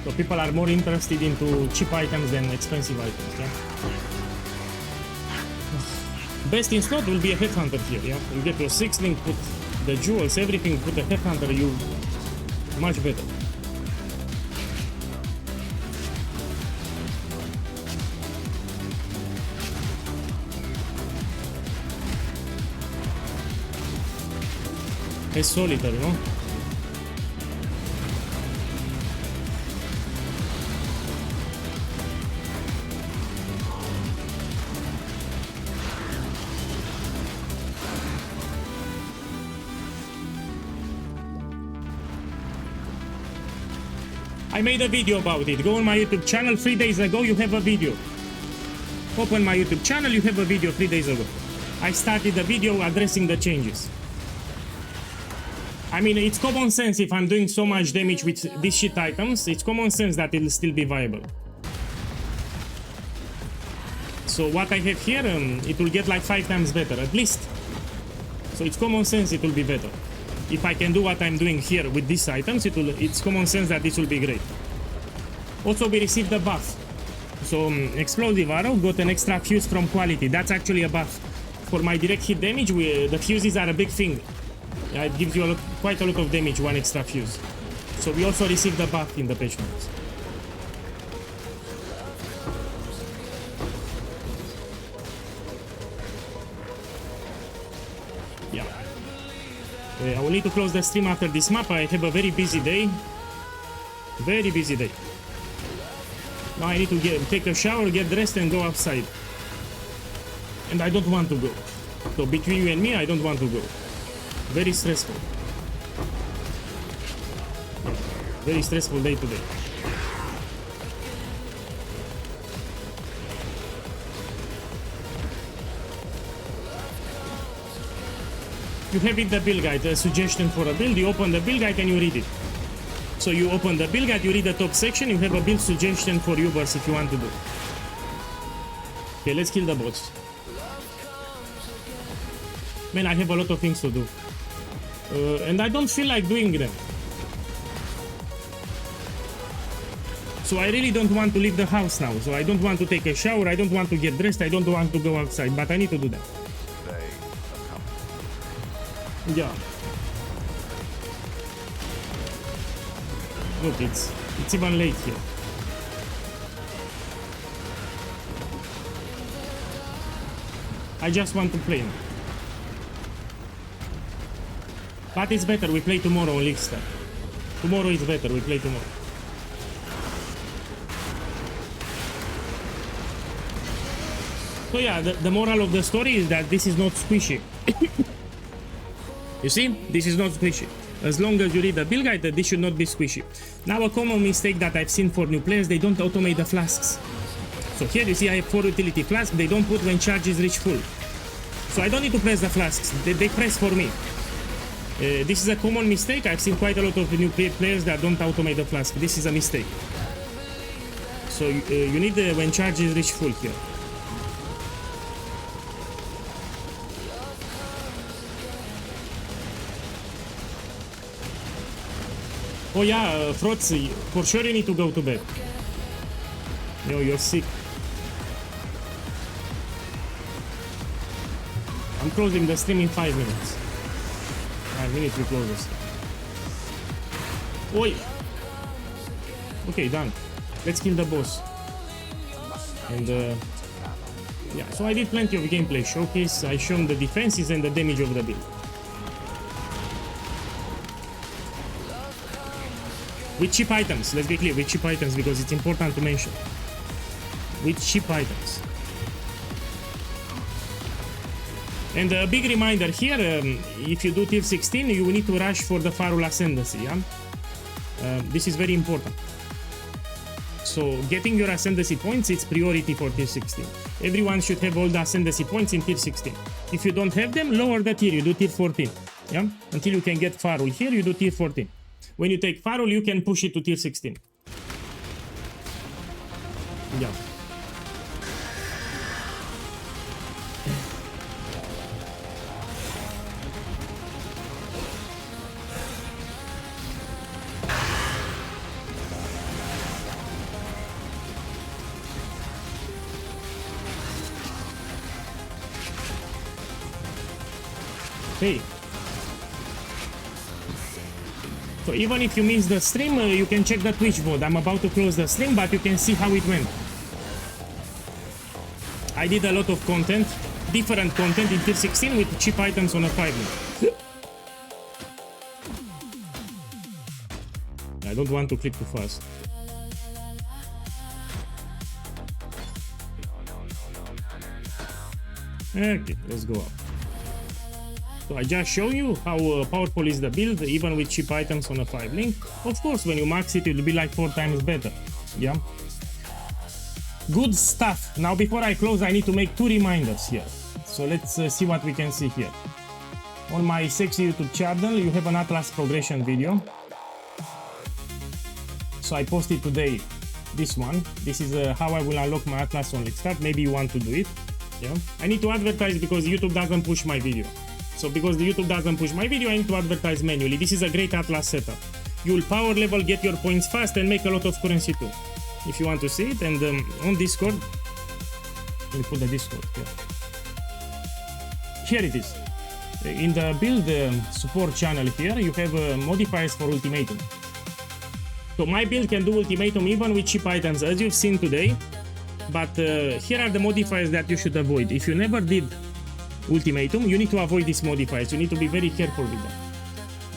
So people are more interested into cheap items than expensive items, yeah? Best in slot will be a headhunter here, yeah? You get your 6 link, put the jewels, everything, put a headhunter, you much better. It's solitaire, no? I made a video about it. Go on my YouTube channel 3 days ago, you have a video. Open my YouTube channel, you have a video 3 days ago. I started the video addressing the changes. I mean, it's common sense if I'm doing so much damage with these shit items, it's common sense that it'll still be viable. So what I have here, it will get like 5 times better, at least. So it's common sense it will be better. If I can do what I'm doing here with these items, it's common sense that this will be great. Also, we received a buff. So, Explosive Arrow got an extra fuse from quality. That's actually a buff. For my direct hit damage, the fuses are a big thing. It gives you quite a lot of damage, 1 extra fuse. So we also received a buff in the patch notes. Yeah. I will need to close the stream after this map. I have a very busy day. Very busy day. Now I need to take a shower, get dressed and go outside. And I don't want to go. So between you and me, I don't want to go. Very stressful. Yeah, very stressful day today. you have in the build guide a suggestion for a build, you open the build guide and you read it. So you open the build guide, you read the top section, you have a build suggestion for Ubers if you want to do. Okay, let's kill the boss. Man, I have a lot of things to do. And I don't feel like doing them. So I really don't want to leave the house now. So I don't want to take a shower, I don't want to get dressed, I don't want to go outside, but I need to do that. Yeah. Look, it's even late here. I just want to play now. But it's better, we play tomorrow on League Star. Tomorrow is better, we play tomorrow. So yeah, the moral of the story is that this is not squishy. You see, this is not squishy. As long as you read the build guide, this should not be squishy. Now a common mistake that I've seen for new players, they don't automate the flasks. So here you see I have 4 utility flasks, they don't put when charges reach full. So I don't need to press the flasks, they press for me. This is a common mistake, I've seen quite a lot of new players that don't automate the flask. This is a mistake. So you need when charges reach full here. Oh yeah, Frotzy, for sure you need to go to bed. Yo, you're sick. I'm closing the stream in 5 minutes. 5 minutes we close this. Oi! Okay, done. Let's kill the boss. And yeah, so I did plenty of gameplay showcase. I shown the defenses and the damage of the build. With cheap items, let's be clear, with cheap items, because it's important to mention. With cheap items. And a big reminder here, if you do tier 16, you need to rush for the Farul Ascendancy, yeah? This is very important. So getting your Ascendancy points, it's priority for tier 16. Everyone should have all the Ascendancy points in tier 16. If you don't have them, lower the tier, you do tier 14. Yeah? Until you can get Farul here, you do tier 14. When you take Farul, you can push it to tier 16. Yeah. Hey. So even if you miss the stream, you can check the Twitch VOD. I'm about to close the stream, but you can see how it went. I did a lot of content, different content in tier 16 with cheap items on a 5-link. I don't want to click too fast. Okay, let's go up. So I just show you how powerful is the build, even with cheap items on a 5-link. Of course, when you max it, it will be like 4 times better. Yeah. Good stuff. Now, before I close, I need to make 2 reminders here. So let's see what we can see here. On my sexy YouTube channel, you have an Atlas progression video. So I posted today this one. This is how I will unlock my Atlas on Let's Start. Maybe you want to do it. Yeah. I need to advertise because YouTube doesn't push my video. So because the YouTube doesn't push my video, I need to advertise manually. This is a great Atlas setup. You'll power level, get your points fast, and make a lot of currency too. If you want to see it, and on Discord, let me put the Discord here. Here it is. In the build support channel here, you have modifiers for ultimatum. So my build can do ultimatum even with cheap items, as you've seen today. But here are the modifiers that you should avoid. If you never did ultimatum, you need to avoid these modifiers. You need to be very careful with them.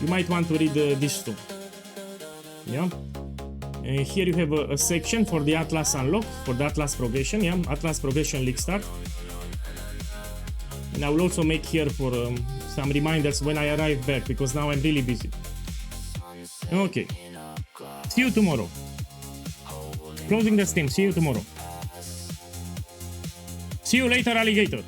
You might want to read this too. Yeah. Here you have a section for the Atlas unlock, for the Atlas progression. Yeah, Atlas progression League Start. And I will also make here for some reminders when I arrive back, because now I'm really busy. Okay. See you tomorrow. Closing the stream. See you tomorrow. See you later, alligator.